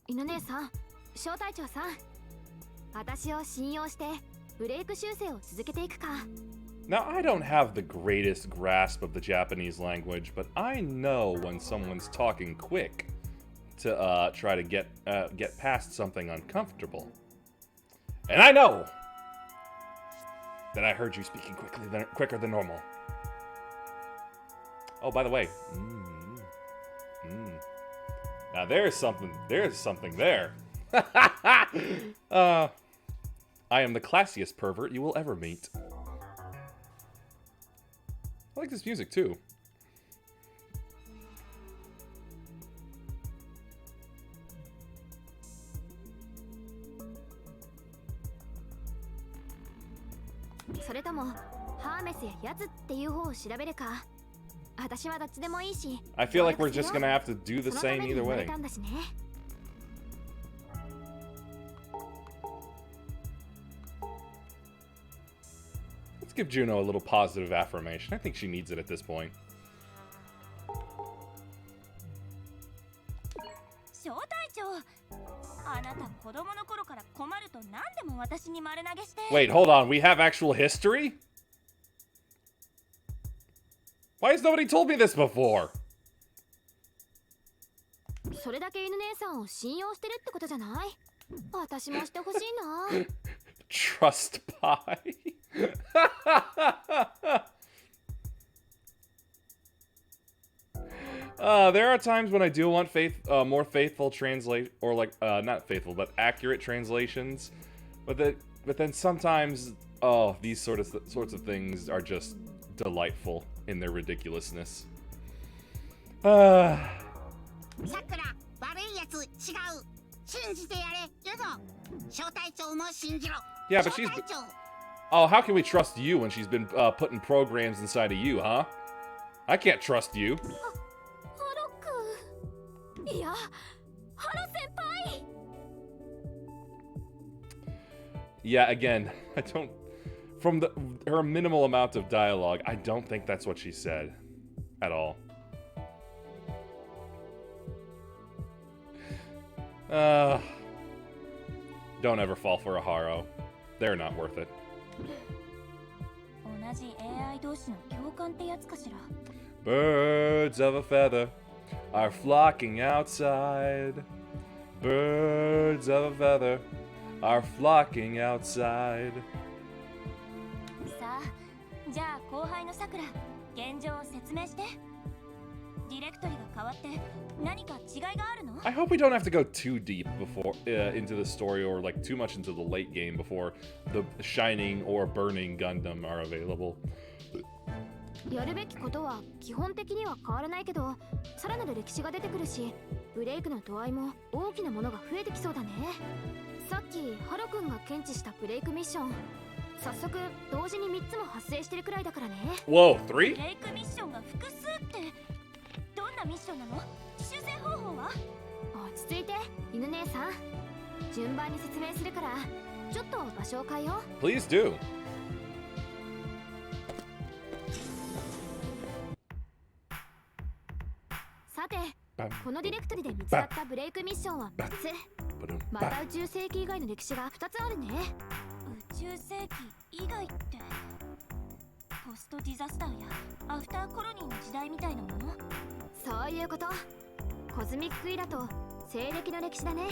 犬姉さん、小隊長さん、私を信用してブレイク修正を続けていくか。 Now, I don't have the greatest grasp of the Japanese language, but I know when someone's talking quick to try to get past something uncomfortable. And I know that I heard you speaking quicker than normal. Oh, by the way, now there's something there. I am the classiest pervert you will ever meet. I like this music too.それともハーメスやヤツっていう方を調べるか。私はどっちでもいいし。 I feel like we're just gonna have to do the そのた same めに either 生まれ way. たんだしね。 Let's give Juno a little positive affirmation. I think she needs it at this point. 小隊長、あなた子供の頃から困ると何でも私に丸投げして。 Wait, hold on. We have actual history? Why has nobody told me this before? それだけ犬姉さんを信用してるってことじゃない？私もしてほしいな。Trust pie. There are times when I do want more faithful not faithful, but accurate translations. But then sometimes, these sorts of things are just delightful in their ridiculousness. さくら、悪いやつ違う。信じてやれ、ユノ。小隊長も信じろ。 Yeah, but 小 she's. 隊長。 Oh, how can we trust you when she's been putting programs inside of you, huh? I can't trust you. ハロく。いや、ハロ先輩。 Yeah, again, I don't. From her minimal amount of dialogue, I don't think that's what she said at all. Don't ever fall for a Haro. They're not worth it. 同じ AI 同士の共感ってやつかしら。 Birds of a feather are flocking outside. Birds of a feather are flocking outside. さあ、じゃあ後輩のさくら、現状を説明して。ディレクトリが変わって何か違いがあるの？ I hope we don't have to go too deep into the story or like too much into the late game before the shining or burning Gundam are available. やるべきことは基本的には変わらないけど、さらなる歴史が出てくるし、ブレイクの度合いも大きなものが増えてきそうだね。さっきハロ君が検知したブレイクミッション、早速同時に3つも発生してるくらいだからね。 Whoa, 3? ブレイクミッションが複数ってどんなミッションなの？修正方法は？落ち着いて、犬姉さん。順番に説明するから、ちょっと場所を変えよう。 Please do. さて、このディレクトリで見つかったブレイクミッションは3つ。また宇宙世紀以外の歴史が2つあるね。宇宙世紀以外ってポストディザスターやアフターコロニーの時代みたいなもの？そういうこと。コズミックイラと西暦の歴史だね。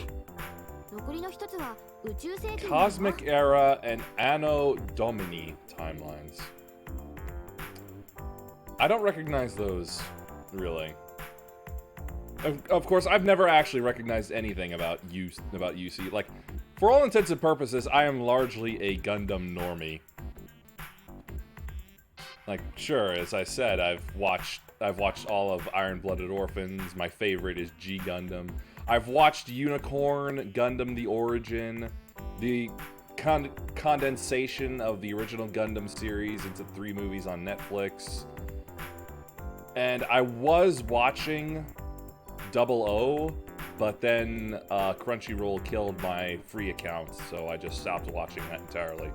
残りの一つは宇宙世紀。 Cosmic Era and Anno Domini timelines. I don't recognize those, really. Of course, I've never actually recognized anything about UC. Like, for all intents and purposes, I am largely a Gundam normie. Like, sure, as I said, I've watched all of Iron-Blooded Orphans. My favorite is G Gundam. I've watched Unicorn, Gundam the Origin, the condensation of the original Gundam series into 3 movies on Netflix. And I was watching 00, but then Crunchyroll killed my free account, so I just stopped watching that entirely.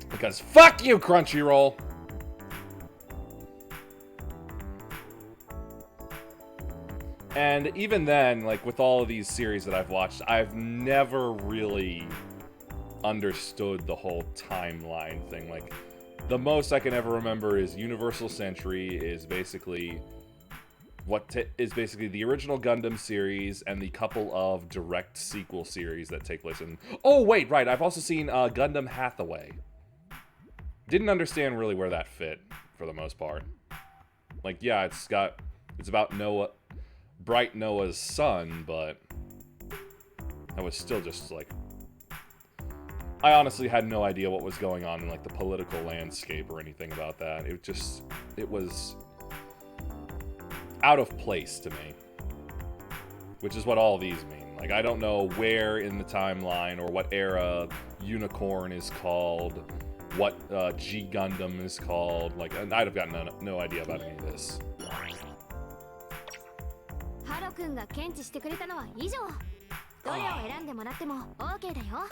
Because fuck you, Crunchyroll! And even then, like, with all of these series that I've watched, I've never really understood the whole timeline thing. Like, the most I can ever remember is Universal Century is basically is basically the original Gundam series and the couple of direct sequel series that take place in... Oh, wait, right, I've also seen Gundam Hathaway. Didn't understand really where that fit, for the most part. Like, yeah, it's about Noah... Bright Noah's son, but I was still just like, I honestly had no idea what was going on in like the political landscape or anything about that. It was out of place to me, which is what all these mean. Like, I don't know where in the timeline or what era Unicorn is called, what G Gundam is called. Like, I'd have got no idea about any of this. ハロ君が検知してくれたのは以上。どれを選んでもらっても OK だよ。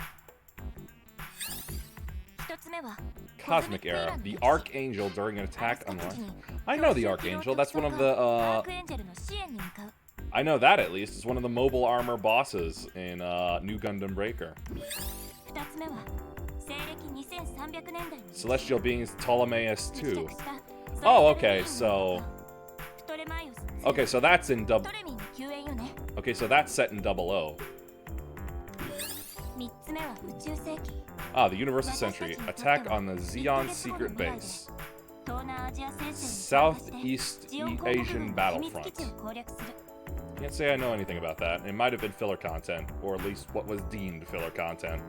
一つ目は Cosmic Era, the Archangel during an attack on Life. I know the Archangel, that's one of the, I know that at least, it's one of the mobile armor bosses in New Gundam Breaker. 二つ目は西暦2300年代に Celestial Beings Ptolemaeus 2. Oh, okay, so... Okay, so that's in double... Okay, so that's set in 00. 三つ目は宇宙世紀 Ah, the Universal Century. Attack on the Zeon secret base. 東南アジア戦線 Southeast Asian battlefront. Can't say I know anything about that. It might have been filler content, or at least what was deemed filler content.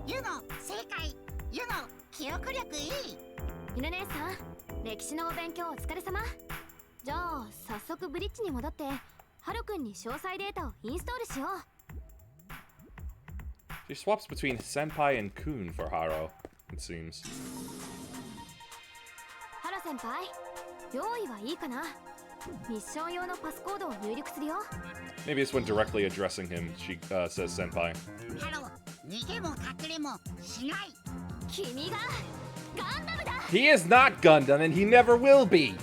ユノ正解。ユノ記憶力いい。ゆな姉さん、歴史のお勉強お疲れ様。じゃあ早速ブリッジに戻ってハロ君に詳細データをインストールしよう。 She swaps between Senpai and Kun for Haro, it seems. ハロ先輩、用意はいいかな。ミッション用のパスコードを入力するよ。 Maybe this one directly addressing him, she says Senpai. ハロ逃げも隠れもしない。君がガンダムだ。 He is not Gundam, and he never will be!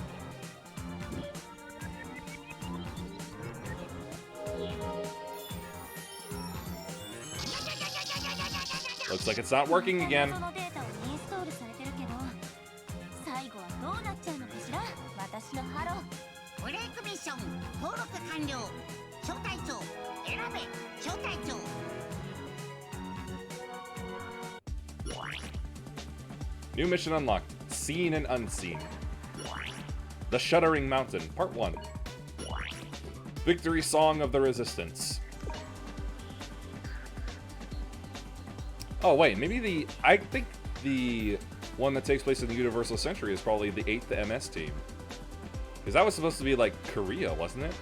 Looks like it's not working again. そのデータをインストールされてるけど、最後はどうなっちゃうのかしら。私のハロー。ブレイクミッション登録完了。招待長選べ。招待長。 New mission unlocked. Seen and Unseen. The Shuddering Mountain, Part 1. Victory Song of the Resistance. Oh, wait, maybe I think the one that takes place in the Universal Century is probably the 8th MS team. Because that was supposed to be, like, Korea, wasn't it?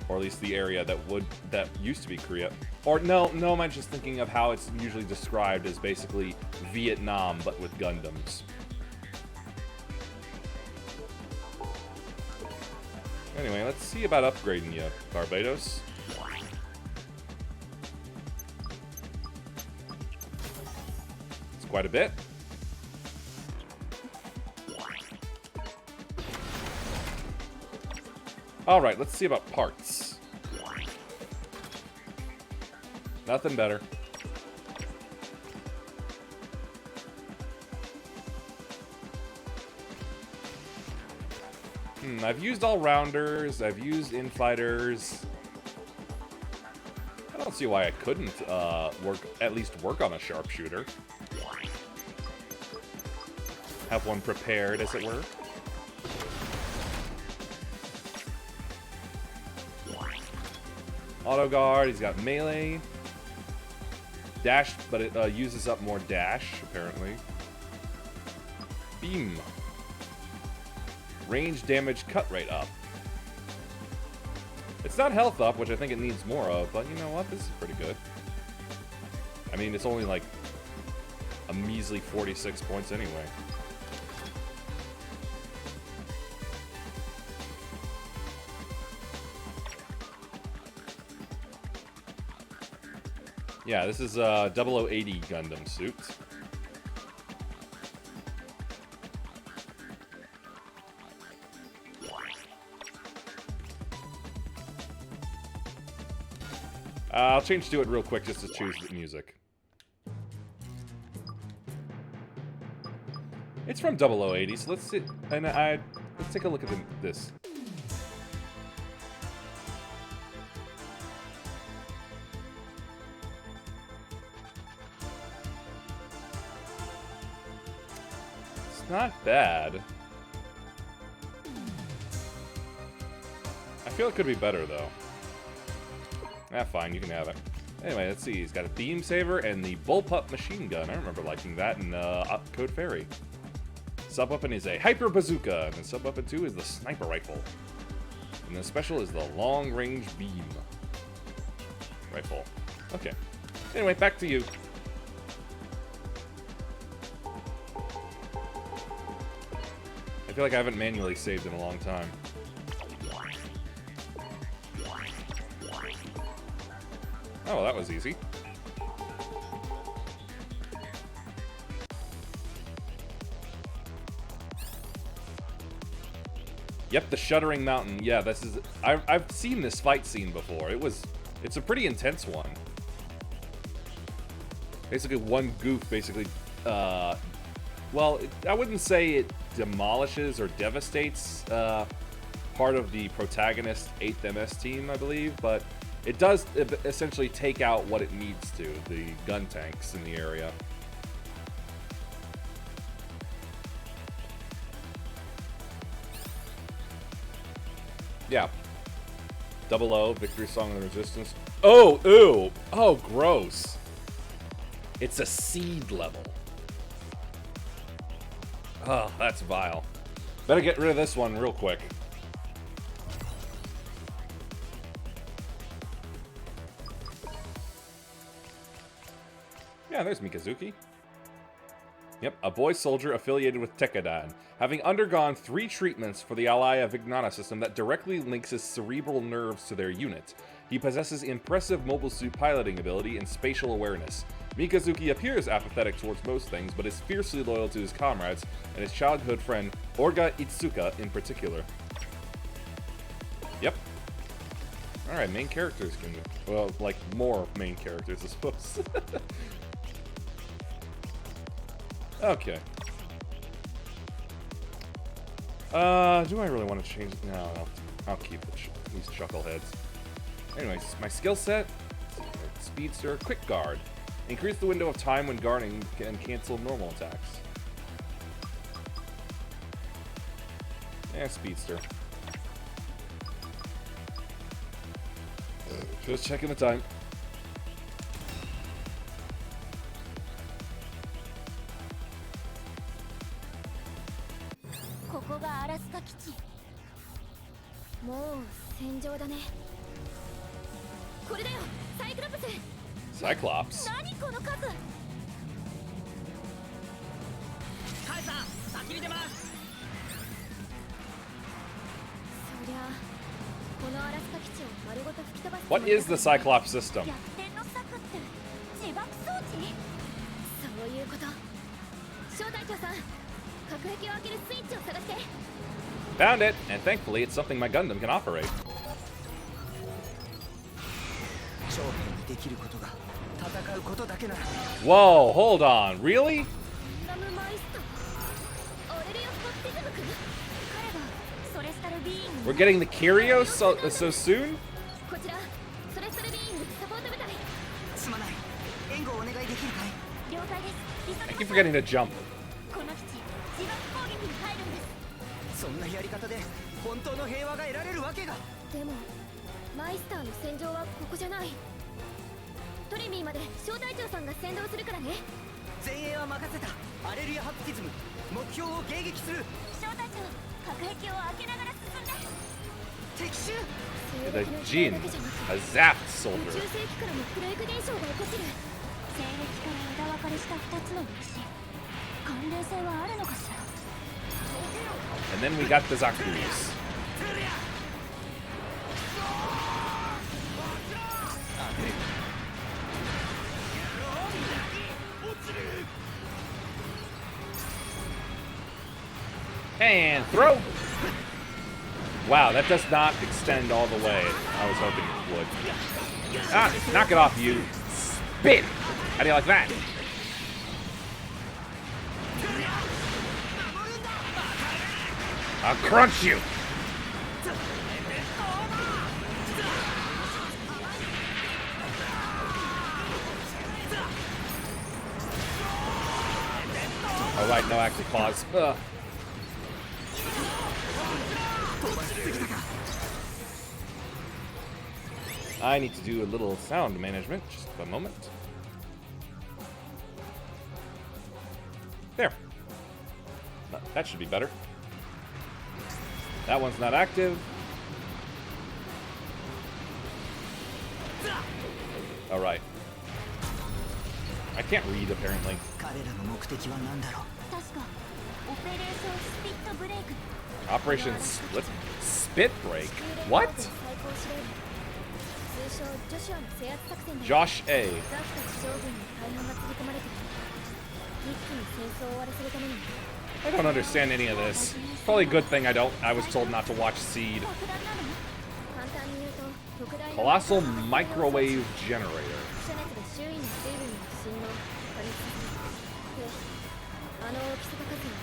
Or at least the area that used to be Korea. Or, no, am I just thinking of how it's usually described as basically Vietnam, but with Gundams. Anyway, let's see about upgrading you, Barbados. It's quite a bit. Alright, let's see about parts. Nothing better. I've used all-rounders, I've used infighters. I don't see why I couldn't at least work on a sharpshooter. Have one prepared, as it were. Auto guard, he's got melee. Dash, but it uses up more dash, apparently. Beam. Range damage cut rate up. It's not health up, which I think it needs more of, but you know what? This is pretty good. I mean, it's only like a measly 46 points anyway. Yeah, this is 0080 Gundam suit. I'll change to it real quick just to choose the music. It's from 0080, so let's see. And let's take a look at this. It's not bad. I feel it could be better though. Ah, fine, you can have it. Anyway, let's see. He's got a beam saber and the bullpup machine gun. I remember liking that in Code Fairy. Sub-weapon is a hyper bazooka, and the sub-weapon 2 is the sniper rifle. And the special is the long-range beam rifle. Okay. Anyway, back to you. I feel like I haven't manually saved in a long time. Oh, well, that was easy. Yep, the Shuddering Mountain. Yeah, this is... I've seen this fight scene before. It's a pretty intense one. Basically, one goof basically... well, I wouldn't say it demolishes or devastates part of the protagonist 8th MS team, I believe, but... It does essentially take out what it needs to, the gun tanks in the area. Yeah. 00, Victory Song of the Resistance. Oh, ew! Oh, gross. It's a seed level. Oh, that's vile. Better get rid of this one real quick. Yeah, there's Mikazuki. Yep, a boy soldier affiliated with Tekkadan, having undergone 3 treatments for the Alaya Vignana system that directly links his cerebral nerves to their unit. He possesses impressive mobile suit piloting ability and spatial awareness. Mikazuki appears apathetic towards most things, but is fiercely loyal to his comrades and his childhood friend Orga Itsuka in particular. Yep. Alright, main characters can... Well, like, more main characters, I suppose. Okay. Do I really want to change? No, I'll keep these chuckleheads. Anyways, my skill set: Speedster, Quick Guard. Increase the window of time when guarding and cancel normal attacks. Yeah, Speedster. Just checking the time. Cyclops. What is the Cyclops system? Found it, and thankfully it's something my Gundam can operate. Whoa, hold on, really? We're getting the Kyrios so soon? こちらそれぞれビーイングサポート部隊。すまない。援護をお願いできるかい？了解です。 I keep forgetting to jump. この基地自爆攻撃に入るんです。そんなやり方で本当の平和が得られるわけが。でもマイスターの戦場はここじゃない。トレミーまで小隊長さんが先導するからね。前衛は任せた。アレルヤハプティズム目標を迎撃する。小隊長隔壁を開けながら進んで。敵襲。 The Jin, a Zaft 宇 soldier. 宙世紀からのクレイク現象が起こってる。西暦から枝分かれした2つの歴史関連性はあるのかしら。 And then we got the Zaku's. And throw! Wow, that does not extend all the way. I was hoping it would. Ah, knock it off, you. Spin! How do you like that? I'll crunch you! Oh, right, no active pause. Ugh. I need to do a little sound management. Just a moment. There. That should be better. That one's not active. All right. I can't read, apparently. 彼らの目的は何だろう。確かオペレーションスピットブレイク。 Operation Spit Break? What? 通称ジョシュアの制圧作戦だ。 Josh A. ザフたち将軍に大半がつぎ込まれてる。一気に戦争を終わらせるために。 I don't understand any of this. Probably a good thing I was told not to watch Seed. 爆弾なの？ 簡単に言うと特大の Colossal Microwave Generator. 遮熱で周囲の水分の不振を加熱させであの大きさと数を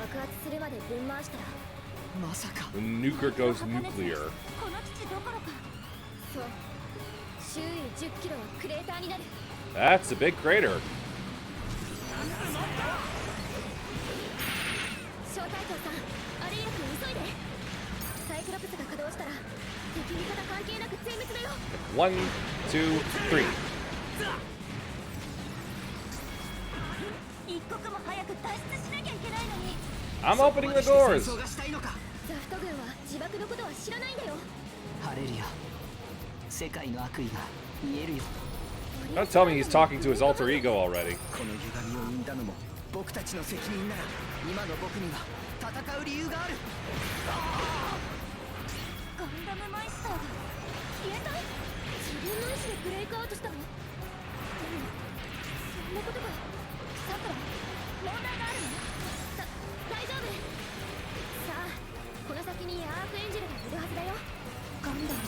爆発するまで分回したらまさか。 The nuker goes nuclear. この基地どころか。そう周囲10キロはクレーターになる。 That's a big crater. 小隊長さんアレイヤ君急いで。サイクロプスが稼働したら敵味方関係なく全滅だよ。 1, 2, 3. 一刻も早く脱出しなきゃいけないのに。 I'm opening the doors. 戦争がしたいのか。ザフト軍は自爆のことは知らないんだよ。ハレルヤ。世界の悪意が見えるよ。 Don't tell me he's talking to his alter ego already. この歪みを生んだのも僕たちの責任なら今の僕には戦う理由がある。ガンダムマイスターが消えた？自分の意思でブレイクアウトしたの？でもそんなことが。さくら問題があるの？大丈夫。さあこの先にアークエンジェルがいるはずだよ。ガンダム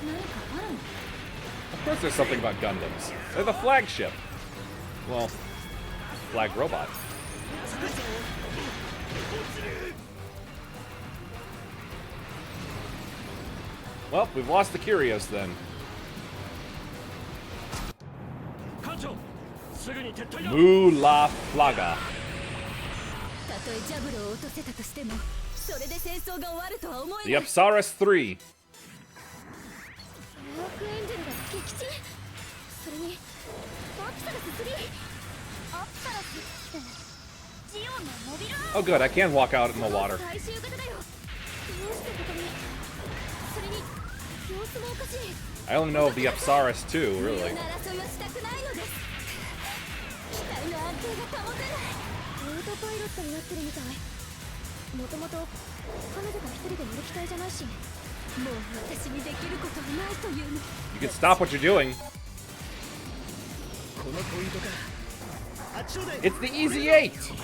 何かあるの？ Of course there's something about Gundams. They're the flagship. Well, flag robot. Well, we've lost the Kyrios then. 艦長、すぐに撤退だ。 Mu La Flaga. たとえジャブロを落とせたとしてもそれで戦争が終わるとは思え The ない。 Apsaris 3. アークエンジェルが撃沈。それにアプサラス3。アプサラスってジオンのモビルアー Oh good, I can walk out in the water. 最終型だよ。どうしてここに。それに様子もおかしい。 I only know of the Apsaris 2, really. 争いはしたくないのです。機体の安定が保てない。オートパイロットになってるみたい。もともと彼女が一人で乗る機体じゃないし、もう私にできることはないというの。 You can stop what you're doing. このポイントか。あっちので。 It's the Easy 8. 正体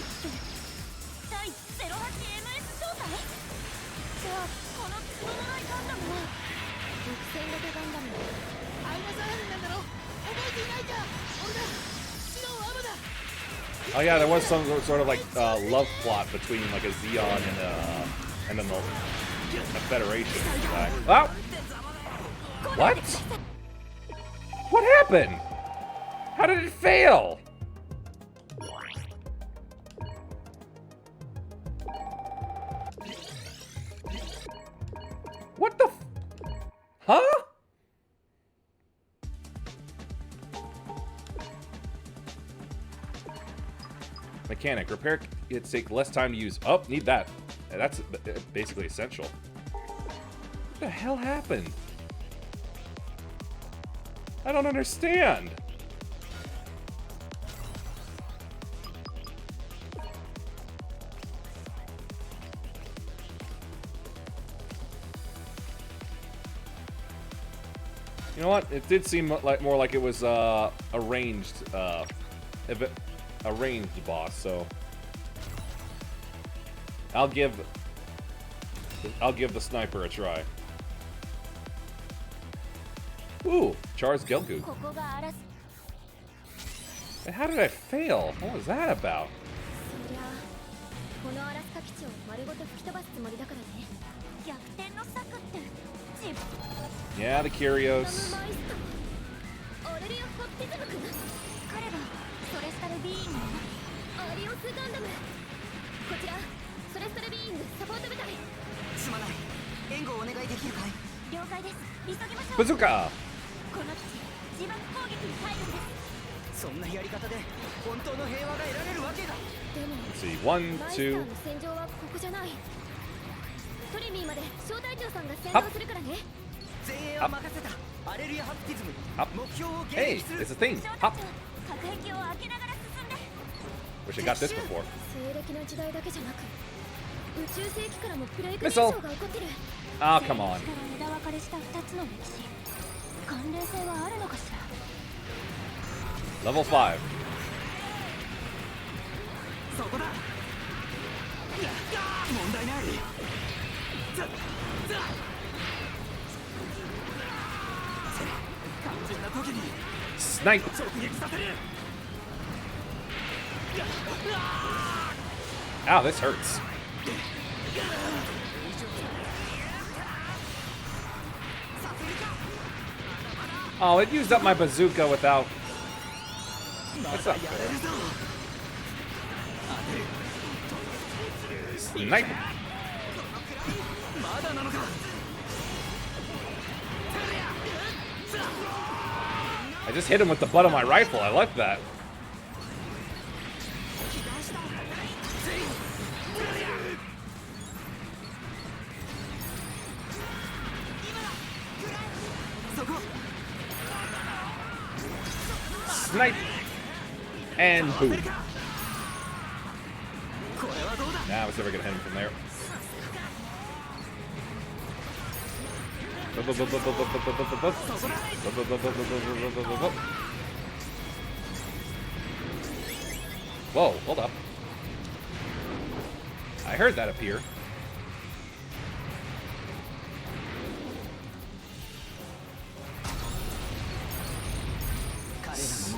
って第 08MS 正体？じゃあこのクロノライガンダムは独占型ガンダム。アイナサールなんだろ。覚えていないか。俺だ。白アマだ。Oh yeah, there was some sort of like love plot between like a Xeon and then the Federation. Oh! What? What happened? How did it fail? What the huh? Mechanic. Repair kits take less time to use. Oh, need that. That's basically essential. What the hell happened? I don't understand. You know what? It did seem like more like it was arranged boss. So I'll give the sniper a try. Ooh, Char's Gelgoog. And how did I fail? What was that about? Yeah, the Curios. Bazooka! Let's see, 1, 2. Up. Up. Up. Hey, it's a thing. Hop. Wish I got this before. Missile! Ah, come on. Level 5. Snipe! Ow, this hurts. Oh, it used up my bazooka without... That's not fair. Snipe! I just hit him with the butt of my rifle. I like that. Snipe! And boom. Nah, I was never gonna hit him from there. Whoa, hold up. I heard that appear.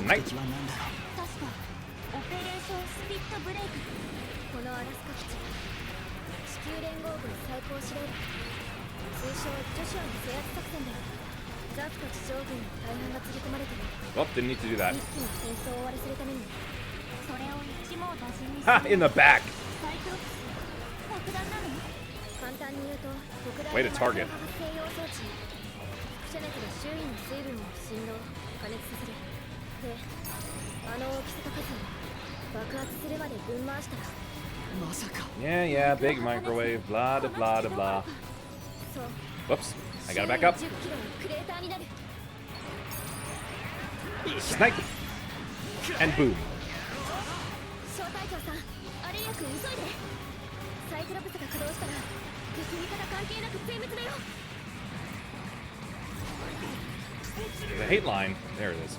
Snipe! Well, didn't need to do that. Ha! In the back! Way to target. Yeah, big microwave, blah, da, blah, da, blah. Whoops, I gotta back up. Snipe! And boom. The hate line. There it is.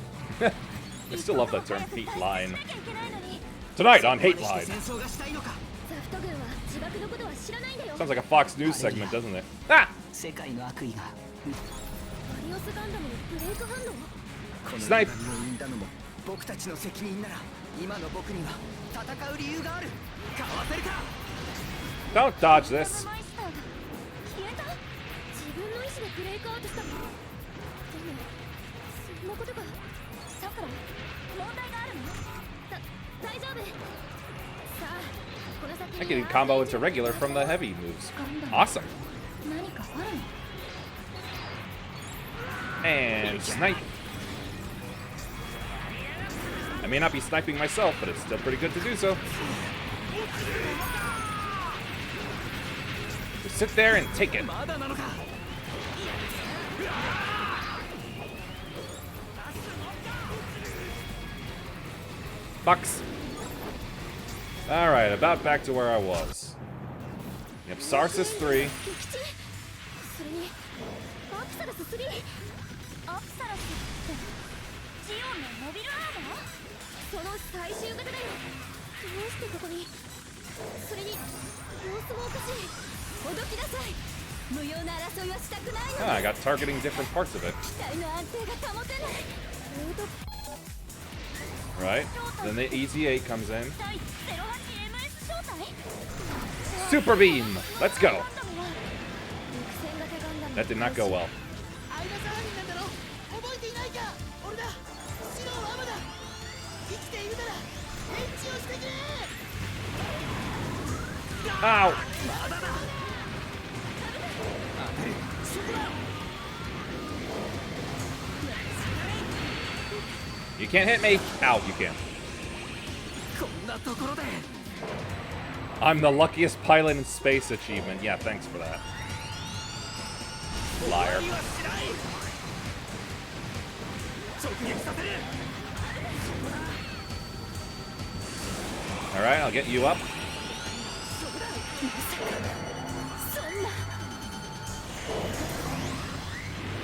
I still love that term, hate line. Tonight on Hate Line. Sounds like a Fox News segment, doesn't it? Ah! Snipe! 今の僕には戦う理由がある。かわせるか。 Don't dodge this. マイスターが消えた。自分の意志でブレイクアウトしたの。でもそんなことが。さくら、問題があるの？大丈夫。さあ、この先 I can combo into regular from the heavy moves. Awesome. 何かあるの？ And snipe. I may not be sniping myself, but it's still pretty good to do so. Just sit there and take it. まだなのか。 Bucks. Alright, about back to where I was. Yep, Sarsis 3. それにアプサラス3。アプサラスってジオンのモビルアーマー？その最終型だよ。どうしてここに？それに様子もおかしい。ほどきなさい。無用な争いはしたくないの。 Ah, I got targeting different parts of it. 機体の安定が保てない。 Right? Then the Easy 8 comes in. 第 08MS 招待？ Super Beam! Let's go! ガンダムは陸戦型ガンダム。 That did not go well. アイナサラリンなんだろ。覚えていないか。俺だ。シロアマだ。生きているなら返事をしてくれ。 Ow! まだだ。当たる。そこだ。 You can't hit me! Ow, you can. こんなところで。 I'm the luckiest pilot in space achievement. Yeah, thanks for that. Liar. 終わりはしない。直撃させる。 Alright, I'll get you up. そんな。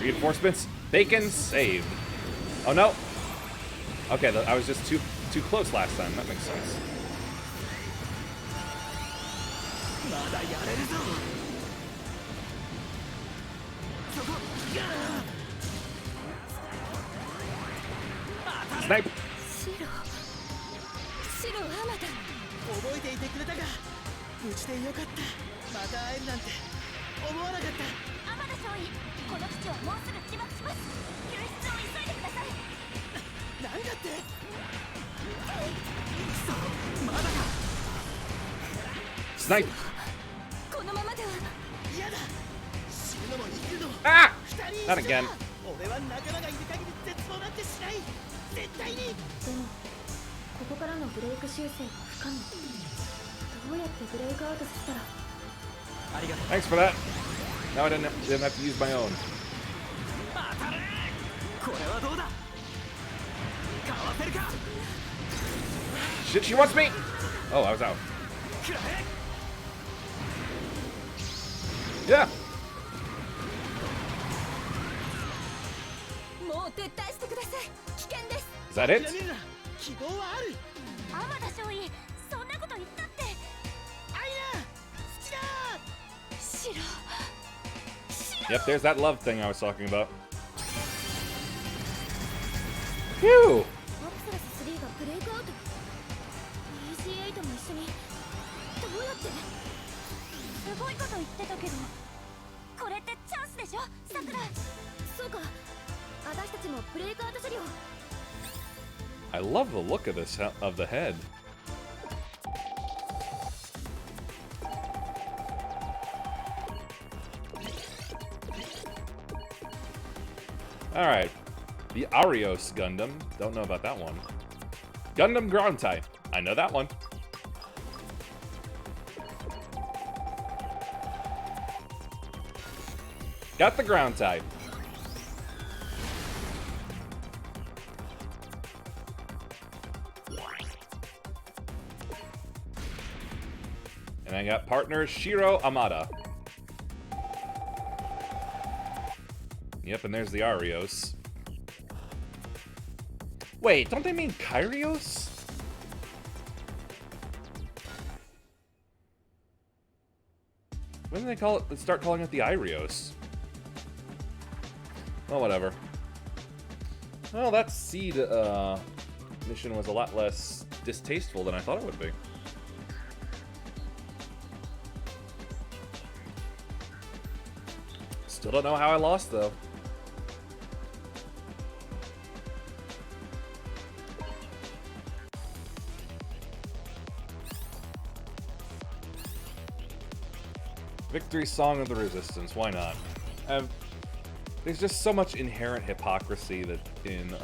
Reinforcements. Bacon saved. Oh no. Okay, I was just too close last time. That makes sense. まだやれるぞ。そこ。 Snipe! 白アマだ。覚えていてくれたが、無事でよかった。また会えるなんて思わなかった。天田少尉、この基地はもうすぐ起爆します。救出を急いでください。なんだって。そう、まだか。 Snipe! このままでは。嫌だ。死ぬのも生きるのも。 Ah! 二人 Not 一緒だ。 again. 俺は仲間がいる限り絶望なんてしない。絶対に。でもここからのブレイク修正は不可能。どうやってブレイクアウトさせたら。ありがとう。 Thanks for that. Now I didn't have to use my own. 当たれ。これはどうだ。かわせるか。 Shit, she wants me! Oh, I was out. くらえ。 Yeah! もう撤退してください。危険です。 Is that it? 諦めるな。希望はある。天田少尉、そんなこと言ったって。アイナ、好きだ。白。 Yep, there's that love thing I was talking about. Phew! アプサラス3がブレイクアウト。EC8 も一緒に。どうやって？すごいこと言ってたけど。これってチャンスでしょ、さくら。そうか。私たちもブレイクアウト処理を。 I love the look of of the head. Alright. The Arios Gundam. Don't know about that one. Gundam Ground Type. I know that one. Got the ground type. And I got partner Shiro Amada. Yep, and there's the Arios. Wait, don't they mean Kyrios? When did they start calling it the Arios? Well, whatever. Well, that seed mission was a lot less distasteful than I thought it would be. Still don't know how I lost, though. Victory Song of the Resistance, why not? There's just so much inherent hypocrisy that in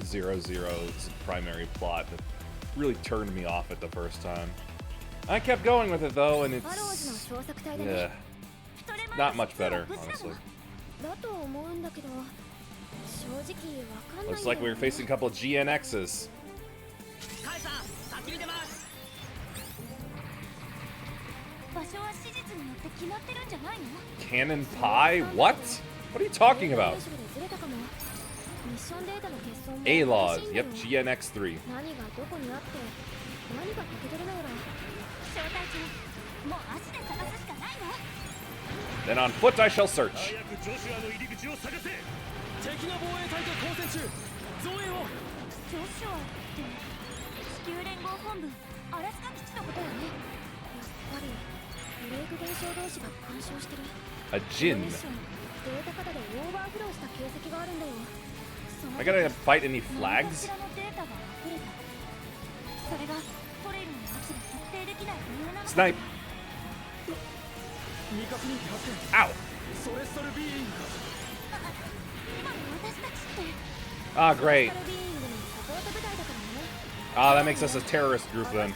Zero's primary plot that really turned me off at the first time. I kept going with it though, and it's yeah, not much better, honestly. Looks like we were facing a couple of GNXs. Cannon pie? What? What are you talking about? A-Laws. Yep, GNX3. Then on foot I shall search. A Jin. Am I gonna fight any flags? Snipe! Ow! Ah, great. Ah, that makes us a terrorist group then.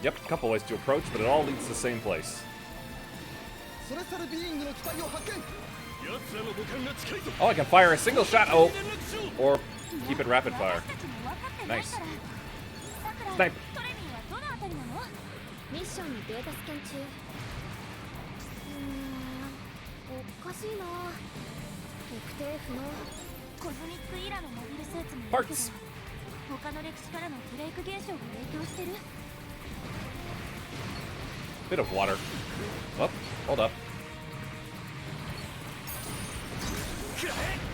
Yep, a couple ways to approach, but it all leads to the same place. Oh, I can fire a single shot. Oh, or keep it rapid fire. Nice. Snipe. Parts. Bit of water. Oh, hold up.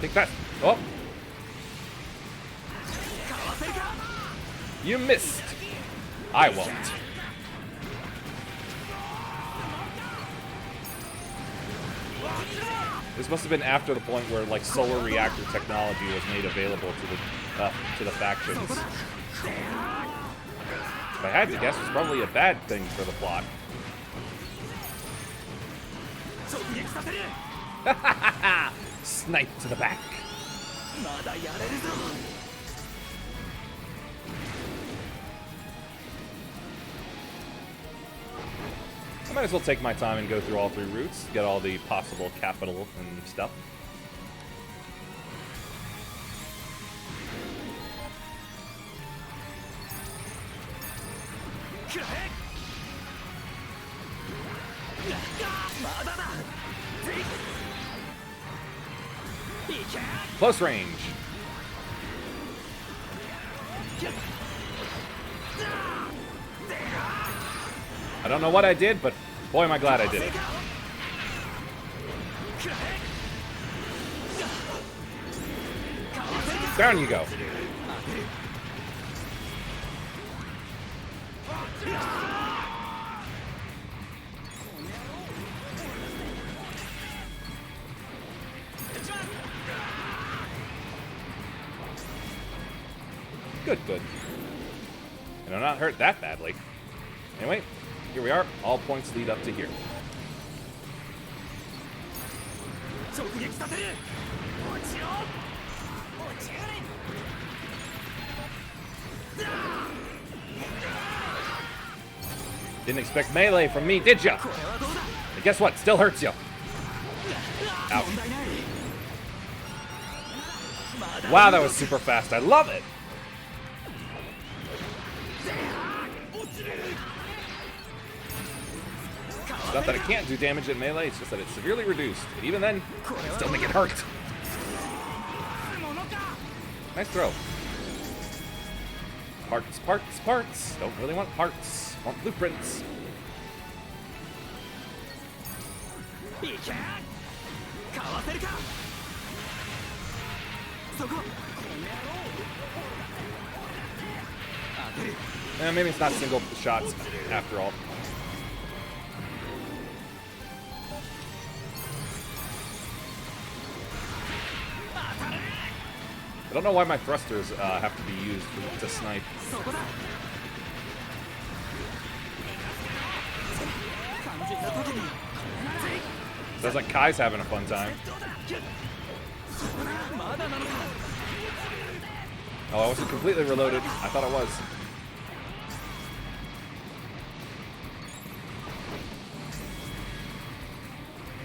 Take that. Oh. You missed. I won't. This must have been after the point where like solar reactor technology was made available to the factions. If I had to guess, it's probably a bad thing for the plot. Snipe to the back. I might as well take my time and go through all 3 routes, get all the possible capital and stuff. Close range. I don't know what I did, but boy, am I glad I did it. Down you go. Good, good. And I'm not hurt that badly. Anyway, here we are. All points lead up to here. Didn't expect melee from me, did ya? And guess what? Still hurts you. Ow. Wow, that was super fast. I love it. It's not that it can't do damage in melee, it's just that it's severely reduced. But even then, still make it hurt. Nice throw. Parts, parts, parts. Don't really want parts. Want blueprints. いけかわせるかそここの野郎当てる Maybe it's not single shots after all. I don't know why my thrusters have to be used to snipe. そこだ肝心な時に Sounds like Kai's having a fun time. まだなのか Oh, I wasn't completely reloaded. I thought it was.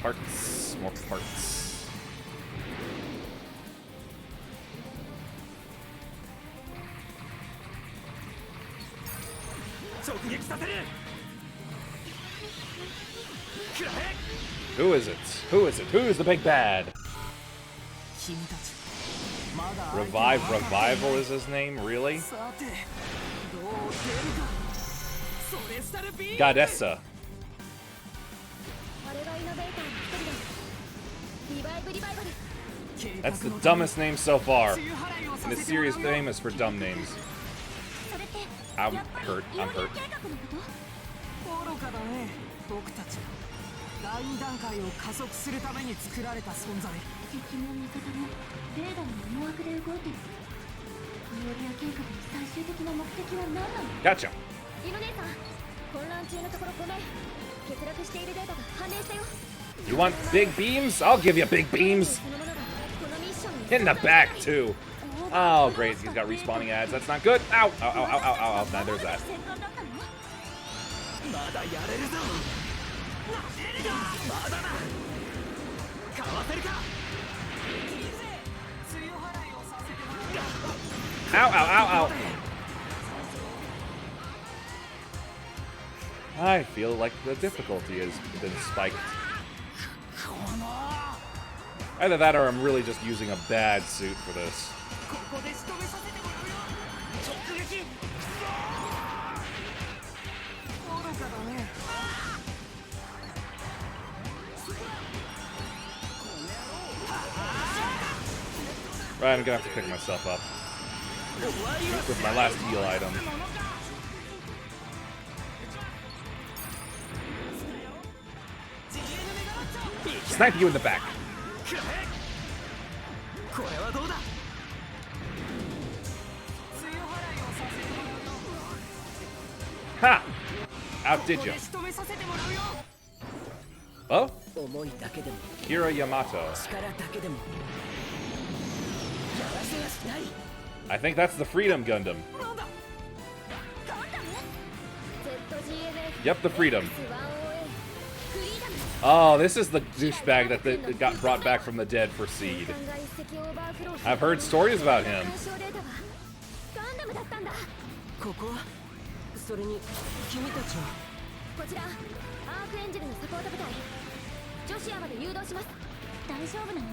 Parts. More parts. 直撃させるくらえ Who is it? Who is it? Who is the big bad? 君たちまだ Revive Revival is his name? Really? さてどう出るかそれスタルビー Godessa. あれがイノベーターの一人だ。リバイブリバイバル。 That's the dumbest name so far. And the series famous for dumb names. それって I'm やっぱり hurt. イオ I'm リア hurt. 計画のこと愚かだね僕たち第2段階を加速するために作られた存在敵も味方もレーダーの思惑で動いてるイオリア計画の最終的な目的は何なの Gotcha. イノ姉さん、混乱中のところごめん。欠落しているデータが判明したよ。 You want big beams? I'll give you big beams. そのものがこのミッションに In the back, too. Oh, great. He's got respawning ads. That's not good. Ow. Ow, ow, ow, ow, ow, ow. Nah, there's that. 戦艦だったのまだやれるぞまだだかわせるか強払いをさせてもらう Ow, ow, ow, ow. I feel like the difficulty has been spiked. Either that or I'm really just using a bad suit for this. ここで仕留めさせてもらうよ直撃愚かだね Right, I'm gonna have to pick myself up with my last heal item. Snipe you in the back. これはどうだ強払いをさせてもらう Ha! Outdid こ you. こで仕留めさせてもらうよ Oh? 思いだけでも Kira Yamato. 力だけでもやらせやしない I think that's the Freedom Gundam. なんだガンダム ZGMF Yep, the Freedom. 1OA フリーダム Oh, this is the douchebag that got brought back from the dead for Seed. 艦が一隻オーバーフローして I've heard stories about him. 干渉データはガンダムだったんだ。ここはそれに君たちはこちらアークエンジェルのサポート部隊ジョシアまで誘導します。大丈夫なの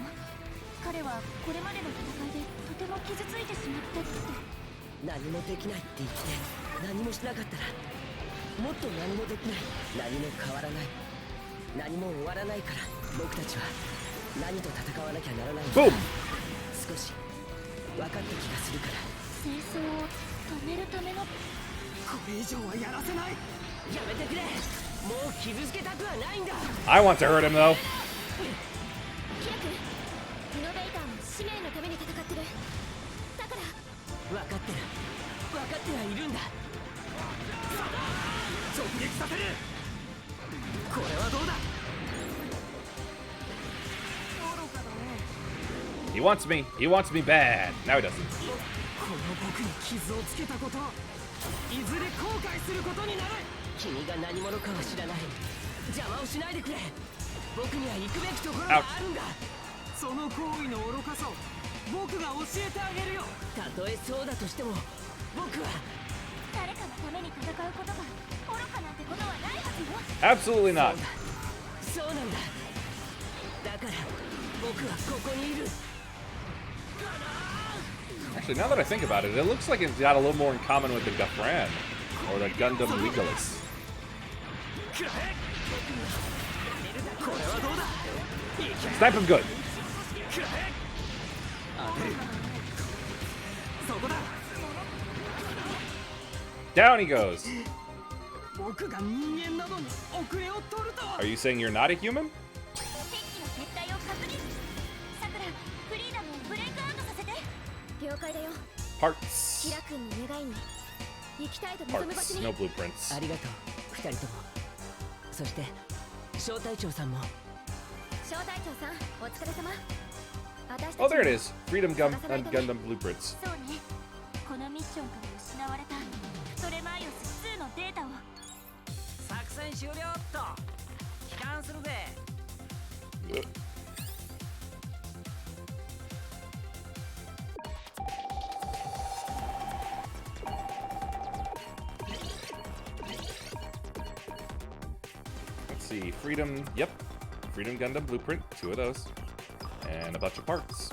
彼はこれまでの戦いでとても傷ついてしまってって何もできないって言って何もしなかったらもっと何もできない何も変わらない何も終わらないから僕たちは何と戦わなきゃならないんだ Boom! 少し分かった気がするから戦争を止めるためのこれ以上はやらせないやめてくれもう傷つけたくはないんだ I want to hurt him though. キラ君イノベーターも使命のために戦ってる。だから分かってる分かってはいるんだ直撃させるこれはどうだ愚かだね He wants me. He wants me bad. Now he doesn't. この僕に傷をつけたこといずれ後悔することになる君が何者かは知らない邪魔をしないでくれ僕には行くべきところがあるんだその行為の愚かさを僕が教えてあげるよたとえそうだとしても僕は誰かのために戦うことが愚かなんてことはないはずよ Absolutely not. そうなんだだから僕はここにいるこ Actually, now that I think about it, it looks like it's got a little more in common with the Gafran, or the Gundam Legolas. Snipe him good. Down he goes. Are you saying you're not a human? 了解だよ。 Parts. キラ君の願いに行きたいと望む場 Parts. 所に。 No blueprints. ありがとう二人とも。そして小隊長さんも。小隊長さん、お疲れ様。私たち Oh, there it is. Freedom Gundam blueprints. そうね。このミッションから失われたトレマイオス2のデータを。作戦終了っと帰還するぜ。 Let's see. Freedom. Yep. Freedom Gundam blueprint. 2 of those. And a bunch of parts.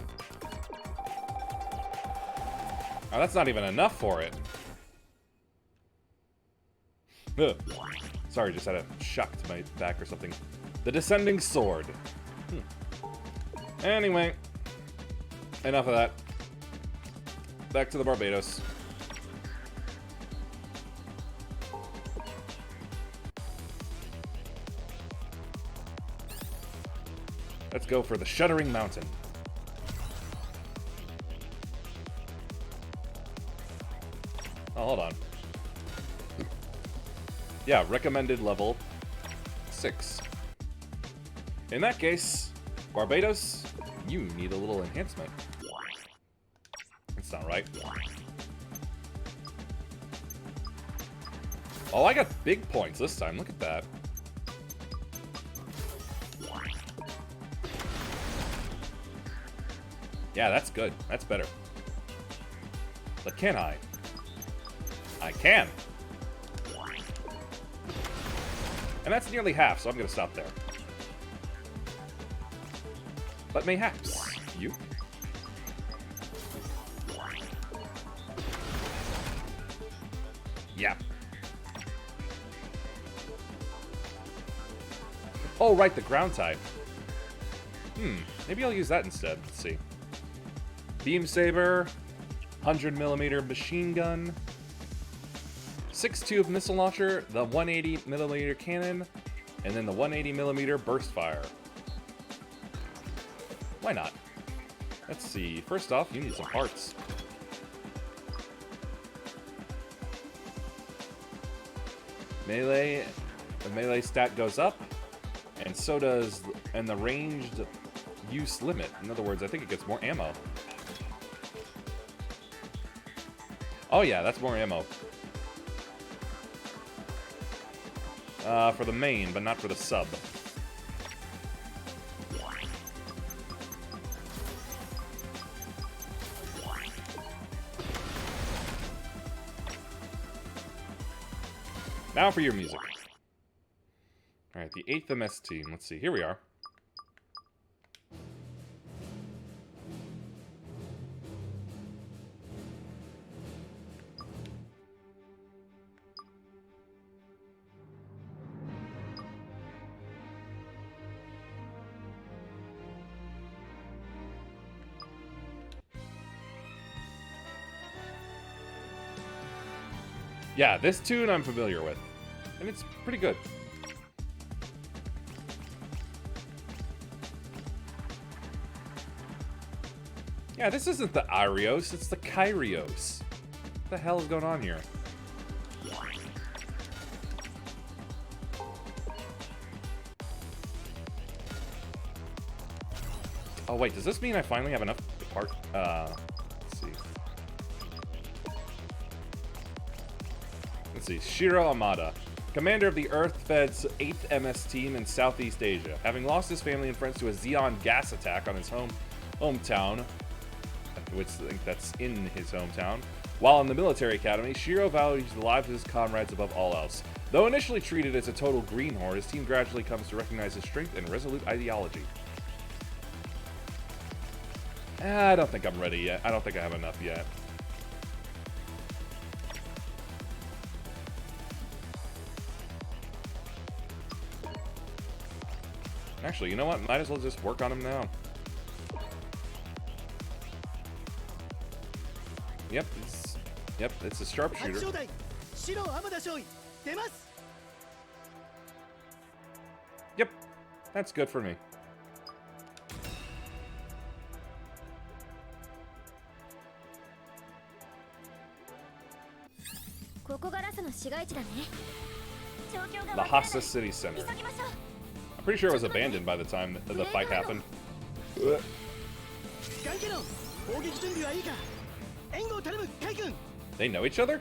Oh, that's not even enough for it. Ugh. Sorry, just had a shock to my back or something. The Descending Sword. Anyway. Enough of that. Back to the Barbados. Let's go for the Shuddering Mountain. Oh, hold on. Yeah, recommended level 6. In that case, Barbados, you need a little enhancement. That's not right. Oh, I got big points this time. Look at that. Yeah, that's good. That's better. But can I? I can. And that's nearly half, so I'm going to stop there. But mayhaps. You? Yeah. Oh, right, the ground type. Maybe I'll use that instead. Let's see. Beam Saber, 100mm machine gun, 6-tube missile launcher, the 180mm cannon, and then the 180mm burst fire. Why not? Let's see. First off, you need some parts. Melee, the melee stat goes up, and so does, and the ranged use limit. In other words, I think it gets more ammo. Oh yeah, that's more ammo. For the main, but not for the sub. Now for your music. Alright, the 8th MS team. Let's see, here we are. Yeah, this tune I'm familiar with, and it's pretty good. Yeah, this isn't the Arios, it's the Kyrios. What the hell is going on here? Oh wait, does this mean I finally have enough part? Let's see. Let's see, Shiro Amada, commander of the Earth-Fed's 8th MS team in Southeast Asia. Having lost his family and friends to a Xeon gas attack on his hometown, which I think that's in his hometown, while in the military academy, Shiro values the lives of his comrades above all else. Though initially treated as a total greenhorn, his team gradually comes to recognize his strength and resolute ideology. I don't think I'm ready yet. I don't think I have enough yet. Actually, you know what? Might as well just work on him now. Yep, it's a sharpshooter. Yep, that's good for me. Lhasa City Center. I'm pretty sure it was abandoned by the time the fight happened. They know each other?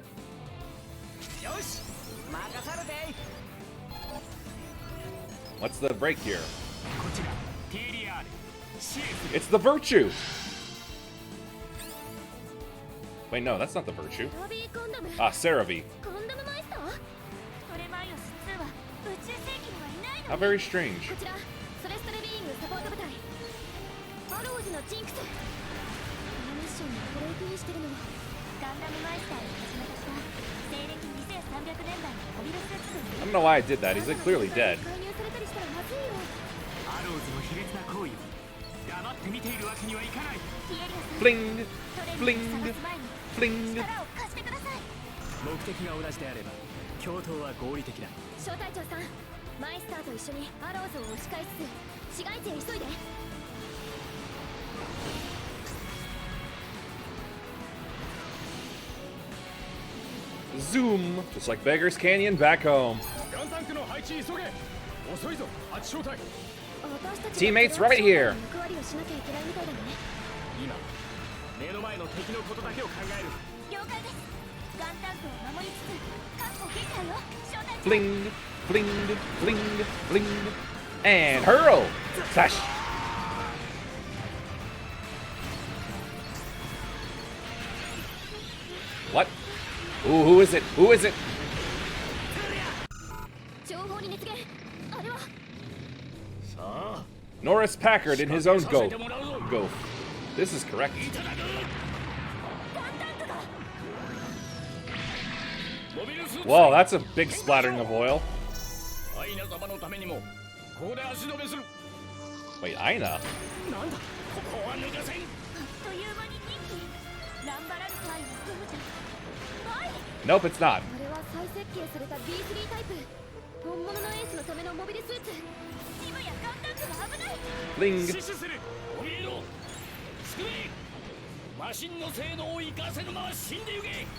What's the break here? It's the Virtue! Wait, no, that's not the Virtue. Ah, Cerevi. How very strange. I don't know why I did that. He's like clearly dead. Fling! Fling! Fling! 目的が同じであれば共闘は合理的だ。小隊長さん、マイスターと一緒にアローズを押し返す。市街地へ急いで。Zoom! Just like Beggar's Canyon back home. Teammates right here! 今、目の前の敵のことだけを考える。了解です。 Fling, fling, fling, fling, and hurl! Slash! What? Ooh, who is it? Who is it? Norris Packard in his own go. This is correct. Whoa, that's a big splattering of oil. Wait, Aina? Nope, it's not. Bling.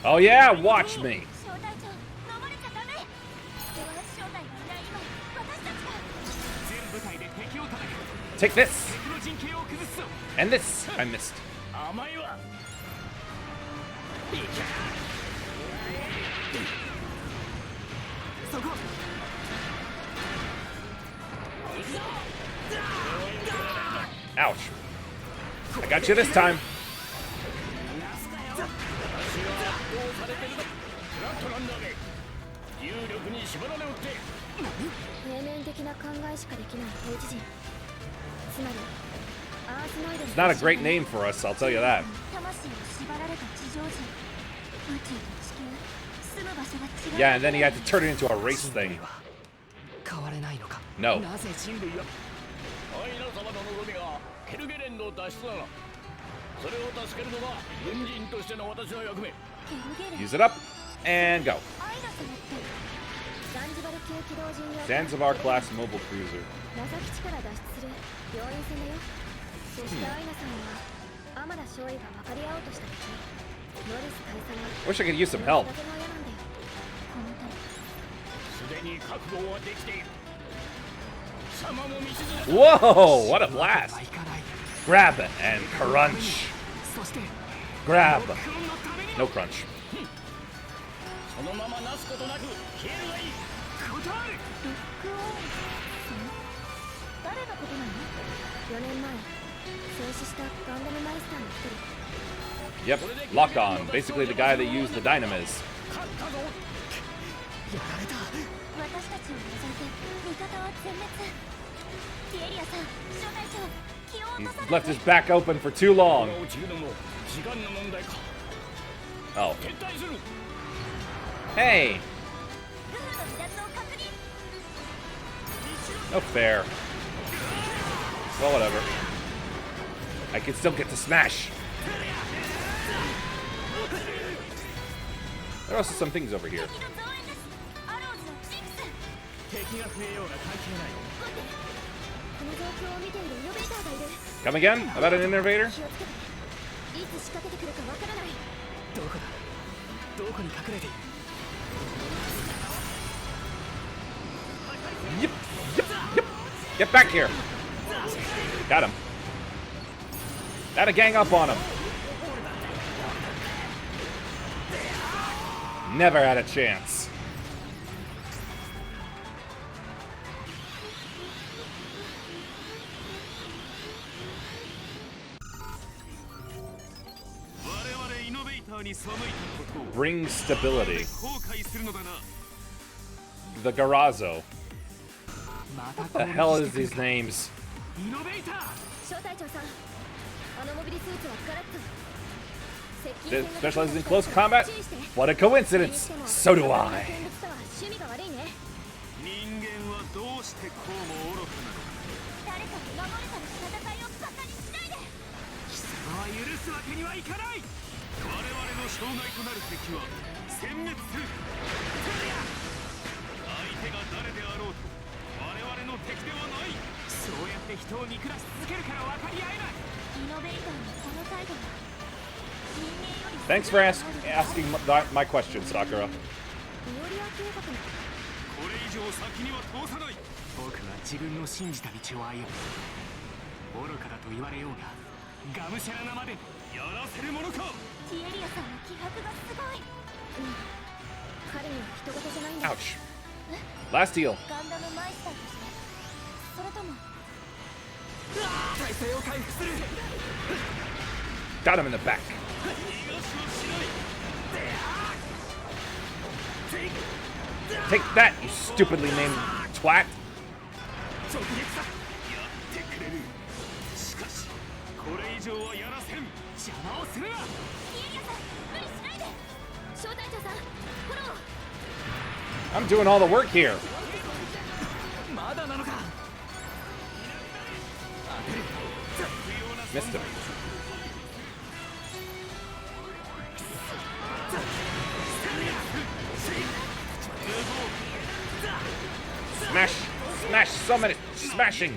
Oh yeah, watch me. Take this. And this. I missed. Ouch. I got you this time. It's not a great name for us, I'll tell you that. Yeah, and then he had to turn it into a race thing. No. Use it up, and go. Zanzibar class mobile cruiser. Wish I could use some help. Whoa, what a blast. Grab it and crunch. Grab. No crunch. Yep, lock on. Basically the guy that used the Dynamis. He's left his back open for too long. Oh. Hey! No fair. Well, whatever. I can still get to smash. There are also some things over here. Come again? About an innovator? Yep, yep, yep. Get back here. Got him. Gotta gang up on him. Never had a chance. Bring stability. The Garazo. What the hell is these names? This specializes in close combat? What a coincidence! So do I. Thanks for asking my question, Sakura. Ouch. Last heal. Got him in the back. Take that, you stupidly named twat. I'm doing all the work here. Missed him. Smash! Smash! So many smashing!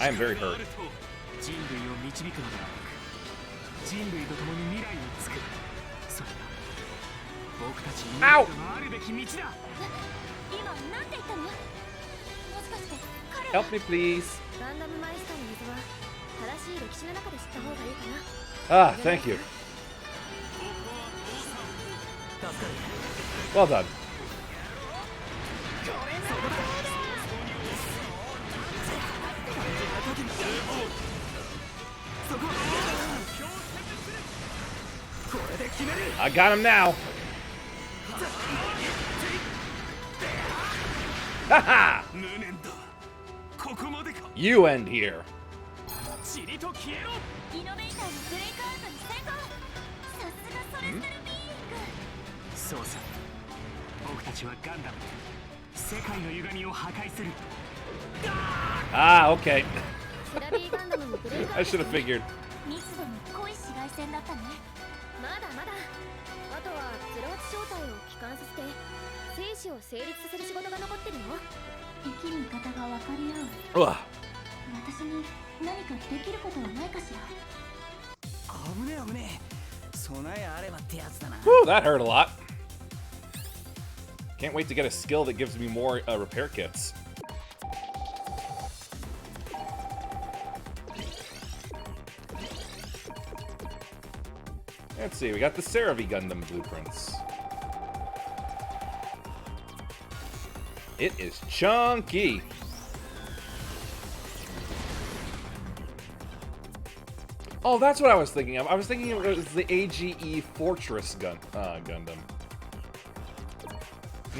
I am very hurt. Ow! Help me, please. Ah, thank you. Well done. I got him now. Haha! You end here. Ah, okay. I should have figured. Ugh. Whew, that hurt a lot. Can't wait to get a skill that gives me more repair kits. Let's see, we got the SD Gundam blueprints. It is chunky. Oh, that's what I was thinking of. I was thinking it was the AGE Fortress Gundam.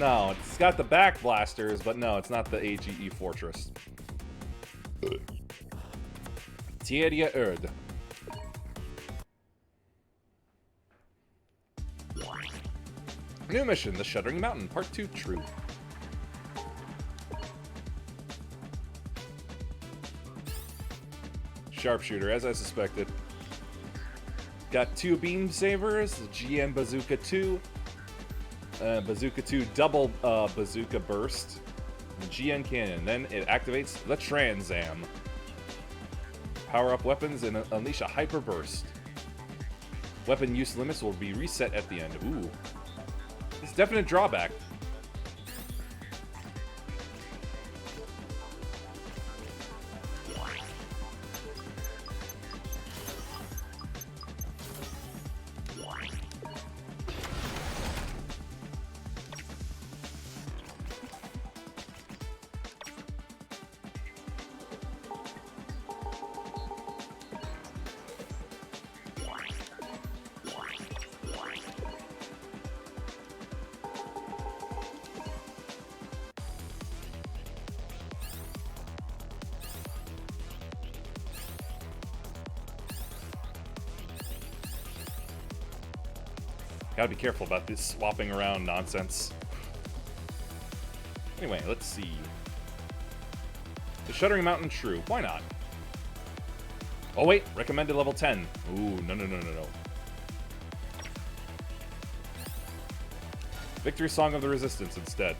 No, it's got the back blasters, but no, it's not the AGE Fortress. Tieria Erd. New mission, The Shuddering Mountain, Part 2, true. Sharpshooter, as I suspected. Got 2 beam sabers, GN Bazooka 2, Bazooka 2 double bazooka burst, and GN cannon. Then it activates the Transam. Power up weapons and unleash a hyper burst. Weapon use limits will be reset at the end. Ooh. It's a definite drawback. Gotta be careful about this swapping around nonsense. Anyway, let's see. The Shuddering Mountain, true. Why not? Oh wait, recommended level 10. Ooh, no. Victory Song of the Resistance instead.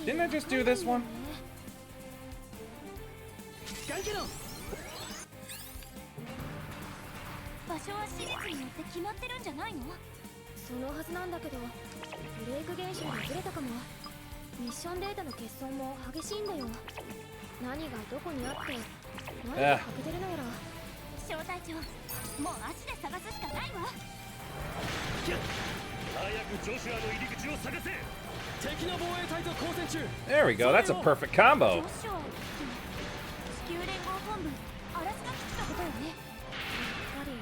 Didn't I just do this one? 場所は史実によって決まってるんじゃないの？そのはずなんだけど、ブレイク現象がずれたかも。ミッションデータの欠損も激しいんだよ。何がどこにあって何が欠けてるのやら。小隊長、もう足で探すしかないわ。早くジョシュアの入り口を探せ。敵の防衛隊と交戦中。 There we go, that's a perfect combo. 地球連合本部アラスカ基地のことよね。やっぱり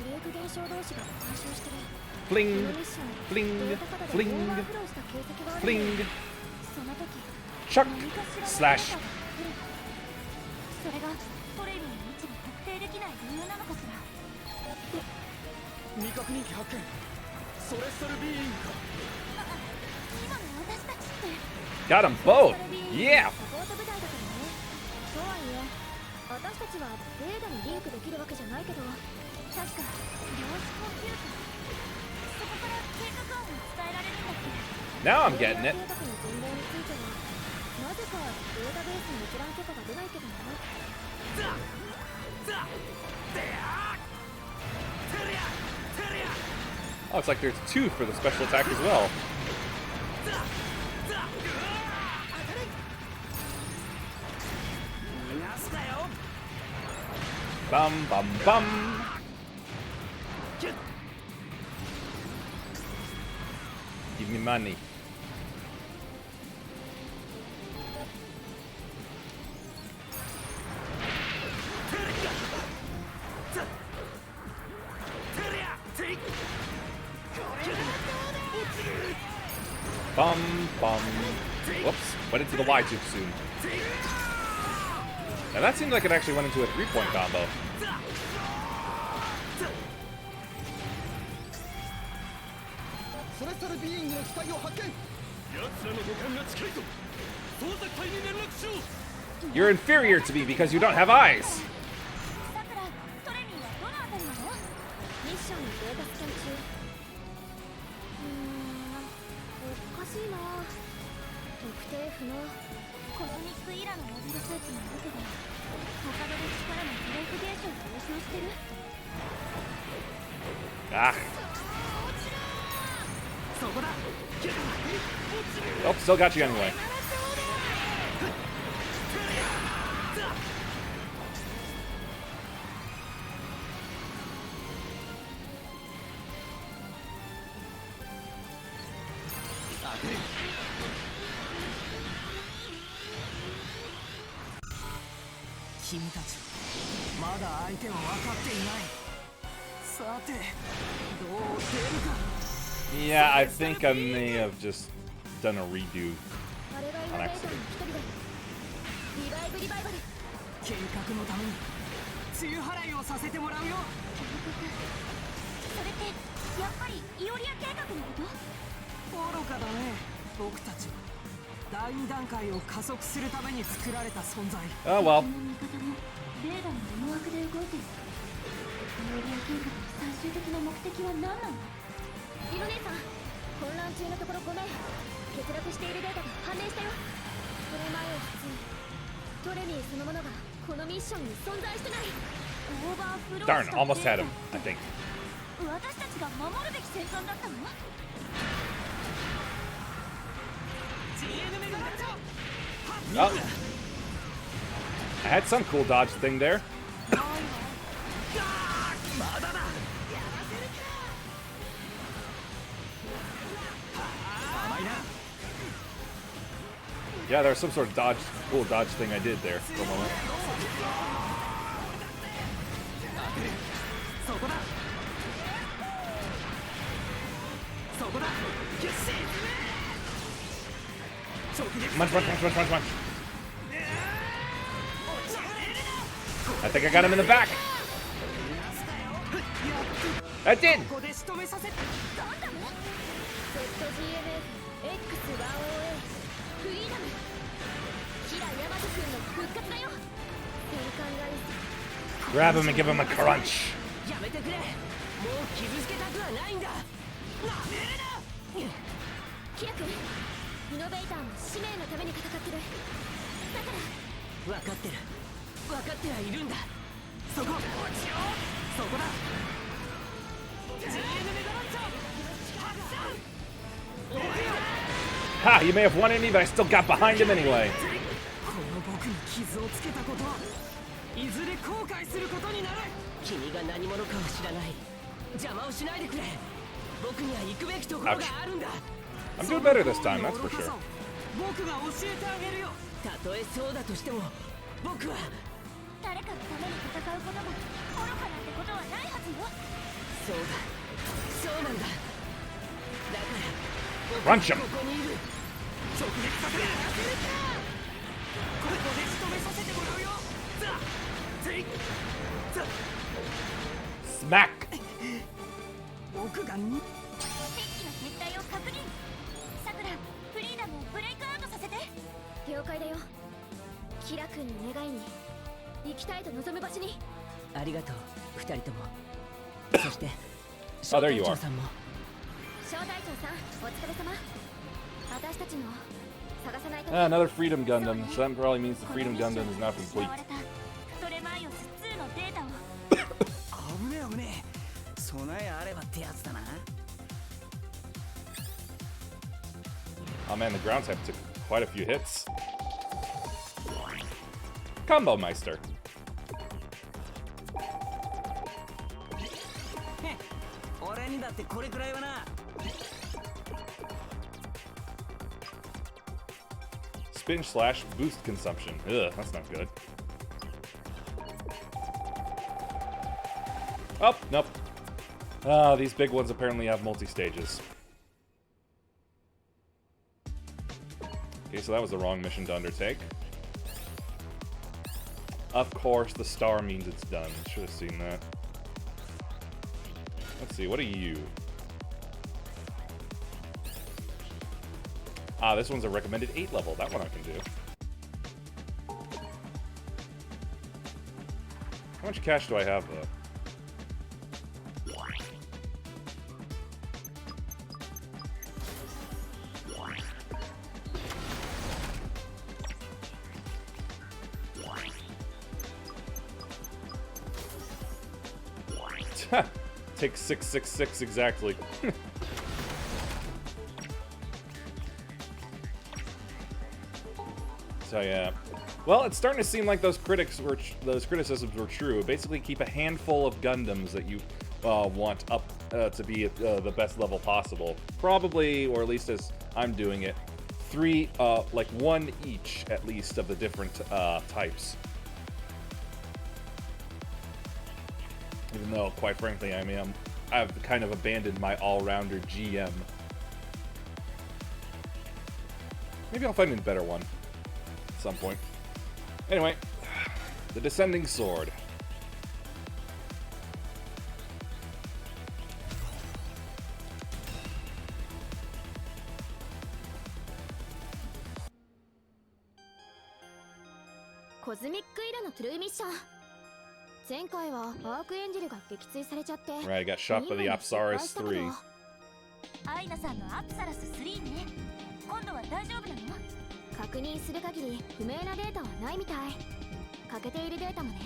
ブレイク現象同士が干渉してる。 Fling, fling, fling, fling. その時 Chuck, 何かしらの slash. それがトレイの位置が特定できない理由なのかしら。未確認機発見。ソレスタルビーイングか。今の私たちって Got them both. Yeah. サポート部隊だからね。とはいえ、私たちはデータにリンクできるわけじゃないけど、確か量子コンピューター、そこから計画案を伝えられるんだっけ。 Now I'm getting it. 計画の前例についてはなぜかデータベースに閲覧許可が出ないけどな。 Oh, it's like there's 2 for the special attack as well. Bum bum bum. Give me money. Bum bum. Whoops, went into the Y too soon. Now that seemed like it actually went into a 3-point combo. You're inferior to me because you don't have eyes. さくら、トレミーはどのあたりなの？ミッションのデータスキャン中。おかしいな。特定不能。コズミックイラのモビルスーツにいるけど、他の歴史からのブレイク現象を応酬してる。 Ah. Oh, still got you anyway. 君たちまだ相手を分かっていない。さてどう出るか。 Yeah, I think I may have just done a redo あれがイノ on ベーター accident. の一人でリバイブリバイバル。計画のために梅雨払いをさせてもらうよ。それってやっぱりイオリア計画のこと？愚かだね。僕たちは第2段階を加速するために作られた存在。 Oh well. この味方もレーダーの思惑で動いている。イオリア計画の最終的な目的は何なの？リノ姉さん、混乱中のところごめん。欠落しているデータが判明したよ。それ前を普通トレミーそのものがこのミッションに存在してない。オーバーフロー Darn, した almost デー had タ him, I think. 私たちが守るべき戦艦だったの？ Oh. I had some cool dodge thing there. Yeah, there was some sort of cool dodge thing I did there for a moment. そこだそこだ。 Munch, munch, munch, munch, munch, munch. I think I got him in the back. I did. ここで仕留めさせ。 ZGMF X1OA フリーダム。キラヤマト君の復活だよ。戦艦ライズ Grab him and give him a crunch. やめてくれ。もう傷つけたくはないんだ。なめるな。キラ君、イノベーターも使命のために戦ってる。だから分かってる。分かってはいるんだ。そこ。そこだ。GN メガランチャー発射。 Ha! You may have wanted me, but I still got behind him anyway. この僕に傷をつけたことはいずれ後悔することになる。君が何者かは知らない。邪魔をしないでくれ。僕には行くべきところがあるんだ。 I'm doing better this time, that's for sure. 僕が教えてあげるよ。たとえそうだとしても僕は誰かのために戦うことも愚かなんてことはないはずよ。そうだそうなんだ。だから僕 Crunch は him. ここにいる。直撃させる。ここで仕留めさせてもらうよ。Smack. 僕が敵機の撤退を確認。さくら、フリーダムをブレイクアウトさせて。了解だよ。キラ君の願いに行きたいと望む場所に。ありがとう二人とも。そして Oh, there you are. 小隊長さんも。小隊長さん、お疲れ様。私たちも探さないと。 Another Freedom Gundam. So that probably means the Freedom Gundam is now complete. トレマイオス2のデータを。危ねえ危ねえ。備えあればってやつだな。 Oh man, the ground type took quite a few hits. Combo Meister. 俺にだってこれくらいはな。 Spin slash boost consumption. Ugh, that's not good. Oh, nope. These big ones apparently have multi-stages. Okay, so that was the wrong mission to undertake. Of course, the star means it's done. Should have seen that. Let's see, what are you? Ah, this one's a recommended 8 level. That one I can do. How much cash do I have, though? Take 666 exactly. So yeah. Well, it's starting to seem like those criticisms were true. Basically, keep a handful of Gundams that you want up to be at the best level possible. Probably, or at least as I'm doing it, 3, like 1 each at least of the different types. Even though, quite frankly, I've kind of abandoned my all-rounder GM. Maybe I'll find a better one at some point. Anyway, the Descending Sword. Right, I got shot by the Apsaris 3. アイナさんのアプサラス3ね。今度は大丈夫なの？確認する限り不明なデータはないみたい。欠けているデータもね。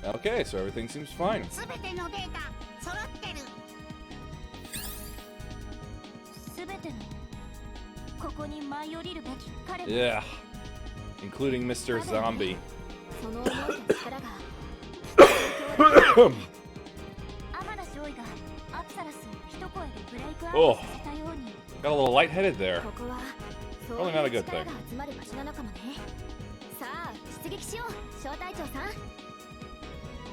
Okay, so everything seems fine. すべてのデータ揃ってる。すべてのここに舞い降りるべき彼は。Yeah, including Mr. Zombie. その思いと力が。天田少尉がアプサラスを一声でブレイクアウトさせたように。Got a little lightheaded there. ここは Probably not a good thing. 集まる場所なのかもね。さあ、出撃しよう、小隊長さん。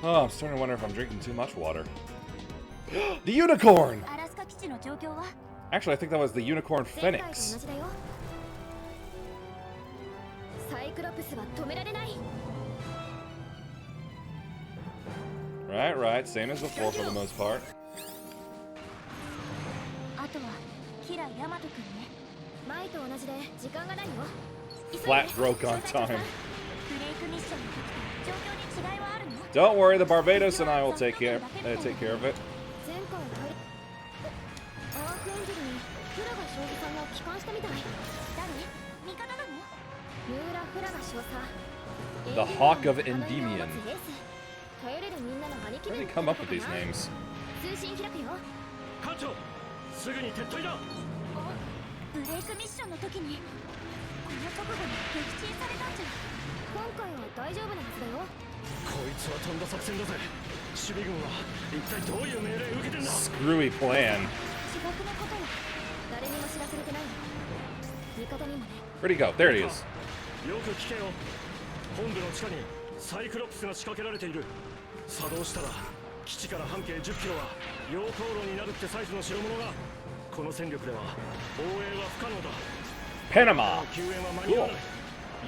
Oh, I'm starting to wonder if I'm drinking too much water. The unicorn! アラスカ基地の状況は？ Actually, I think that was the unicorn phoenix. サイクロプスは止められない。 Right, same as before for the most part. あとはキラヤマト君ね。前と同じで時間がないよ。 Flat broke on time. ブレイクミッションの時と状況に違いはあるの？ Don't worry, the Barbados and I will take care of it. 前回アークエンジェルにフラガ少佐さんが帰還したみたい。誰？味方なの？ムーラ・フラガ少佐。 The Hawk of Endymion. 頼れるみんなの兄貴 Where 分 did they come up with these names? 通信開くよ。艦長、すぐに撤退だ。ブレイクミッションの時にこの直後に撃沈されたんじゃ。今回は大丈夫なはずだよ。こいつは飛んだ作戦だぜ。守備軍は一体どういう命令を受けてんだ。 Screwy plan. 自爆のことは誰にも知らせれてないの。味方にもね。 Where'd he go? There he is. よく聞けよ。本部の地下にサイクロプスが仕掛けられている。作動したら基地から半径10キロは溶鉱炉になるってサイズの代物が。この戦力では防衛は不可能だ。 Panama. 救援は間に合わない。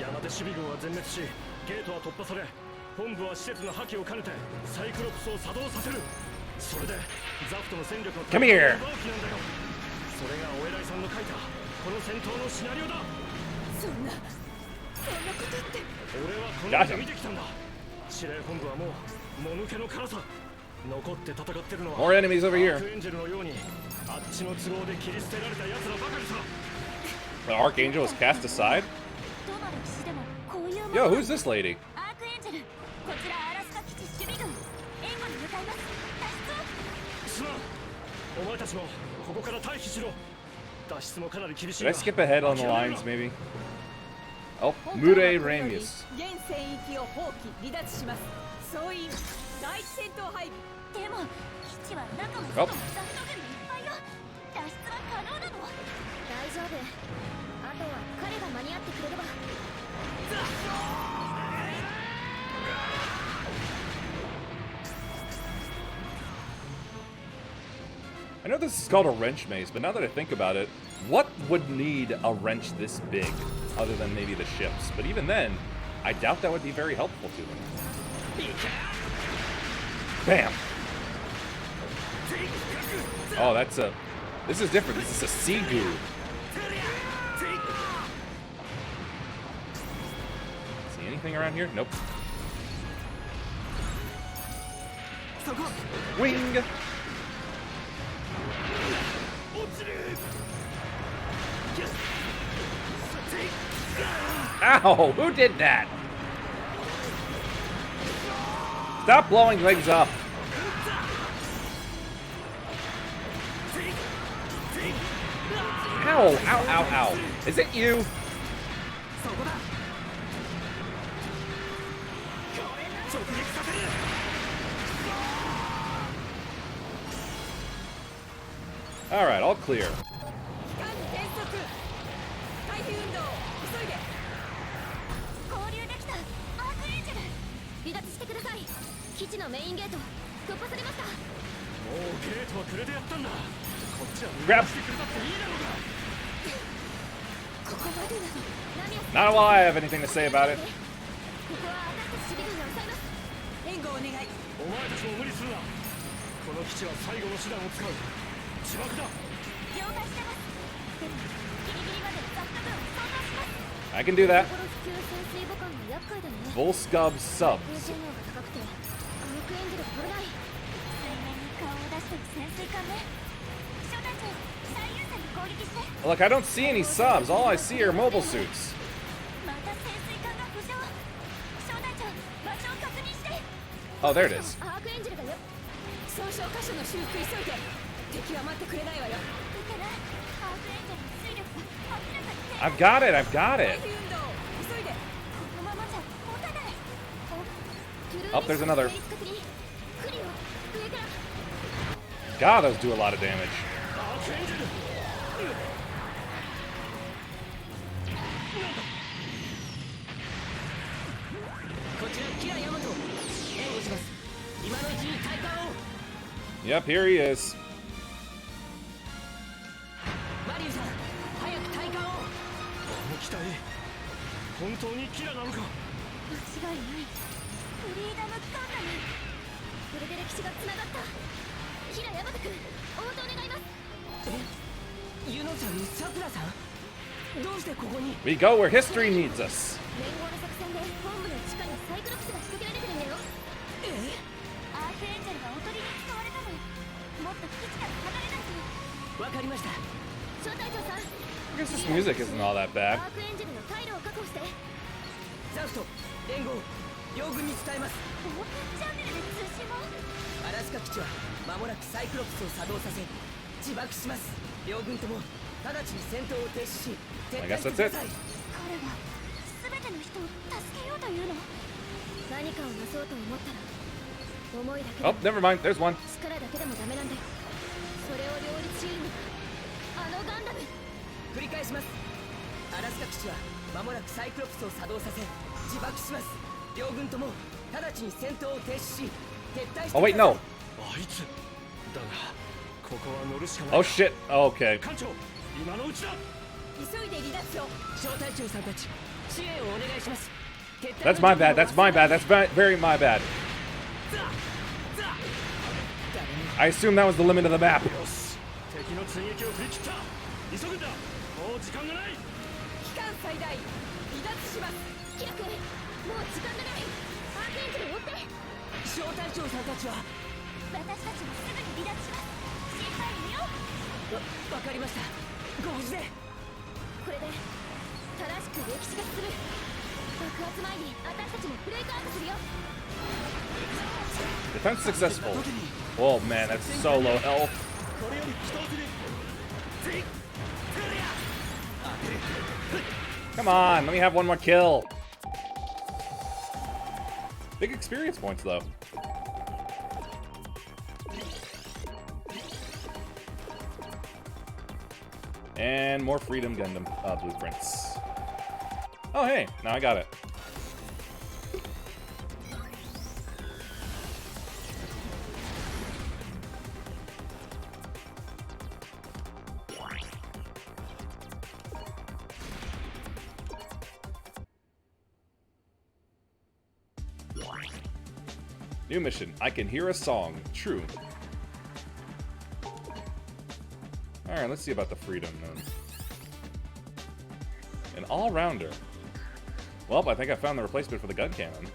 やがて守備軍は全滅し、ゲートは突破され、本部は施設の破棄を兼ねてサイクロプスを作動させる。それでザフトの戦力の Come here. 奪う気なんだよ。それがお偉いさんの書いたこの戦闘のシナリオだ。そんなことって。俺はこの目で見てきたんだ。司令本部はもうもぬけの辛さ。残って戦ってるのは More enemies over ア here. ークエンジェルのようにあっちの都合で切り捨てられた奴らばかりさ。 The Archangel was cast aside? どの歴史でもこういうもの。 Yo, who's this lady? アークエンジェル、こちらアラスカ基地守備軍、援護に向かいます。脱出を。すまん。お前たちもここから退避しろ。脱出もかなり厳しい Did が。 I skip ahead on the lines, maybe? Oh, Mure Ramius. 現戦域を放棄離脱します。総員第一戦闘配備。でも基地は中もお外もザフト軍でいっぱいよ。脱出は可能なの？大丈夫。あとは彼が間に合ってくれれば。 I know this is called a wrench maze, but now that I think about it, what would need a wrench this big, other than maybe the ships? But even then, I doubt that would be very helpful to them. Bam! Oh, that's a... This is different. This is a Sea-Goo. See anything around here? Nope. Wing! Ow! Who did that? Stop blowing legs up. Ow! Ow! Ow! Ow! Is it you? All right, all clear. 交流できた。アークエンジェル、離脱してください。基地のメインゲート突破されました。もうゲートはくれてやったんだ。こっちは見 Grab. してくれたっていいだろうが。ここまでなの。ナミアさん。 Not while I have anything to say about it. ここは私たち守備軍が抑えます。援護お願い。お前たちも無理するな。この基地は最後の手段を使う。自爆だ。了解してます。でもギリギリまでザック軍を操作します。 I can do that. 心普及潜水母艦が厄介だね。 Volscub 空 subs. 性能が高くてアークエンジェルが取れない。水面に顔を出してる潜水艦ね。小隊長、最優先で攻撃して。 Look, I don't see any subs. All I see are mobile suits. また潜水艦が浮上。小隊長、場所を確認して。 Oh, there it is. アークエンジェルがよ。損傷箇所の修復急いで。敵は待ってくれないわよ。いけない。アークエンジェルの水力が明らかに低下。 I've got it. I've got it. 運動急いで。このままじゃ持たない。 Oh, there's another. クリオ上から。 God, those do a lot of damage. アークエンジェル。こちらキラヤマト。援護します。今のうちに体感を。 Yep, here he is. マリュウさん、早く体感を。あの機体、本当にキラなのか。間違いない。フリーダムガンダム。これで歴史がつながった。キラヤマト君、応答願います。ユノさん、サクラさん、どうしてここに。 We go where history needs us. 連合の作戦で本部の地下にサイクロプスが仕掛けられてるんだよ。アークエンジェルがおとりに使われたの。もっと基地から離れないと。わかりました。小隊長さん、 I guess this music isn't all that bad. アークエンジェルの退路を確保して。ザフト、連合、両軍に伝えます。オープンチャンネルで通信を。アラスカ基地は間もなくサイクロプスを作動させ自爆します。両軍とも直ちに戦闘を停止し撤 I 退 guess してくだ that's さい。彼は全ての人を助けようというの。何かをなそうと思ったら思いだけ Oh, で never mind. There's one. 力だけでもダメなんだよ。それを両立し得るのがあのガンダム。繰り返します。アラスカ基地は間もなくサイクロプスを作動させ自爆します。両軍とも直ちに戦闘を停止し撤退して Oh, wait, no. あいつ。だが、ここは乗るしかない。 Oh, shit. Okay. 艦長、今のうちだ。急いで離脱を。小隊長さんたち、支援をお願いします。 That's my bad. That's my bad. That's very my bad. I assume that was the limit of the map. よし、敵の追撃を振り切った。急ぐんだ。もう時間がない。期間最大離脱します。キラ君、もう時間がない。アークエンジェルを追って。小隊長さんたちは。私たちもすぐに離脱します。心配無用。わかりました。ご無事で。これで正しく歴史が進む。爆発前に私たちもブレイクアウトするよ。 Defense successful. Oh man, that's so low health. これより北奥に。 Come on, let me have one more kill. Big experience points though. And more Freedom Gundam blueprints. Oh hey, now I got it. New mission. I can hear a song. True. Alright, let's see about the Freedom then. An all-rounder. Well, I think I found the replacement for the gun cannon.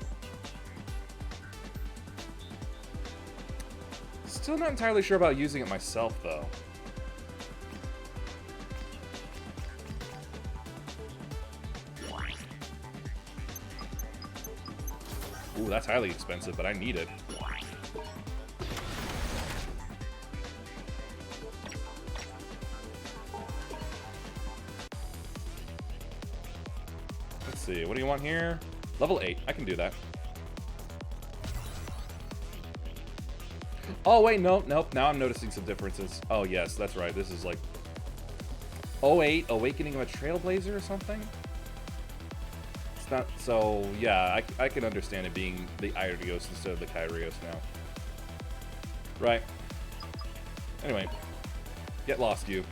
Still not entirely sure about using it myself, though. Ooh, that's highly expensive, but I need it. Let's see, what do you want here? Level 8, I can do that. Oh, wait, nope, now I'm noticing some differences. Oh, yes, that's right, this is like... 08, Awakening of a Trailblazer or something? It's not, so, yeah, I can understand it being the Irios instead of the Kyrios now. Right. Anyway. Get lost, you.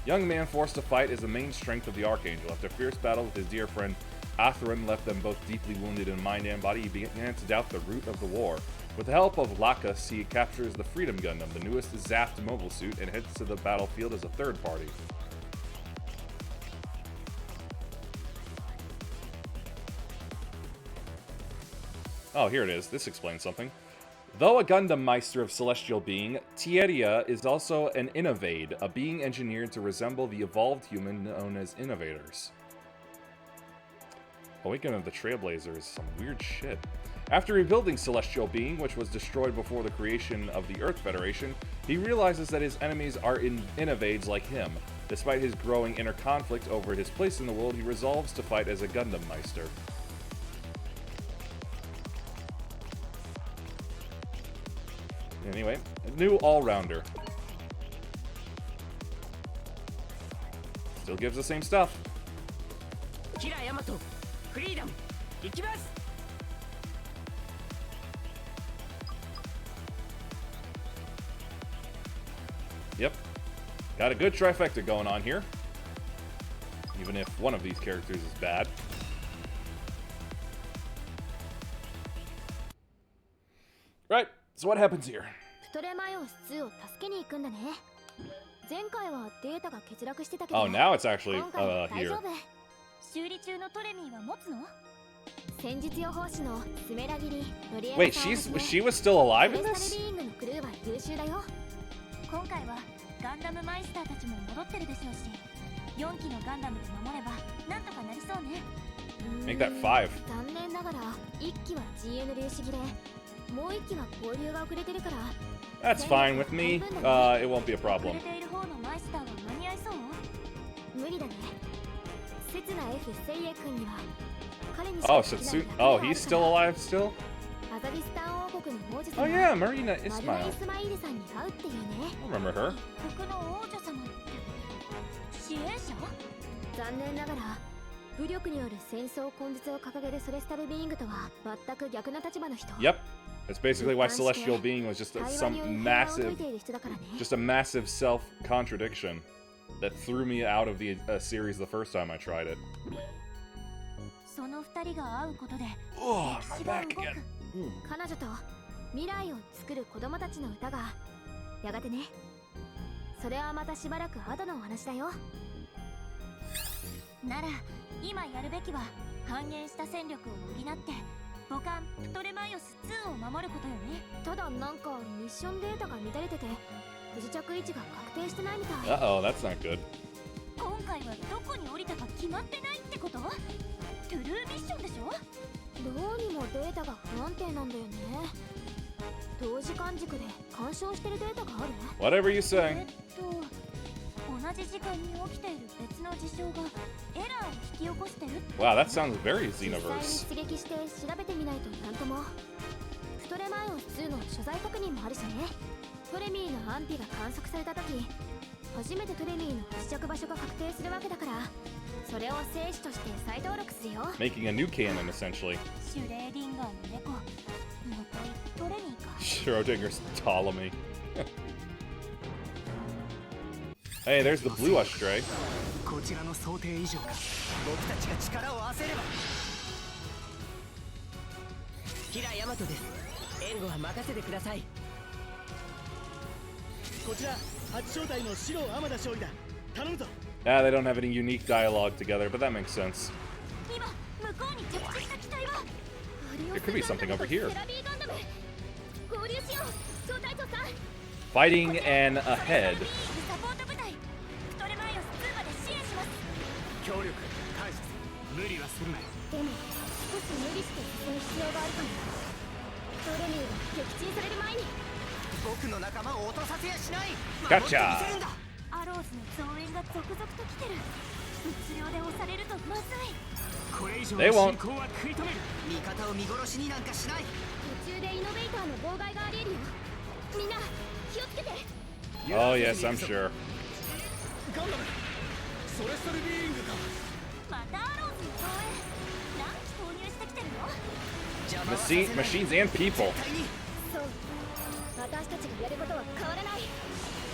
Young man forced to fight is the main strength of the Archangel. After a fierce battle with his dear friend, Atherin left them both deeply wounded in mind and body. He began to doubt the root of the war. With the help of Lacus, he captures the Freedom Gundam, the newest Zaft mobile suit, and heads to the battlefield as a third party. Oh, here it is. This explains something. Though a Gundam Meister of celestial being, Tieria is also an Innovade, a being engineered to resemble the evolved human known as Innovators. Awakening of the Trailblazers, some weird shit. After rebuilding Celestial Being, which was destroyed before the creation of the Earth Federation, he realizes that his enemies are Innovades like him. Despite his growing inner conflict over his place in the world, he resolves to fight as a Gundam Meister. Anyway, a new all-rounder. Still gives the same stuff. Yep. Got a good trifecta going on here. Even if one of these characters is bad. Right, so what happens here? Oh, now it's actually here. Wait, she was still alive in this? Make that 5. That's fine with me. It won't be a problem. Oh, so oh, he's still alive still? Oh yeah, Marina Ismail. I remember her. Yep. That's basically why Celestial Being was just a massive self-contradiction that threw me out of the series the first time I tried it. Oh, my back again. Uh-oh, that's not good. Whatever you say. Wow, that sounds very Xenoverse. Making a new canon, essentially. Schrodinger's Ptolemy. Hey, there's the blue Astray. Yeah, they don't have any unique dialogue together, but that makes sense. There could be something over here. Fighting and ahead. Gotcha! They won't. Oh yes, I'm sure. てるの？ Machines and people. そう私たちがやることは変わらない。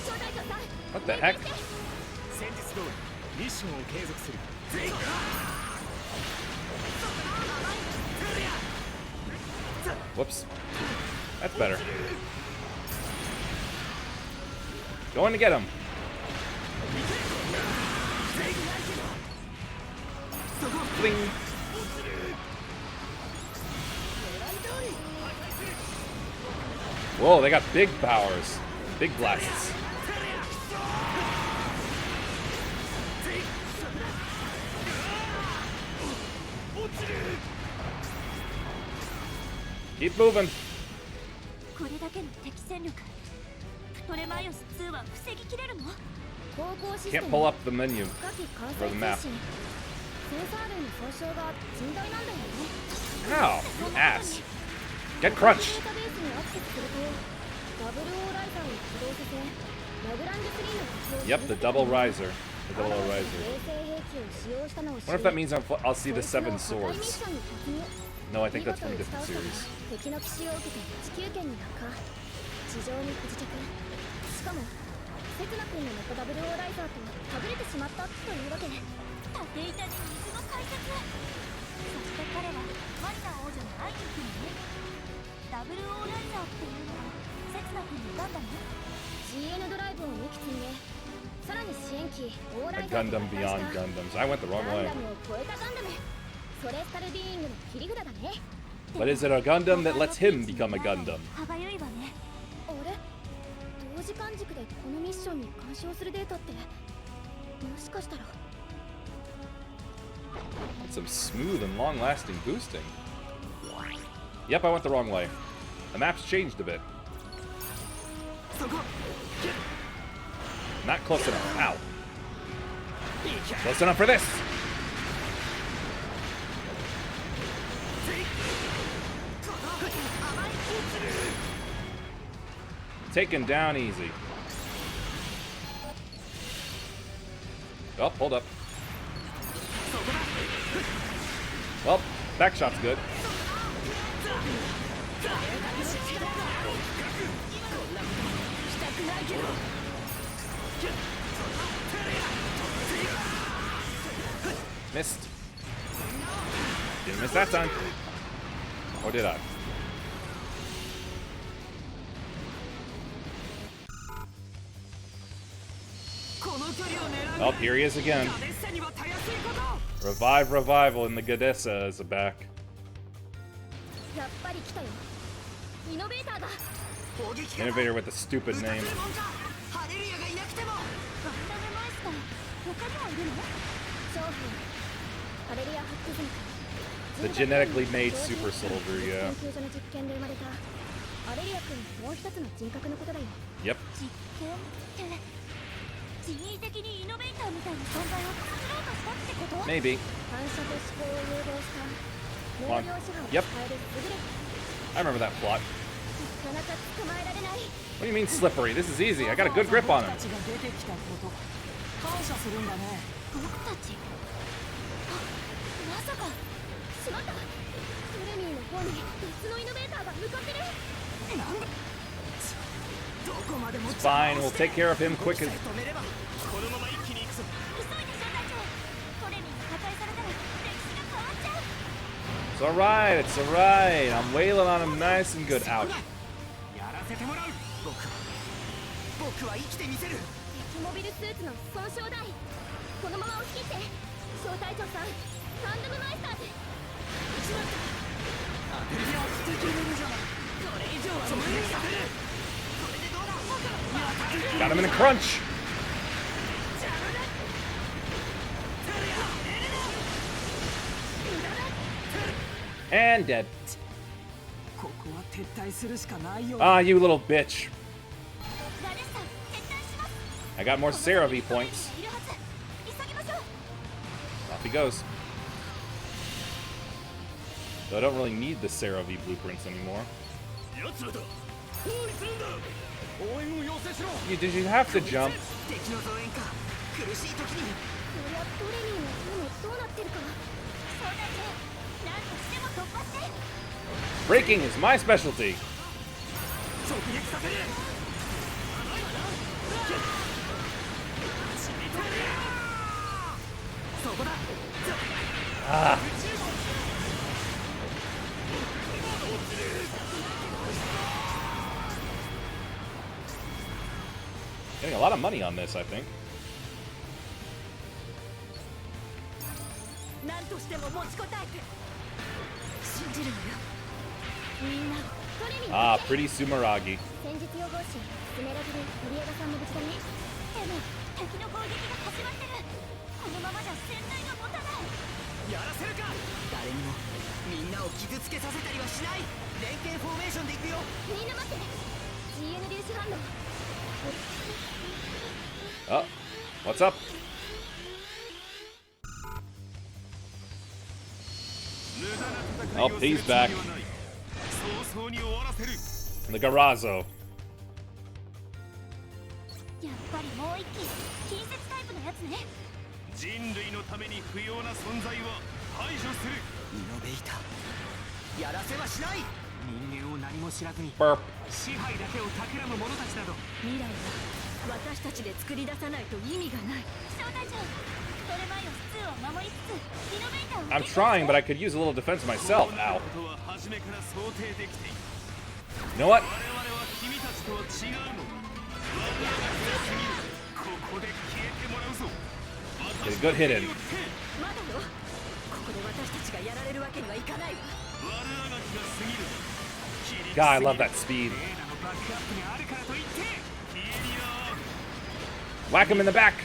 招待長さん What the heck? 先日通りミッションを継続する。 Whoops. That's better. Going to get him. Bling. Whoa, they got big powers. Big blasts. Keep moving. これだけの敵戦力、プトレマイオス2は防ぎきれるの？航行システ Can't ム pull up the menu 火器関 or 西 the 通 map. 信センサー類の損傷が甚大なんだよね。 Ow, you ass. Get デー crunched. タベースにアクセスするとダブルオーライザーを起動させラグランジ3の活用を Yep, the double riser. The double riser. 衛星兵器を使用したのを知り Wonder if that means I'll see the 7 ミッ swords. ションに突入 No, I think that's 見 from a 事に different 倒した series. 敵の奇襲を受けて地球圏に落下地上に不時着しかもセツナ君のネコダブルオーライザーとはぐれてしまったというわけ。縦板に水の解説。そして彼はマリナ王女に会いに行くのね。ダブルオーライザーっていうのはセツナ君のガンダム？ GN ドライブを2機積んでさらに支援機オー A ライザー Gundam と合体 beyond した Gundams. I went the wrong ガン way. ダムを超えたガンダムソレスタルビーイングの切り札だね。 But is it a Gundam that lets him become a Gundam? 歯がゆいわね。あれ同時間軸でこのミッションに干渉するデータってもしかしたら That's some smooth and long-lasting boosting. Yep, I went the wrong way. The map's changed a bit. Not close enough. Ow. Close enough for this. Taken down easy. Oh, hold up. Well, back shot's good. Missed. Didn't miss that time. Or did I? Oh, here he is again. Revival in the Gadessa is back. やっぱり来たよイノベーターが Innovator with a stupid name. ガンダムマイスター、他にもいるの？商品ハレリア・ハックズン The genetically made super soldier, yeah. 研究所の実験で生まれたアレリア君のもう一つの人格のことだよ Yep. 実験って人為的にイノベーターみたいな存在を作ろうとしたってこと？ Maybe. 反射と思考を融合した能量手段を Yep. 変える優れた I remember that plot. なかなか捕まえられない What do you mean slippery? This is easy. I got a good grip on him. 僕たちが出てきたこと感謝するんだね。僕たち？あ、まさか。しまったトレミーの方に別のイノベーターが向かってるなんだどこまでも It's fine. We'll take care of him quick as. 止めればこのまま一気に行くぞ。急いで招待長。トレミーが破壊されたら歴史が変わっちゃう。 It's alright. It's alright. I'm wailing on him nice and good. Ouch. やらせてもらう。僕は生きてみせる。敵モビルスーツの損傷台このまま押し切って招待長さんガンダムマイスターズしまったやってくれるじゃないこれ以上は無理だこれでどうだ Got him in a crunch. And dead. ここは撤退するしかないよ。 Ah, you little bitch. ラレッサ、撤退します。 I got more Sarah V points. いるはず。急ぎましょう。 Off he goes. Though I don't really need the Sarah V blueprints anymore. 奴らだ。包囲するんだ。応援を要請しろ。 Did you have to jump? 敵の増援か苦しい時にこりゃトレミーの方もどうなってるか招待長、Braking is my specialty. Ah. Getting a lot of money on this, I think. Ah, pretty Sumeragi. Oh, what's up? Oh, he's back. The Garazo. Burp. 支配だけを企む者たちなど未来は私たちで作り出さないと意味がない。招待長、トレマイオス2を守りつつリノベーターを I'm trying, but I could use a little defense myself. Ow. You know what? Get a good hit in. まだよ。ここで私たちがやられるわけにはいかないわ。 God, I love that speed. Whack him in the back.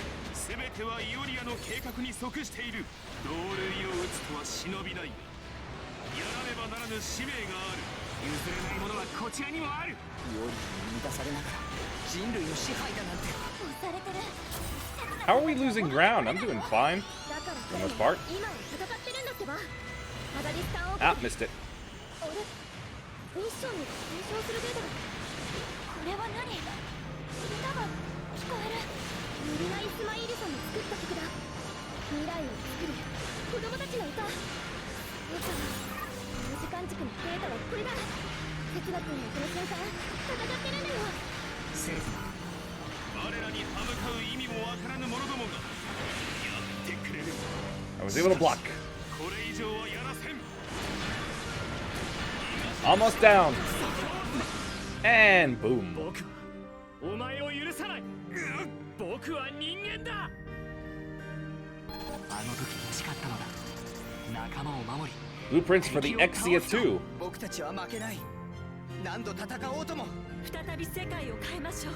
How are we losing ground? I'm doing fine for the most part. Ah, missed it. ミッションに継承するデータ。これは何？歌が聞こえる。ミリナ・イスマイールさんの作った曲だ。未来を作る子供たちの歌。そうか。この時間軸のデータはこれだ。哲学君がこの瞬間戦ってるんだよ。セーフ。我らに歯向かう意味もわからぬ者どもがやってくれる。I was able to block. これ以上はやらせん。 Almost down. And boom. お前を許さない。僕は人間だ。あの時誓ったのだ。仲間を守り。 Blueprints for the Exia 2. 僕たちは負けない。何度戦おうとも。再び世界を変えましょう。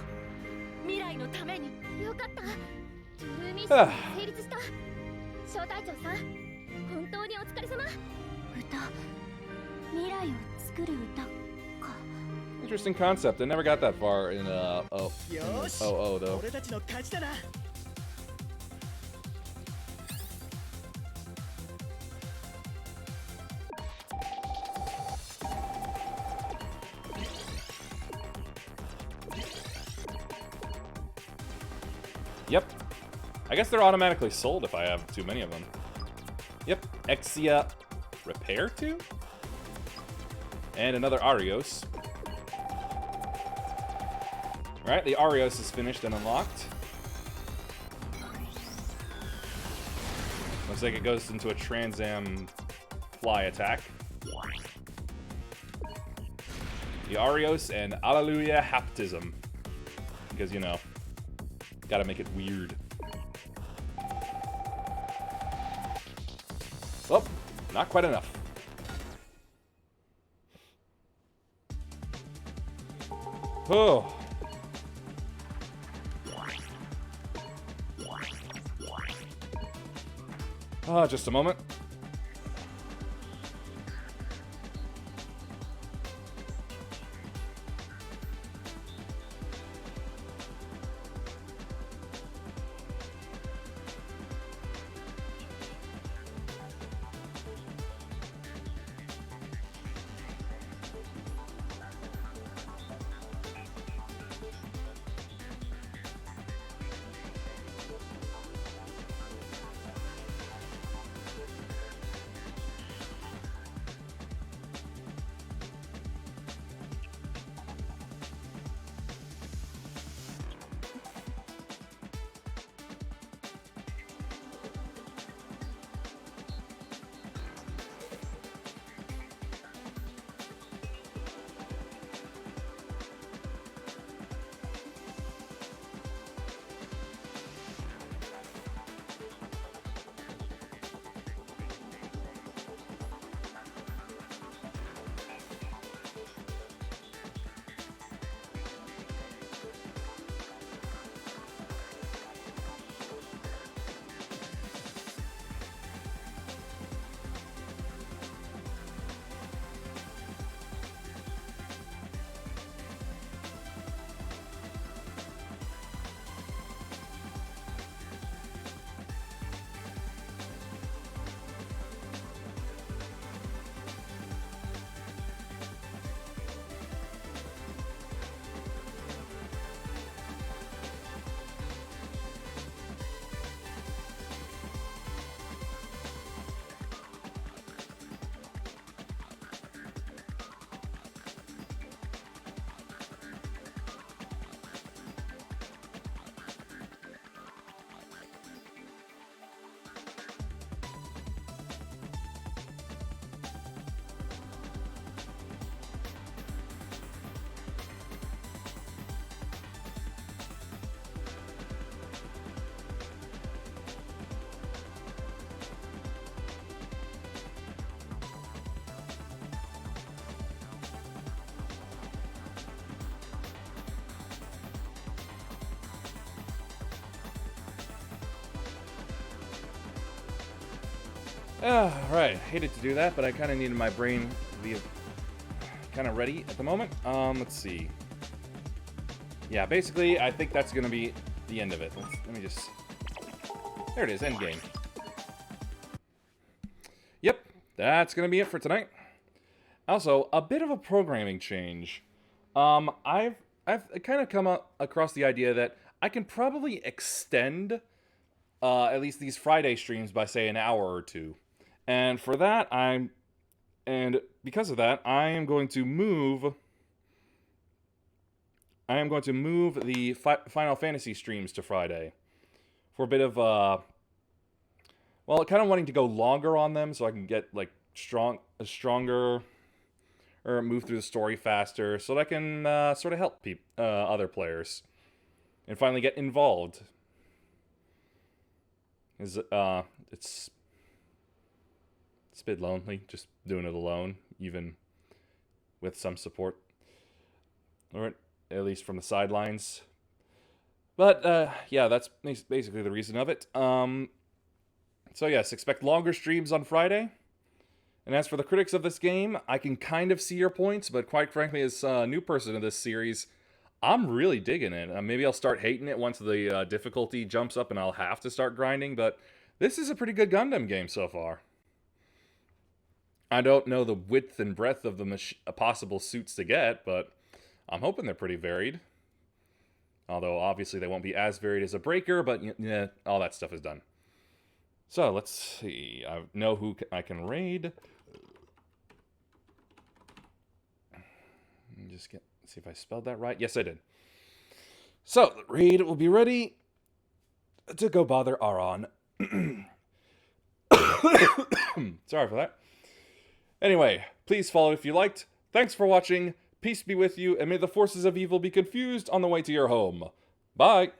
未来のために。よかった。トゥルーミッションが成立した。招待長さん、本当にお疲れ様。歌、未来を作る歌か。 Interesting concept. I never got that far in oh though. 俺たちの勝ちだな。 Yep. I guess they're automatically sold if I have too many of them. Yep. Exia Repair 2? And another Arios. Alright, the Arios is finished and unlocked. Looks like it goes into a Trans-Am fly attack. The Arios and Alleluia Haptism. Because, you know, gotta make it weird. Oh, not quite enough. Oh. Just a moment. Right, hated to do that, but I kind of needed my brain to be kind of ready at the moment. Let's see. Yeah, basically, I think that's going to be the end of it. Let me just... There it is, endgame. Yep, that's going to be it for tonight. Also, a bit of a programming change. I've kind of come across the idea that I can probably extend at least these Friday streams by, say, an hour or two. And for that, because of that, I am going to move the Final Fantasy streams to Friday for a bit of well, kind of wanting to go longer on them so I can get like stronger, or move through the story faster, so that I can sort of help other players and finally get involved. It's a bit lonely just doing it alone, even with some support, or at least from the sidelines. But yeah, that's basically the reason of it. So yes, expect longer streams on Friday. And as for the critics of this game, I can kind of see your points, but quite frankly, as a new person in this series, I'm really digging it. Maybe I'll start hating it once the difficulty jumps up and I'll have to start grinding, but this is a pretty good Gundam game so far. I don't know the width and breadth of the possible suits to get, but I'm hoping they're pretty varied. Although, obviously, they won't be as varied as a Breaker, but yeah, all that stuff is done. So, let's see. I know who I can raid. Just see if I spelled that right. Yes, I did. So, the raid will be ready to go bother Aron. Sorry for that. Anyway, please follow if you liked. Thanks for watching. Peace be with you, and may the forces of evil be confused on the way to your home. Bye!